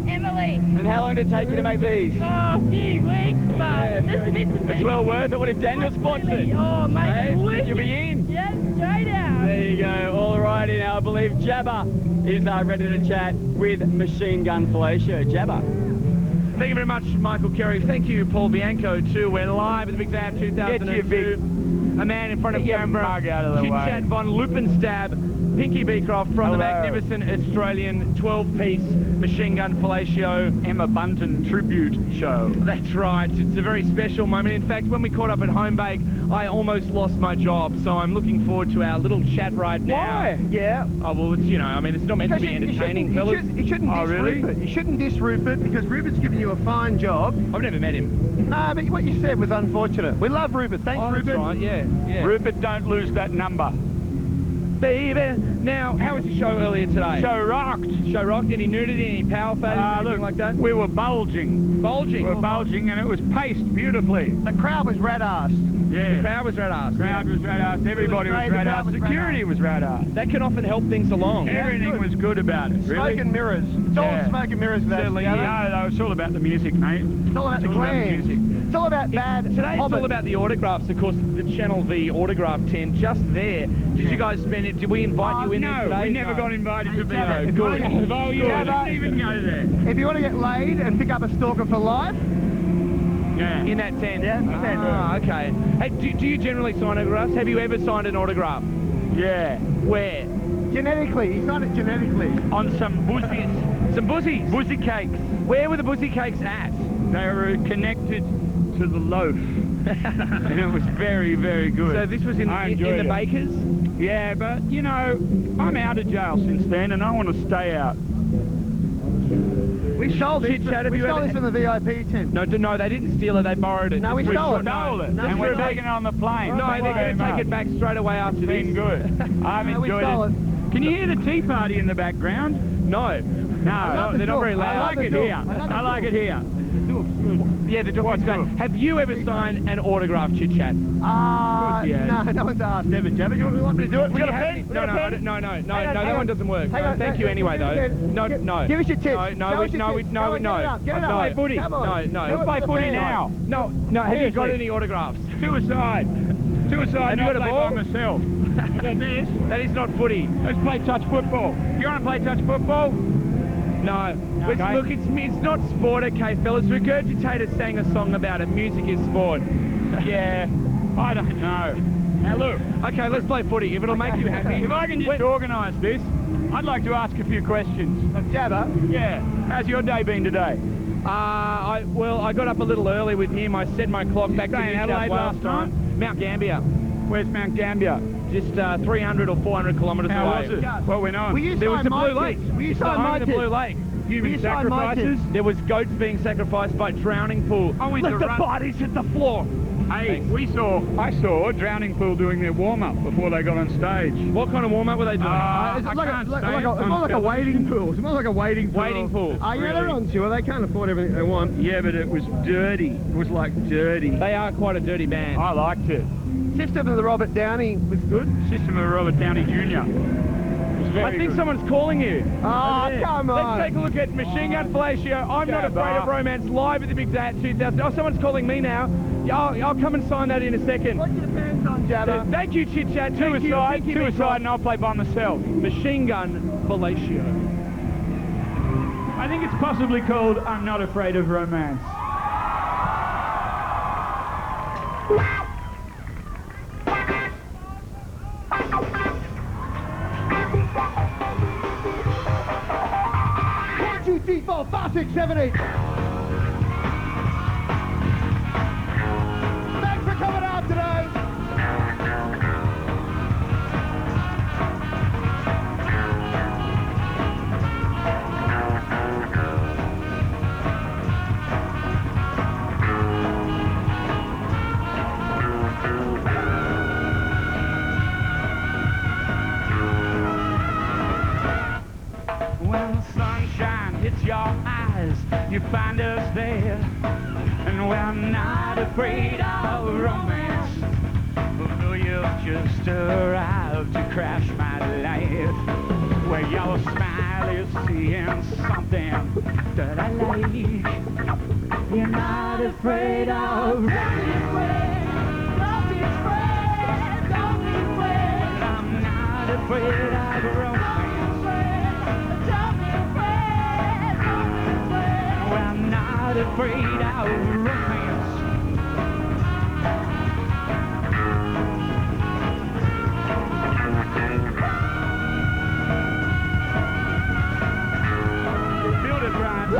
Emily. And how long did it take you to make these? Oh, a few weeks, but this is meant to be. It's well worth it. What if Daniel sponsored? Oh, mate, hey, you'll be in. Yes, straight out. There you go. All righty now. I believe Jabba is ready to chat with Machine Gun Fellatio. Jabba. Thank you very much, Michael Kerry. Thank you, Paul Bianco, too. We're live at the Big Day Out 2002. A man in front of camera, Chit-Chat von Lupenstab, Pinky Beecroft from the magnificent Australian 12-piece Machine Gun Fellatio Emma Bunton tribute show. That's right. It's a very special moment. In fact, when we caught up at Homebake, I almost lost my job, so I'm looking forward to our little chat right now. Why? Yeah. Oh, well, it's, you know, I mean, it's not meant to be entertaining, fellas. You shouldn't diss Rupert. You shouldn't diss Rupert because Rupert's given you a fine job. I've never met him. No, but what you said was unfortunate. We love Rupert. Thanks, Rupert. That's right, yeah. Rupert, don't lose that number. Baby. Now, how was the show earlier today? Show rocked. Show rocked? Any nudity, any power failures, anything like that? We were bulging. Bulging? We were bulging and it was paced beautifully. The crowd was red-assed. Yeah. The crowd was red-assed. Crowd was red-assed. Everybody was red-assed. Security was red-assed. That can often help things along. Everything was good about it, really. Smoke and mirrors. It's all smoke and mirrors for that. Certainly, no, it's all about the music, mate. It's all about the glam. It's all about bad. Today it's all about the autographs. Of course, the Channel V autograph tent just there. Did you guys spend it? Did we invite you in there today? No, we never got invited to be there. Good. Oh, you didn't even go there. If you want to get laid and pick up a stalker for life, yeah. In that tent? Yeah. Ah, okay. Hey, do you generally sign autographs? Have you ever signed an autograph? Yeah. Where? Genetically. He signed it genetically. On some buzzies. Some buzzies? Buzzy cakes. Where were the buzzy cakes at? They were connected to the loaf. And it was very, very good. So this was in the bakers? Yeah, but, you know, I'm out of jail since then and I want to stay out. We stole this. Chit-Chat, We stole this from the VIP tent. No, they didn't steal it. They borrowed it. No, we stole it. And we're taking it on the plane. No, they're going to take it back straight away after this. It's been good. I've enjoyed it. Can you hear the tea party in the background? No. No, they're not very loud. I like it here. I like it here. Yeah, the door's great. Have you ever signed an autograph, Chit-Chat? No one's asked. Never, Jabba. You want me to do it? No, that one doesn't work. Thank you anyway, though. No. Give us your tips. No. Get it up. Play footy. No. Let's play footy now. No. Have you got any autographs? Suicide. Have you got a ball? By myself. That is not footy. Let's play touch football. You want to play touch football? No. Okay. Look, it's not sport, okay, fellas. Regurgitator sang a song about it. Music is sport. Yeah. I don't know. Now look. Okay, let's play footy. If it'll make you happy. If I can just organise this, I'd like to ask a few questions. Jabba? Yeah. How's your day been today? I got up a little early with him. I set my clock back to New South Wales last time. Mount Gambier. Where's Mount Gambier? Just 300 or 400 kilometres away. How was it? What went on? There was the Blue Lake. Will you sign the Blue Lake. Human sacrifices? There was goats being sacrificed by drowning pool. Let the bodies hit the floor. Hey, I saw Drowning Pool doing their warm-up before they got on stage. What kind of warm-up were they doing? It's more like a wading pool. It's more like a wading pool. Wading pool. Yeah, they're on tour. They can't afford everything they want. Yeah, but it was dirty. It was like dirty. They are quite a dirty band. I liked it. System of the Robert Downey was good. System of Robert Downey Jr. was very I think good. someone's calling you. Oh, Over there. come on. Let's take a look at Machine Gun Fellatio. I'm Not Afraid of Romance live at the Big Day at 2000. Oh, someone's calling me now. Yeah, I'll come and sign that in a second. Put your pants on, Jabba. Thank you, Chit Chat. Two aside, and I'll play by myself. Machine Gun Fellatio. I think it's possibly called I'm Not Afraid of Romance. One, two, three, four, 5, 6, 7, 8. Thanks for coming out today. When the sunshine hits your eyes, you find us there. And we're not afraid of romance. Although you've just arrived to crash my life. Where your smile is seeing something that I like. You're not afraid of romance. Don't be afraid, don't be afraid. I'm not afraid of romance. Not afraid of romance. Build it, Brian.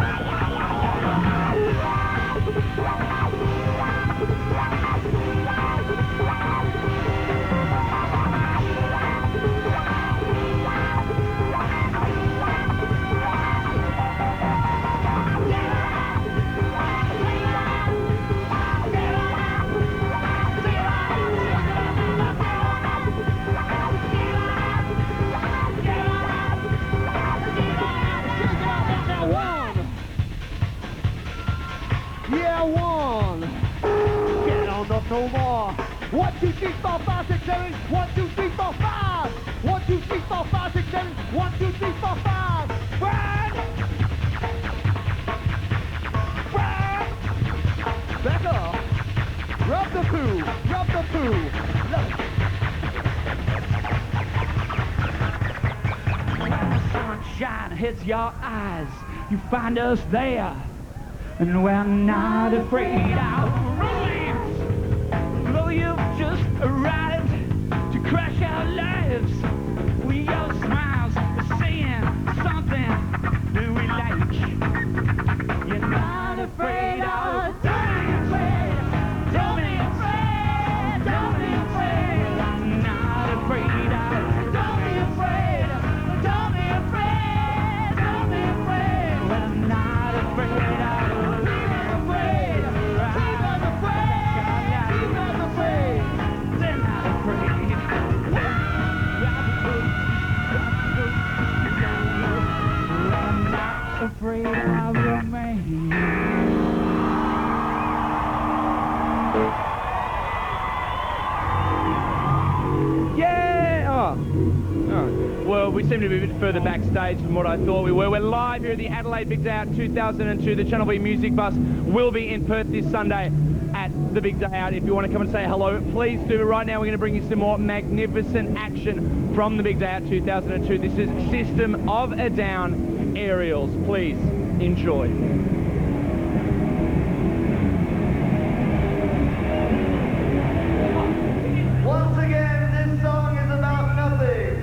Yeah, one. Get on the floor more. 1, 2, 3, 4, 5, 6, 7. 1, 2, 3, 4, 5. 1, 2, 3, 4, 5, 6, 7. 1, 2, 3, 4, 5. Brad! Brad! Back up. Rub the poo. Rub the poo. Love it. When the sunshine hits your eyes, you find us there. And we're not afraid of romance. Though you've just arrived to crash our lives. We your smiles are saying something that we like. You're not afraid of romance. Don't be afraid, don't be afraid. I'm not afraid of. Don't be afraid, don't be afraid, don't be afraid. We're not afraid of. Afraid of romance. Yeah! Oh. Well, we seem to be a bit further backstage from what I thought we were. We're live here at the Adelaide Big Day Out 2002. The Channel V Music Bus will be in Perth this Sunday at the Big Day Out. If you want to come and say hello, please do. But right now we're going to bring you some more magnificent action from the Big Day Out 2002. This is System of a Down Aerials. Please enjoy. Once again, this song is about nothing.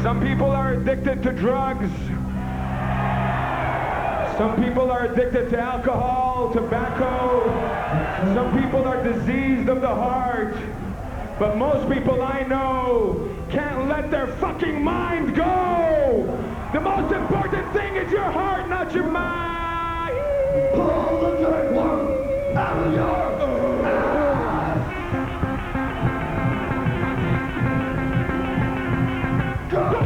Some people are addicted to drugs. Some people are addicted to alcohol, tobacco. Some people are diseased of the heart. But most people I know can't let their fucking mind go. The most important thing is your heart, not your mind. Pull the third one out of your ass. Go.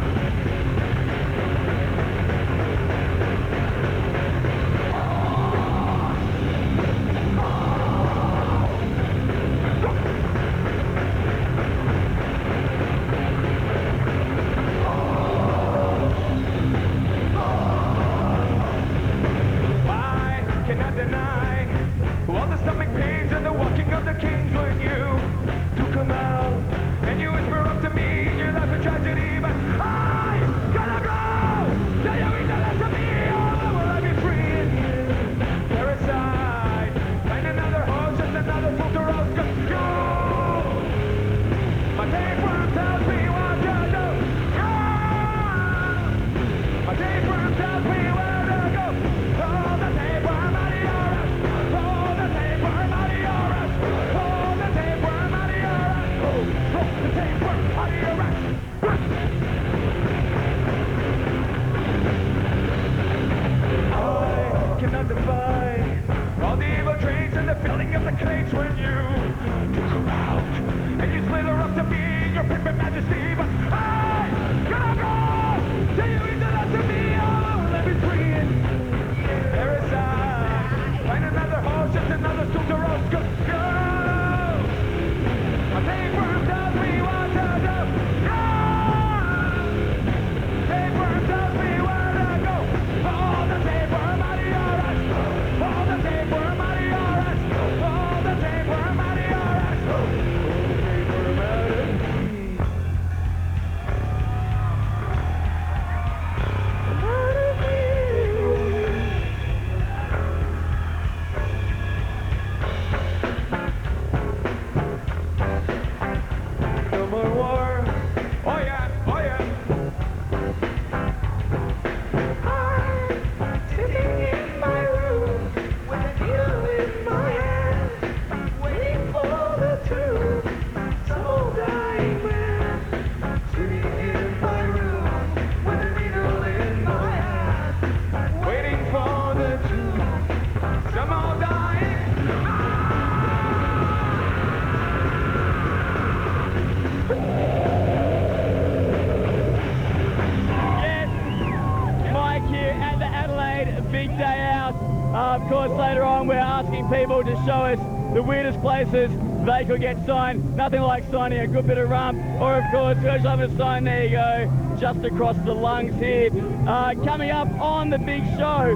People to show us the weirdest places they could get signed. Nothing like signing a good bit of rum, or of course, we're just having a sign, there you go, just across the lungs here. Coming up on the big show,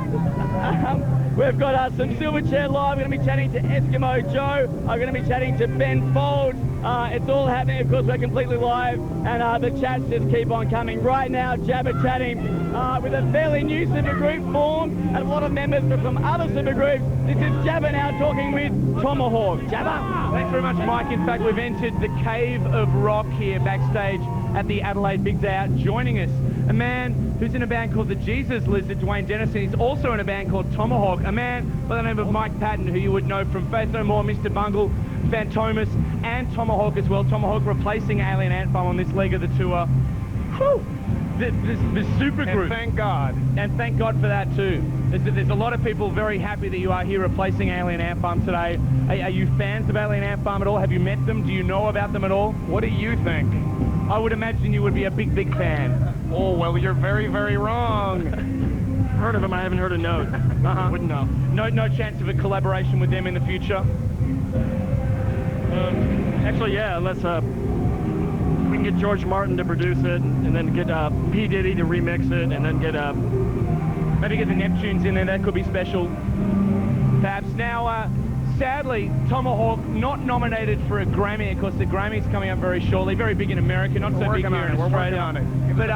we've got some Silverchair live. We're going to be chatting to Eskimo Joe. I'm going to be chatting to Ben Folds. It's all happening, of course, we're completely live, and the chats just keep on coming. Right now, Jabba chatting with a fairly new supergroup formed, and a lot of members from other supergroups. This is Jabba now talking with Tomahawk. Jabba? Thanks very much, Mike. In fact, we've entered the Cave of Rock here backstage at the Adelaide Big Day Out. Joining us, a man who's in a band called the Jesus Lizard, Dwayne Dennison. He's also in a band called Tomahawk, a man by the name of Mike Patton, who you would know from Faith No More, Mr. Bungle, Fantomas, and Tomahawk as well. Tomahawk replacing Alien Ant Farm on this leg of the tour. Whew. This super group. And thank God. And thank God for that too. There's a lot of people very happy that you are here replacing Alien Ant Farm today. Are you fans of Alien Ant Farm at all? Have you met them? Do you know about them at all? What do you think? I would imagine you would be a big fan. Oh, well, you're very, very wrong. Heard of them, I haven't heard a note. Wouldn't know. No chance of a collaboration with them in the future? Actually, yeah, unless we can get George Martin to produce it, and then get P. Diddy to remix it, and then get maybe get the Neptunes in there. That could be special. Perhaps. Now, sadly, Tomahawk not nominated for a Grammy. Of course, the Grammy's coming up very shortly. Very big in America, not so big here in Australia. We're working on it. But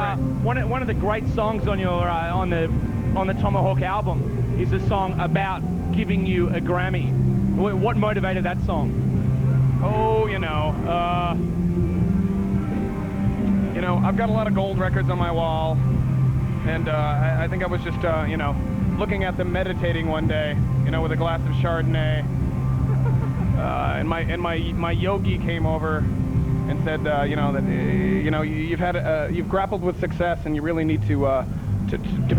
one of the great songs on your on the Tomahawk album is a song about giving you a Grammy. What motivated that song? Oh, You know, I've got a lot of gold records on my wall, and I think I was just, you know, looking at them meditating one day, you know, with a glass of Chardonnay, and my yogi came over and said, you know, that you've grappled with success, and you really need to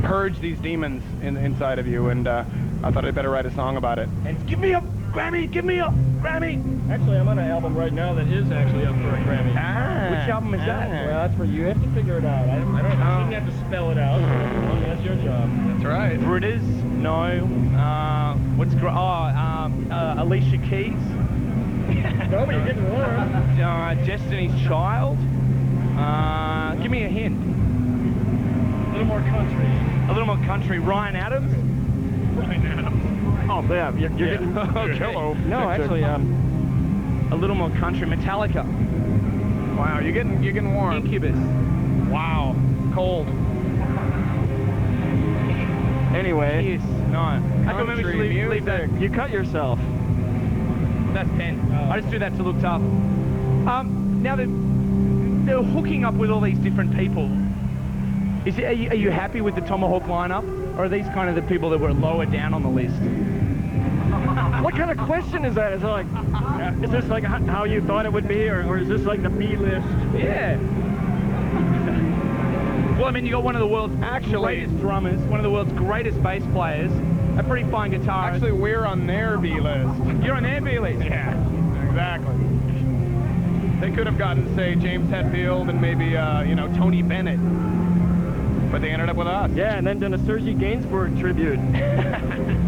purge these demons inside of you, and I thought I'd better write a song about it. And give me a Grammy, give me a Grammy. Actually, I'm on an album right now that is actually up for a Grammy. Which album is that? Well, that's where you have to figure it out. I shouldn't have to spell it out. That's your job. That's right. Britters? No. Alicia Keys? No, but you're getting warm. Destiny's Child? Give me a hint. A little more country. A little more country. Ryan Adams? Ryan Adams. Oh, yeah, you're getting... Okay. Hello. No, actually, a little more country. Metallica. Wow, you're getting warm. Incubus. Wow, cold. Anyway. Yes. No. I can remember to leave that. You cut yourself. That's 10. I just do that to look tough. Now they're hooking up with all these different people. Are you happy with the Tomahawk lineup? Or are these kind of the people that were lower down on the list? What kind of question is that? Is it like, is this like how you thought it would be, or is this like the B list? Yeah. Well, I mean, you got one of the world's greatest drummers, one of the world's greatest bass players, a pretty fine guitarist. Actually, we're on their B list. You're on their B list? Yeah, exactly. They could have gotten, say, James Hetfield and maybe, you know, Tony Bennett. But they ended up with us. Yeah, and then done a Sergey Gainsbourg tribute.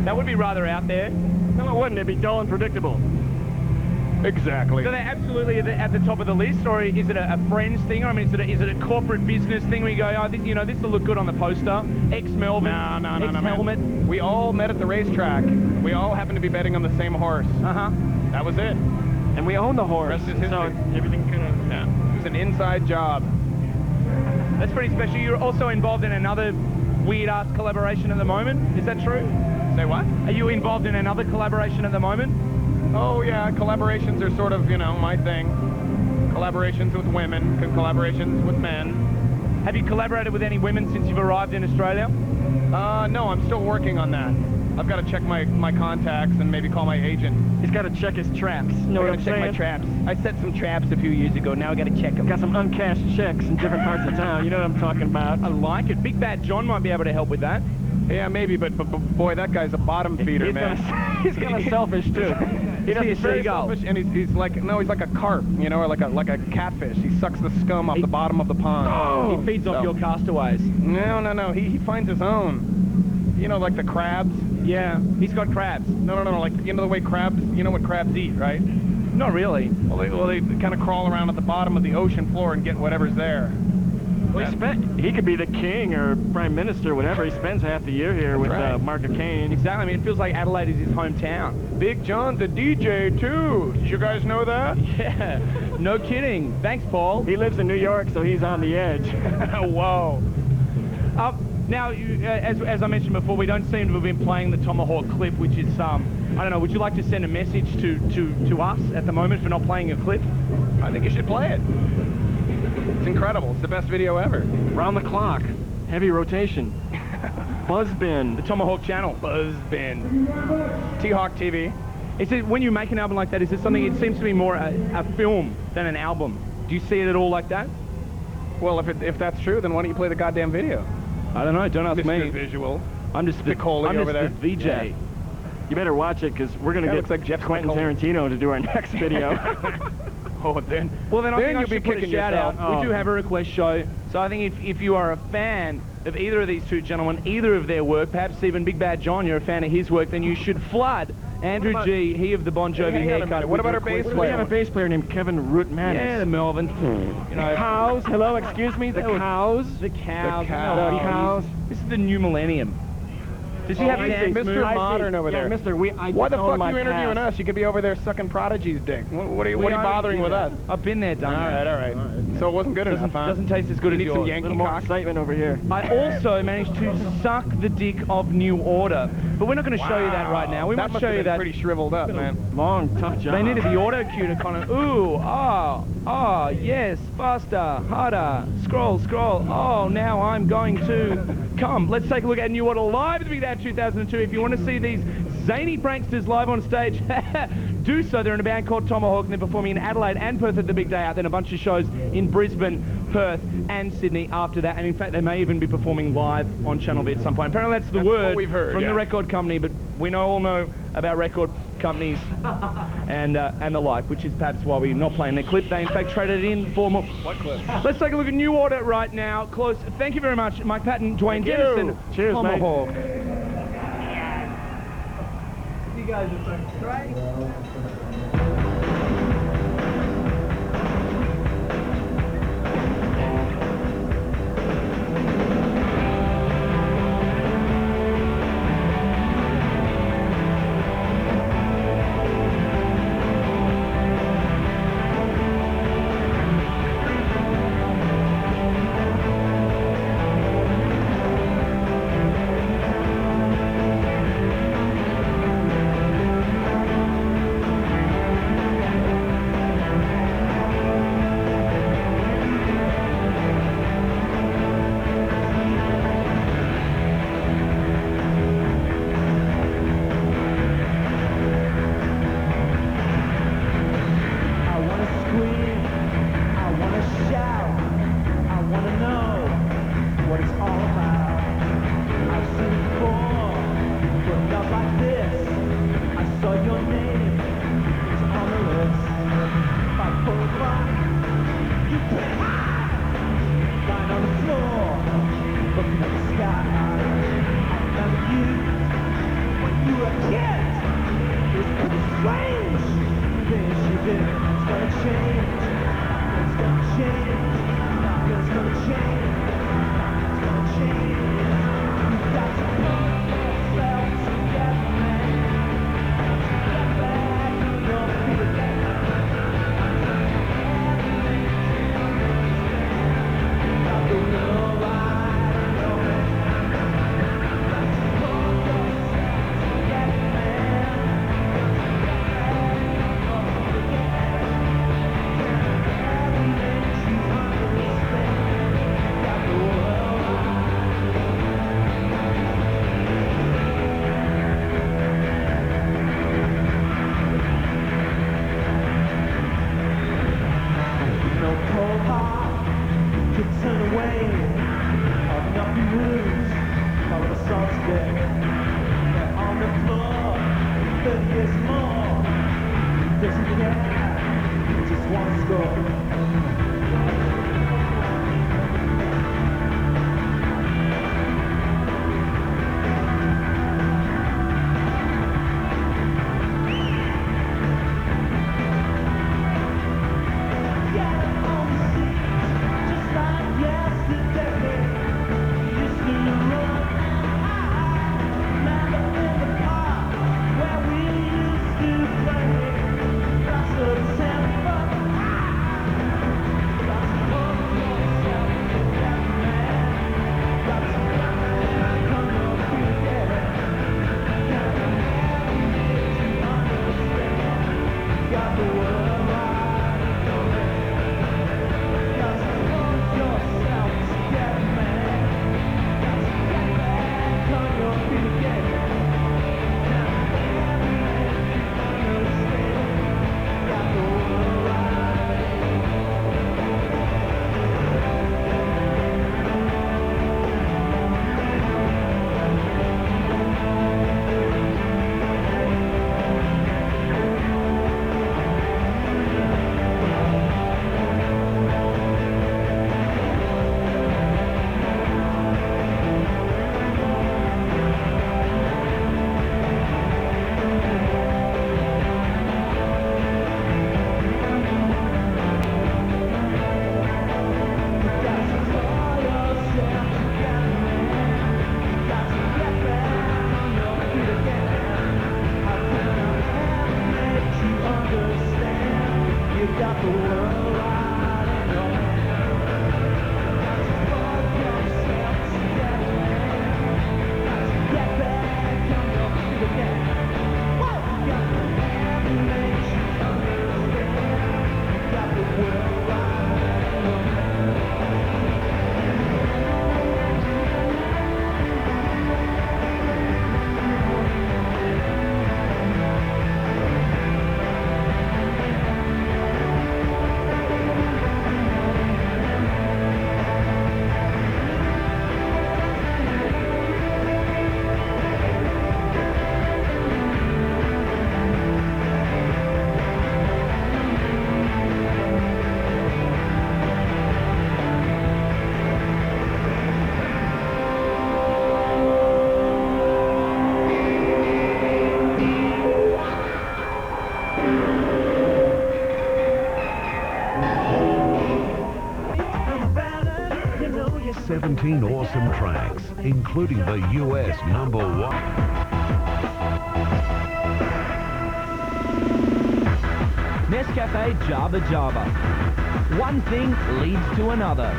That would be rather out there. No, it wouldn't. It'd be dull and predictable. Exactly. So they're absolutely at the top of the list, or is it a friends thing? Or, I mean, is it a corporate business thing where you go, oh, you know, this will look good on the poster? Ex-Melbourne, No, ex-helmet. man. We all met at the racetrack. We all happened to be betting on the same horse. That was it. And we own the horse. Rest is history. So everything kind of... Yeah. It was an inside job. That's pretty special. You're also involved in another weird-ass collaboration at the moment. Is that true? Say what? Are you involved in another collaboration at the moment? Oh, yeah. Collaborations are sort of, you know, my thing. Collaborations with women, collaborations with men. Have you collaborated with any women since you've arrived in Australia? No, I'm still working on that. I've got to check my contacts and maybe call my agent. He's got to check his traps. Know what I'm saying? Check my traps. I set some traps a few years ago. Now I got to check them. Got some uncashed checks in different parts of town. You know what I'm talking about. I like it. Big Bad John might be able to help with that. Yeah, maybe, but boy, that guy's a bottom feeder, man. He's kind of selfish too. He's very selfish, and he's like a carp, you know, or like a catfish. He sucks the scum off the bottom of the pond. Oh, he feeds off your castaways. No. He finds his own. You know, like the crabs. Yeah, he's got crabs. No. Like, you know the way crabs. You know what crabs eat, right? Not really. Well, they kind of crawl around at the bottom of the ocean floor and get whatever's there. Well, he could be the king or prime minister, whatever. He spends half the year here with Mark O'Kane. Exactly. I mean, it feels like Adelaide is his hometown. Big John's a DJ, too. Did you guys know that? Yeah. No kidding. Thanks, Paul. He lives in New York, so he's on the edge. Whoa. Now, as I mentioned before, we don't seem to have been playing the Tomahawk clip, which is, I don't know, would you like to send a message to us at the moment for not playing a clip? I think you should play it. It's incredible. It's the best video ever. Round the clock. Heavy rotation. Buzzbin. The Tomahawk channel. Buzzbin. T-Hawk TV. Is it, when you make an album like that, is it something, it seems to be more a film than an album. Do you see it at all like that? Well, if that's true, then why don't you play the goddamn video? I don't know. Don't ask Mr. me. Visual. I'm just the VJ. Yeah. You better watch it, because we're going to get like Quentin Tarantino to do our next video. Oh, then. Well, then I think you'll be kicking yourself. out. We do have a request show, so I think if you are a fan of either of these two gentlemen, either of their work, perhaps even Big Bad John, you're a fan of his work, then you should flood Andrew G, he of the Bon Jovi haircut. What about our bass player? We have a bass player named Kevin Rootmanis. Yeah, the Melvin. You know, cows. Hello, excuse me. The cows. The cows. The cows. This is the new millennium. Does he have Mr. Modern over there? Yeah, Mr. Why the fuck are you interviewing us? You could be over there sucking Prodigy's dick. What are you bothering with us? I've been there, done that. All right. So it wasn't good enough, huh? Doesn't taste as good as You need some yours. Yankee cock. Excitement over here. I also managed to suck the dick of New Order, but we're not going to show you that right now. We That might must show have you been that. pretty shriveled up, man. Long, tough job. They needed the auto cue to kind of, ooh, ah, yes, faster, harder, scroll, oh, now I'm going to come. Let's take a look at New Order live at the Big Day Out 2002. If you want to see these zany pranksters live on stage, do so. They're in a band called Tomahawk, and they're performing in Adelaide and Perth at the Big Day Out, then a bunch of shows in Brisbane, Perth, and Sydney after that. And in fact, they may even be performing live on Channel V at some point. Apparently that's the word what we've heard, from the record company, but we all know about record companies and the like, which is perhaps why we're not playing their clip. They in fact traded it in for more. What clip? Let's take a look at New Order right now. Close. Thank you very much, Mike Patton, Dwayne Thank you. Dennison. Cheers, mate. Tomahawk. You guys are so great. 17 awesome tracks, including the US #1. Nescafe Jabba Jabba. One thing leads to another.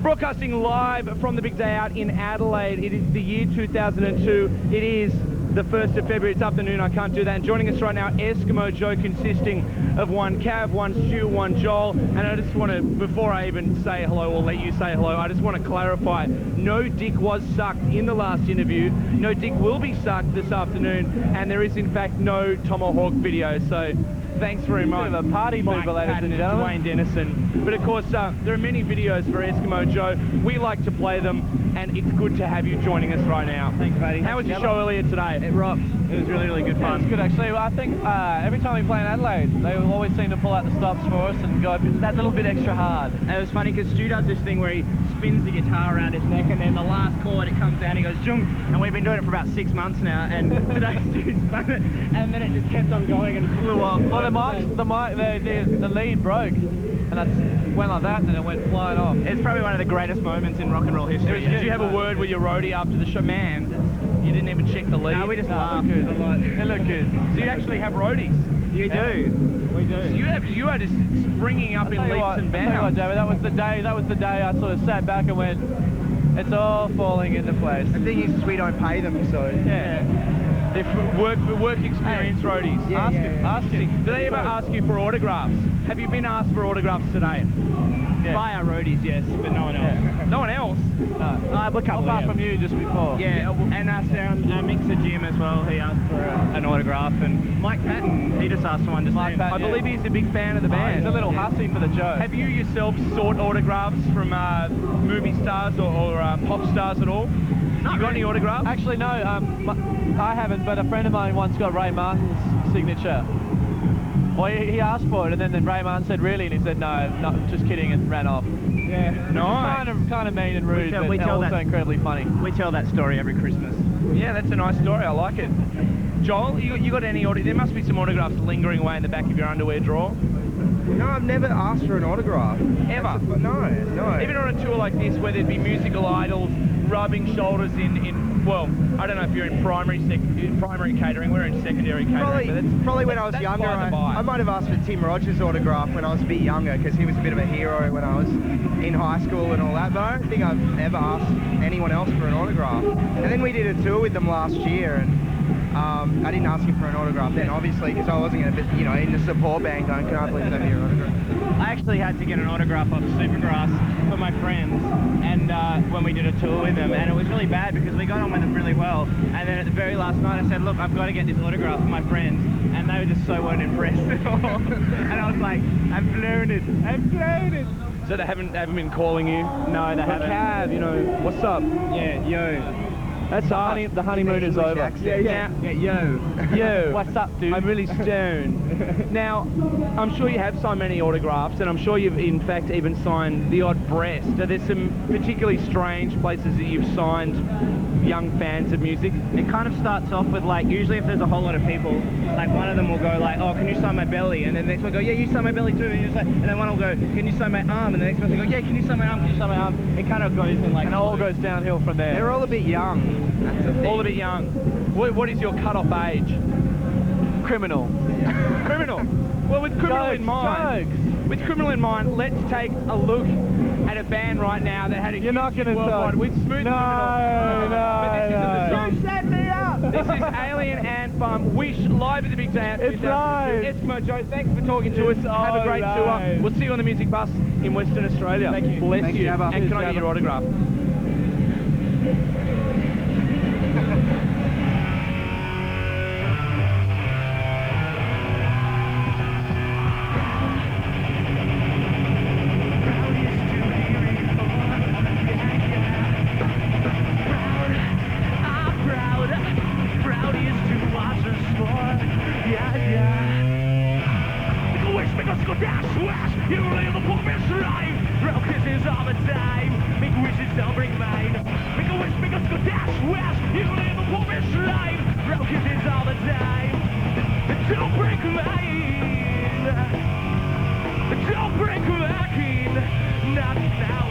Broadcasting live from the big day out in Adelaide. It is the year 2002. It is the 1st of February. It's afternoon. I can't do that. And joining us right now, Eskimo Joe, consisting of one Cav, one Stu, one Joel. And I just want to, before I even say hello or let you say hello, I just want to clarify, no dick was sucked in the last interview. No dick will be sucked this afternoon. And there is, in fact, no Tomahawk video. So thanks very much. Bit of a party Mike mooper, ladies and gentlemen. Dwayne Dennison. But of course, there are many videos for Eskimo Joe. We like to play them, and it's good to have you joining us right now. Thanks, buddy. How was your show earlier today? It rocked. It was really, really good fun. It's good, actually. Well, I think every time we play in Adelaide, they always seem to pull out the stops for us and go that little bit extra hard. And it was funny because Stu does this thing where he spins the guitar around his neck, and then the last chord, it comes down, he goes, jung, and we've been doing it for about 6 months now, and today Stu spun it, and then it just kept on going and flew off. Well, the lead broke, and that went like that, and it went flying off. It's probably one of the greatest moments in rock and roll history. Did you have a word with your roadie after the show? Man, you didn't even check the lead. No, we just laughed a lot. They look good. So you actually have roadies? You do. We do. So you are just springing up in leaps and bounds. David, that was the day I sort of sat back and went, it's all falling into place. The thing is we don't pay them, so yeah. They're work experience roadies. Yeah, ask him. Do they ever ask you for autographs? Have you been asked for autographs today? Yeah. By our roadies, yes, but no one else. Yeah. No one else? No. Apart from you just before. Yeah, and our mixer Jim as well, he asked for an autograph, and Mike Patton, he just asked for one just I believe he's a big fan of the band. He's a little hussy for the joke. Have you yourself sought autographs from movie stars or pop stars at all? You got any autographs? Actually, no, I haven't, but a friend of mine once got Ray Martin's signature. Well, he asked for it, and then Ray Martin said, really? And he said, no, just kidding, and ran off. Yeah. Nice. Kind of mean and rude, but also incredibly funny. We tell that story every Christmas. Yeah, that's a nice story. I like it. Joel, you got any autographs? There must be some autographs lingering away in the back of your underwear drawer. No, I've never asked for an autograph. Ever? No. Even on a tour like this where there'd be musical idols rubbing shoulders in well, I don't know if you're in primary catering, we're in secondary catering. Probably when I was younger, I might have asked for Tim Rogers' autograph when I was a bit younger, because he was a bit of a hero when I was in high school and all that, but I don't think I've ever asked anyone else for an autograph. And then we did a tour with them last year, and I didn't ask him for an autograph then, obviously, because I wasn't going to be, in the support band going, can I please have your autograph? I actually had to get an autograph off Supergrass for my friends, and when we did a tour with them, and it was really bad because we got on with them really well, and then at the very last night I said, look, I've got to get this autograph for my friends, and they were just so weren't impressed at all. And I was like, I've blown it. So they haven't been calling you? No, they haven't. Cav, what's up? Yeah, yo. That's the honeymoon is over. Yeah, yo. Yo. What's up, dude? I'm really stoned. Now, I'm sure you have signed many autographs, and I'm sure you've in fact even signed the odd breast. Are there some particularly strange places that you've signed young fans of music? It kind of starts off with, like, usually if there's a whole lot of people, like one of them will go like, oh, can you sign my belly? And then the next one will go, yeah, you sign my belly too. And then one will go, can you sign my arm? And the next one will go, yeah, can you sign my arm? Can you sign my arm? It kind of goes in like... And it all goes downhill from there. They're all a bit young. That's the thing. All a bit young. What is your cut-off age? Criminal. Criminal. Well, with criminal in mind, let's take a look at a band right now that had a You're not going to worldwide with Smooth No. You set me up. This is Alien Ant Farm. Wish live at the Big Day Out. It's live. Eskimo Joe, thanks for talking to us. Have a great tour. We'll see you on the Music Bus in Western Australia. Thank you. Bless Thanks, you. Jabba. And can I get your autograph? Don't break mine. not now.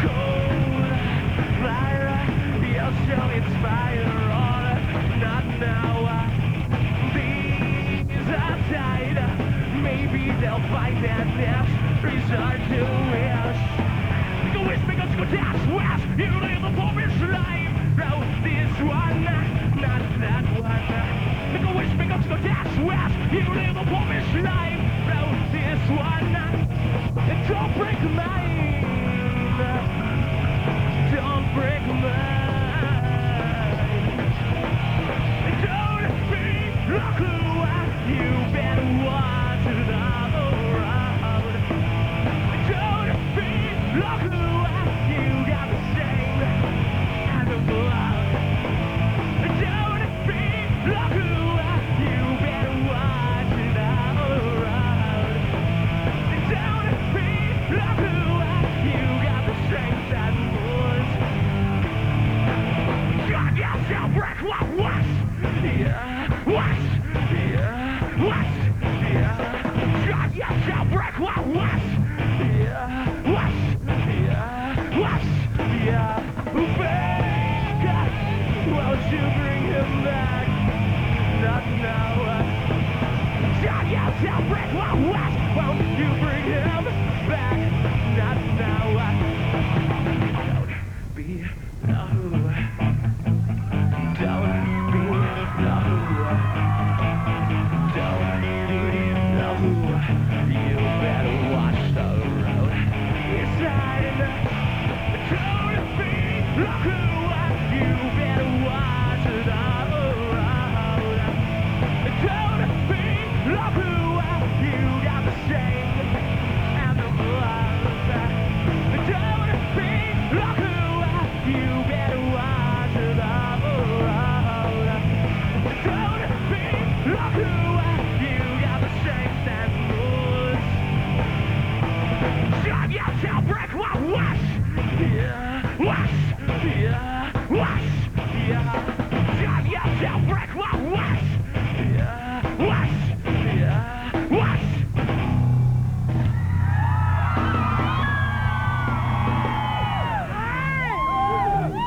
Cold fire, you'll still inspire on, not now. These are tied, maybe they'll find that death resort to wish. Go wish me go dash west, you live a popish life. No, this one, not that one. Go wish me go dash west, you live a popish life. No, this one, don't break mine. Don't break mine. Don't be like who you better watch the road. Don't be like who you got the same kind of blood. Don't be like who you better watch the road. Don't be like who you got the strength and force. God, yourself break what? Yeah, what? Yeah, what? Yeah. God, yourself break what? Yeah, what? Yeah, what? Yeah. Back, won't you bring him back? Not now. God, yourself break what? Won't you bring him back? Not now. Don't be no. Don't be no. Don't be no. You better watch the road. It's time. Don't be like who you better watch the road. Don't be like who you got the shame and the blood. Don't be like who you better watch the road. Don't be like who you got the shame and moves. Shut yourself, break what? Yeah, what? Yeah, what? Yeah. Shut yourself, break what? Yeah, what? Yeah, what?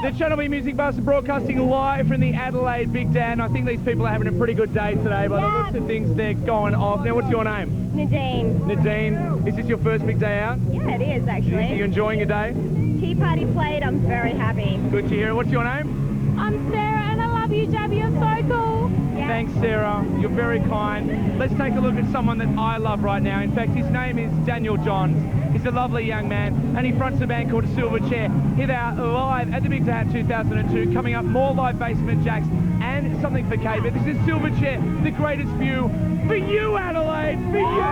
The Channel B Music Bus broadcasting live from the Adelaide Big Dan. I think these people are having a pretty good day today by the looks of things they're going off. Now, what's your name? Nadine. Nadine, is this your first big day out? Yeah, it is actually. Are you enjoying your day? Tea party played, I'm very happy. Good to hear it. What's your name? I'm Sarah and I love you, Jabba, you're so cool. Yeah. Thanks, Sarah. You're very kind. Let's take a look at someone that I love right now. In fact, his name is Daniel Johns. He's a lovely young man, and he fronts a band called Silverchair. Here they are live at the Big Day Out 2002. Coming up, more live basement jacks and something for Kate. But this is Silverchair, the greatest view for you, Adelaide, for you.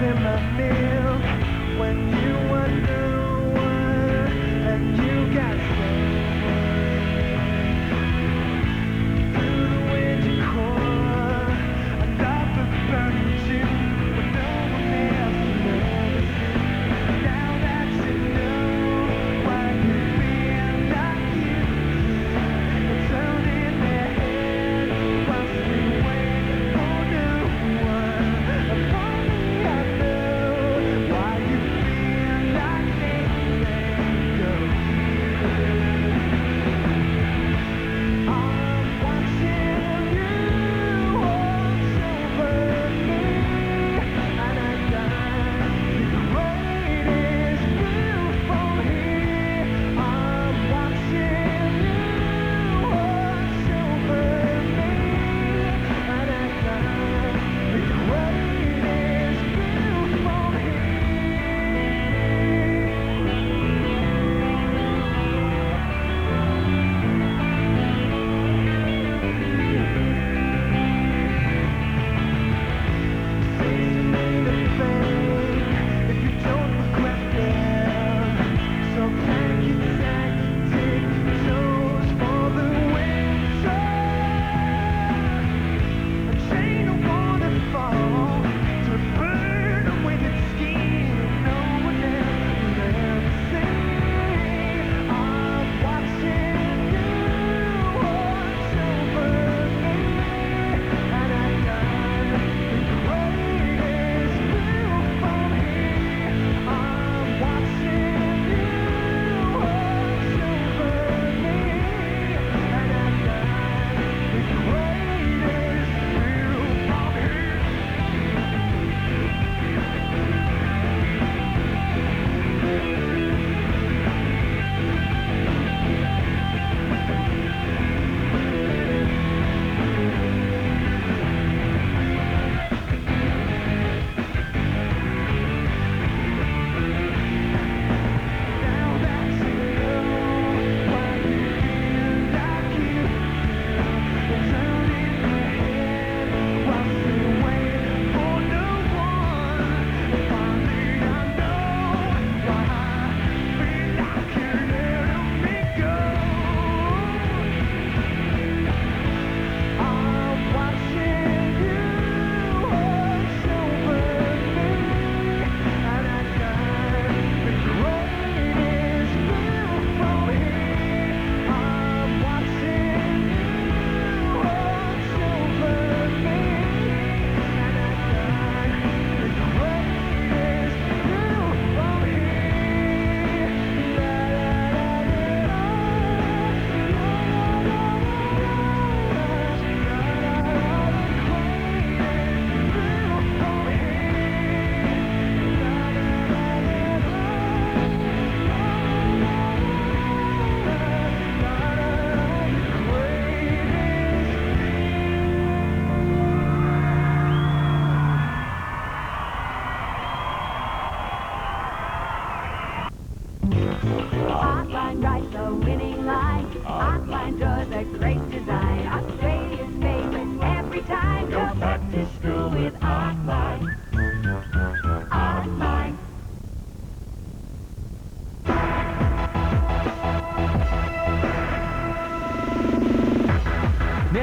In my milk, when you wonder what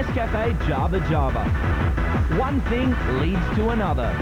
Nescafe Jabba Jabba. One thing leads to another.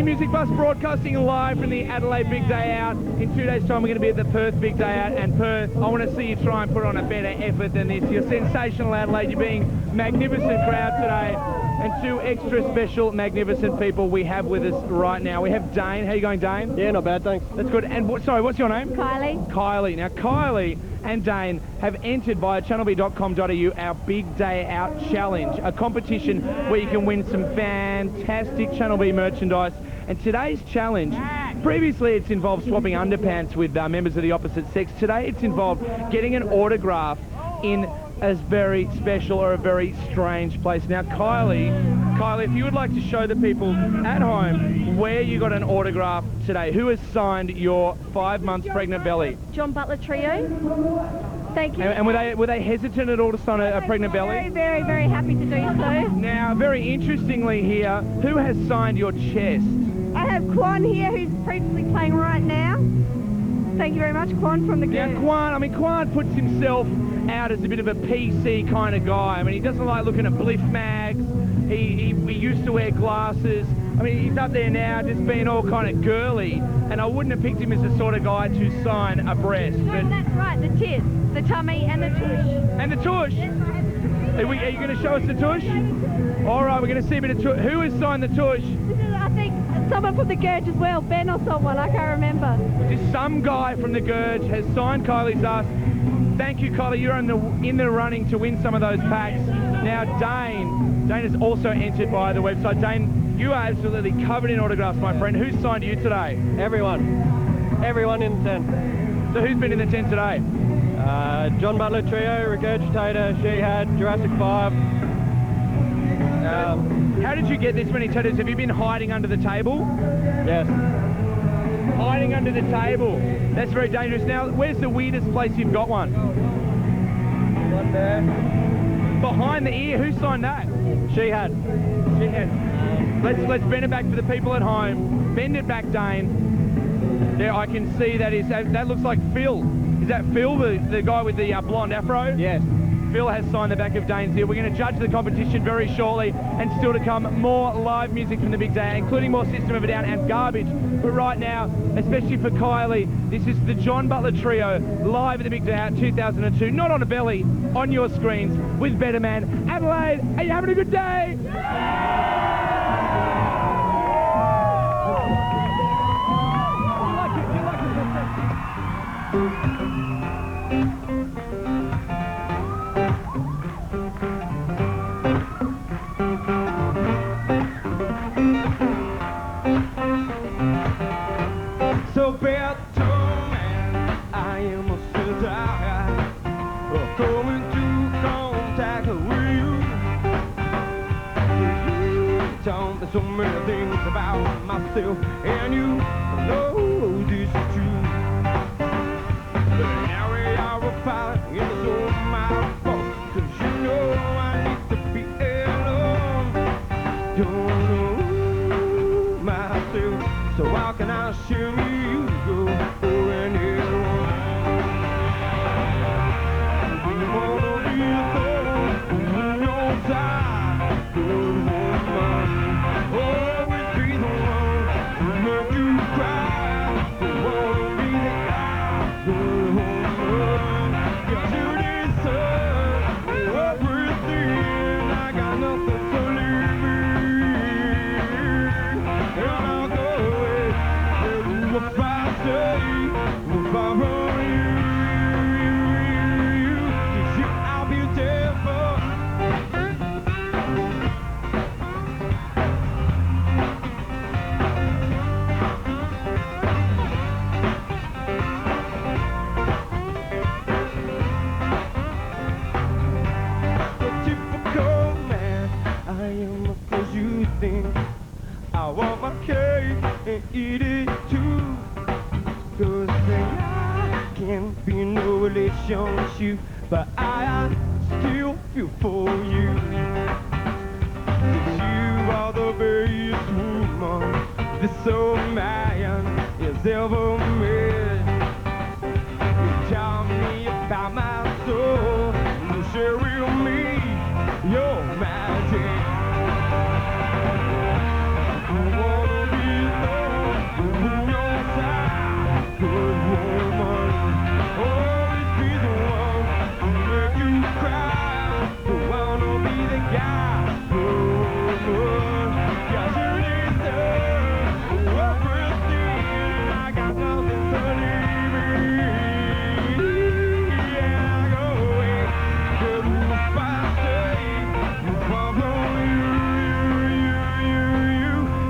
Music Bus broadcasting live from the Adelaide Big Day Out. In 2 days' time, we're going to be at the Perth Big Day Out. And Perth, I want to see you try and put on a better effort than this. You're sensational, Adelaide. You're being magnificent crowd today. And two extra special, magnificent people we have with us right now. We have Dane. How you going, Dane? Yeah, not bad, thanks. That's good. And sorry, what's your name? Kylie. Kylie. Now, Kylie and Dane have entered via channelb.com.au our Big Day Out Challenge, a competition where you can win some fantastic Channel B merchandise. And today's challenge, previously it's involved swapping underpants with members of the opposite sex. Today it's involved getting an autograph in a very special or a very strange place. Now, Kylie, if you would like to show the people at home where you got an autograph today, who has signed your 5 months pregnant belly? John Butler Trio. Thank you. And were they hesitant at all to sign a pregnant belly? Very, very, very happy to do so. Now, very interestingly here, who has signed your chest? I have Quan here, who's previously playing right now. Thank you very much, Quan from the Gurge. Now, Quan puts himself out as a bit of a PC kind of guy. I mean, he doesn't like looking at bliff mags. He used to wear glasses. I mean, he's up there now just being all kind of girly, and I wouldn't have picked him as the sort of guy to sign a breast. No, that's right, the tits, the tummy and the tush. And the tush? Are you going to show us the tush? All right, we're going to see a bit of tush. Who has signed the tush? I think someone from the Gurge as well, Ben or someone, I can't remember. Just some guy from the Gurge has signed Kylie's ass. Thank you, Kylie. You're in the running to win some of those packs. Now, Dane is also entered by the website. Dane, you are absolutely covered in autographs, my friend. Who's signed you today? Everyone. Everyone in the tent. So who's been in the tent today? John Butler Trio, Regurgitator, Shihad, Jurassic 5. How did you get this many tattoos? Have you been hiding under the table? Yes. Hiding under the table. That's very dangerous. Now, where's the weirdest place you've got one? One there. Behind the ear. Who signed that? Shihad. Let's bend it back for the people at home. Bend it back, Dane. There, I can see that looks like Phil. Is that Phil, the guy with the blonde afro? Yes. Phil has signed the back of Dane's ear. We're going to judge the competition very shortly, and still to come more live music from the Big Day, including more System of a Down and Garbage. But right now, especially for Kylie, this is the John Butler Trio live at the Big Day Out 2002. Not on a belly, on your screens with Better Man. Adelaide, are you having a good day? So better man, I am a soldier, going to contact with you. You told me so many things about myself, and you know this is true. But now we are apart, it's all my fault, 'cause you know I need to be alone. Don't know myself, so how can I show you? everything. I want my cake and eat it too. 'Cause I can't be no relation with you, but I still feel for you. 'Cause you are the best woman this old man has ever met. You tell me about my soul, you share with me your magic. I wanna be there on your side, good woman. Always be the one to make you cry. I wanna be the guy who got you deserve everything. I got nothing to leave me. Yeah, I go away. Good if I stay. From you.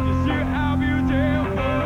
Just you how beautiful.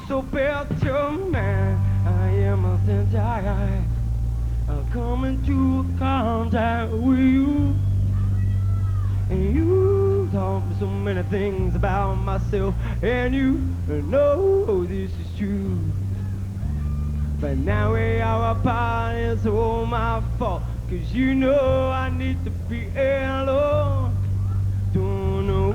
So better man, I am a Silverchair. I'm coming to contact with you. And you taught me so many things about myself, and you know this is true. But now we are apart, it's all my fault. 'Cause you know I need to be alone. Don't know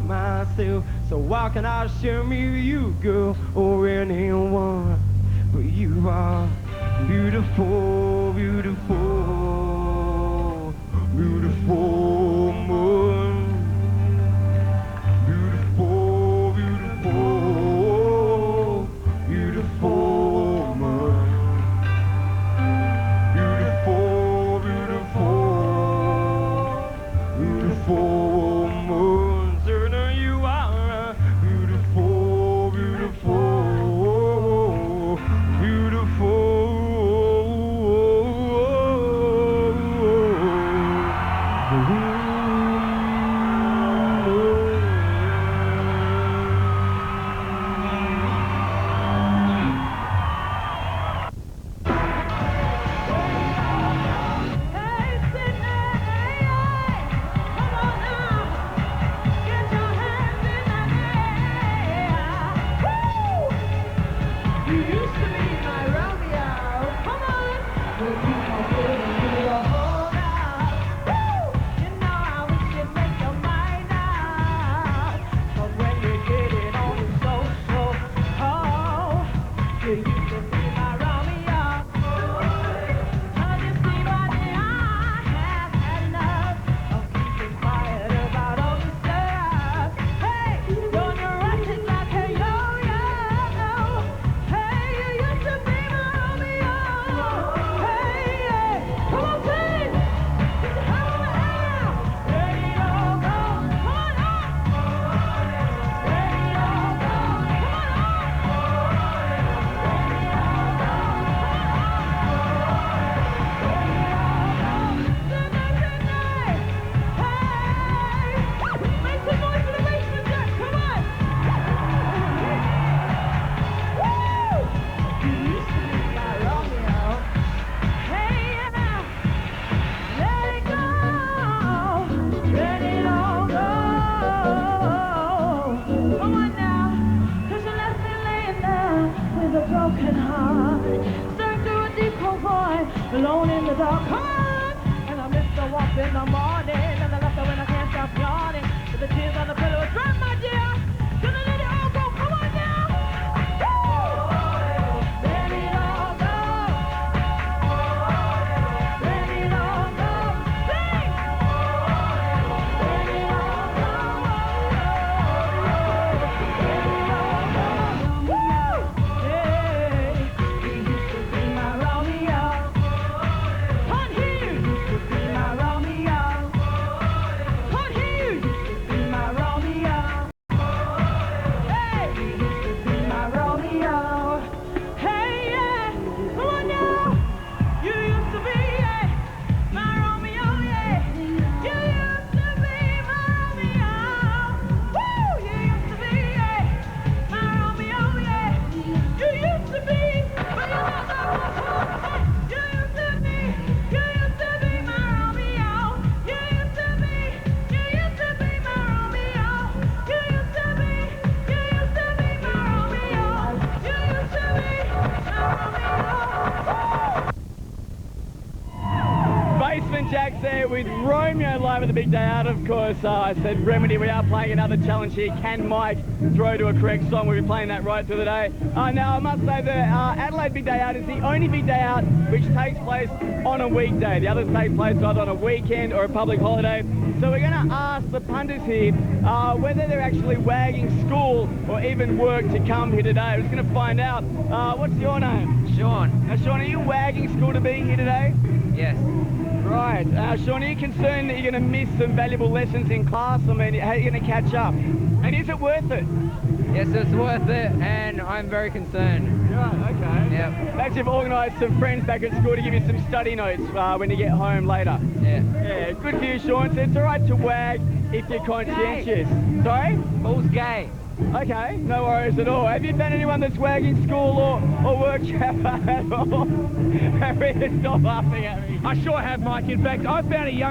myself, so why can I share me with you, girl, or anyone? But you are beautiful, beautiful, beautiful. Alone in the dark, come on! And I missed the walk in the morning, and I left her when I can't stop yawning. With the tears on the pillow, drop my dear. Gonna let it all go, come on now! Woo! Let it all go. Let it all go. Sing! Let it all go. Let it all go. Woo! Hey, you used to be my Romeo. Jack's there with Romeo live at the big day out. Of course, I said, Remedy, we are playing another challenge here. Can Mike throw to a correct song? We'll be playing that right through the day. Now, I must say the Adelaide Big Day Out is the only big day out which takes place on a weekday. The others take place either on a weekend or a public holiday. So we're going to ask the punters here whether they're actually wagging school or even work to come here today. We're just going to find out. What's your name? Sean. Now, Sean, are you wagging school to be here today? Yes. Right. Sean, are you concerned that you're going to miss some valuable lessons in class? I mean, how are you going to catch up? And is it worth it? Yes, it's worth it, and I'm very concerned. Right, okay. Yep. Perhaps you've organised some friends back at school to give you some study notes when you get home later. Yeah. Yeah, good for you, Sean. So it's all right to wag if you're conscientious. Gay. Sorry? Paul's gay. Okay, no worries at all. Have you found anyone that's wagging school or work, Jabba, at all? Stop laughing at me. I sure have, Mike. In fact, I found a young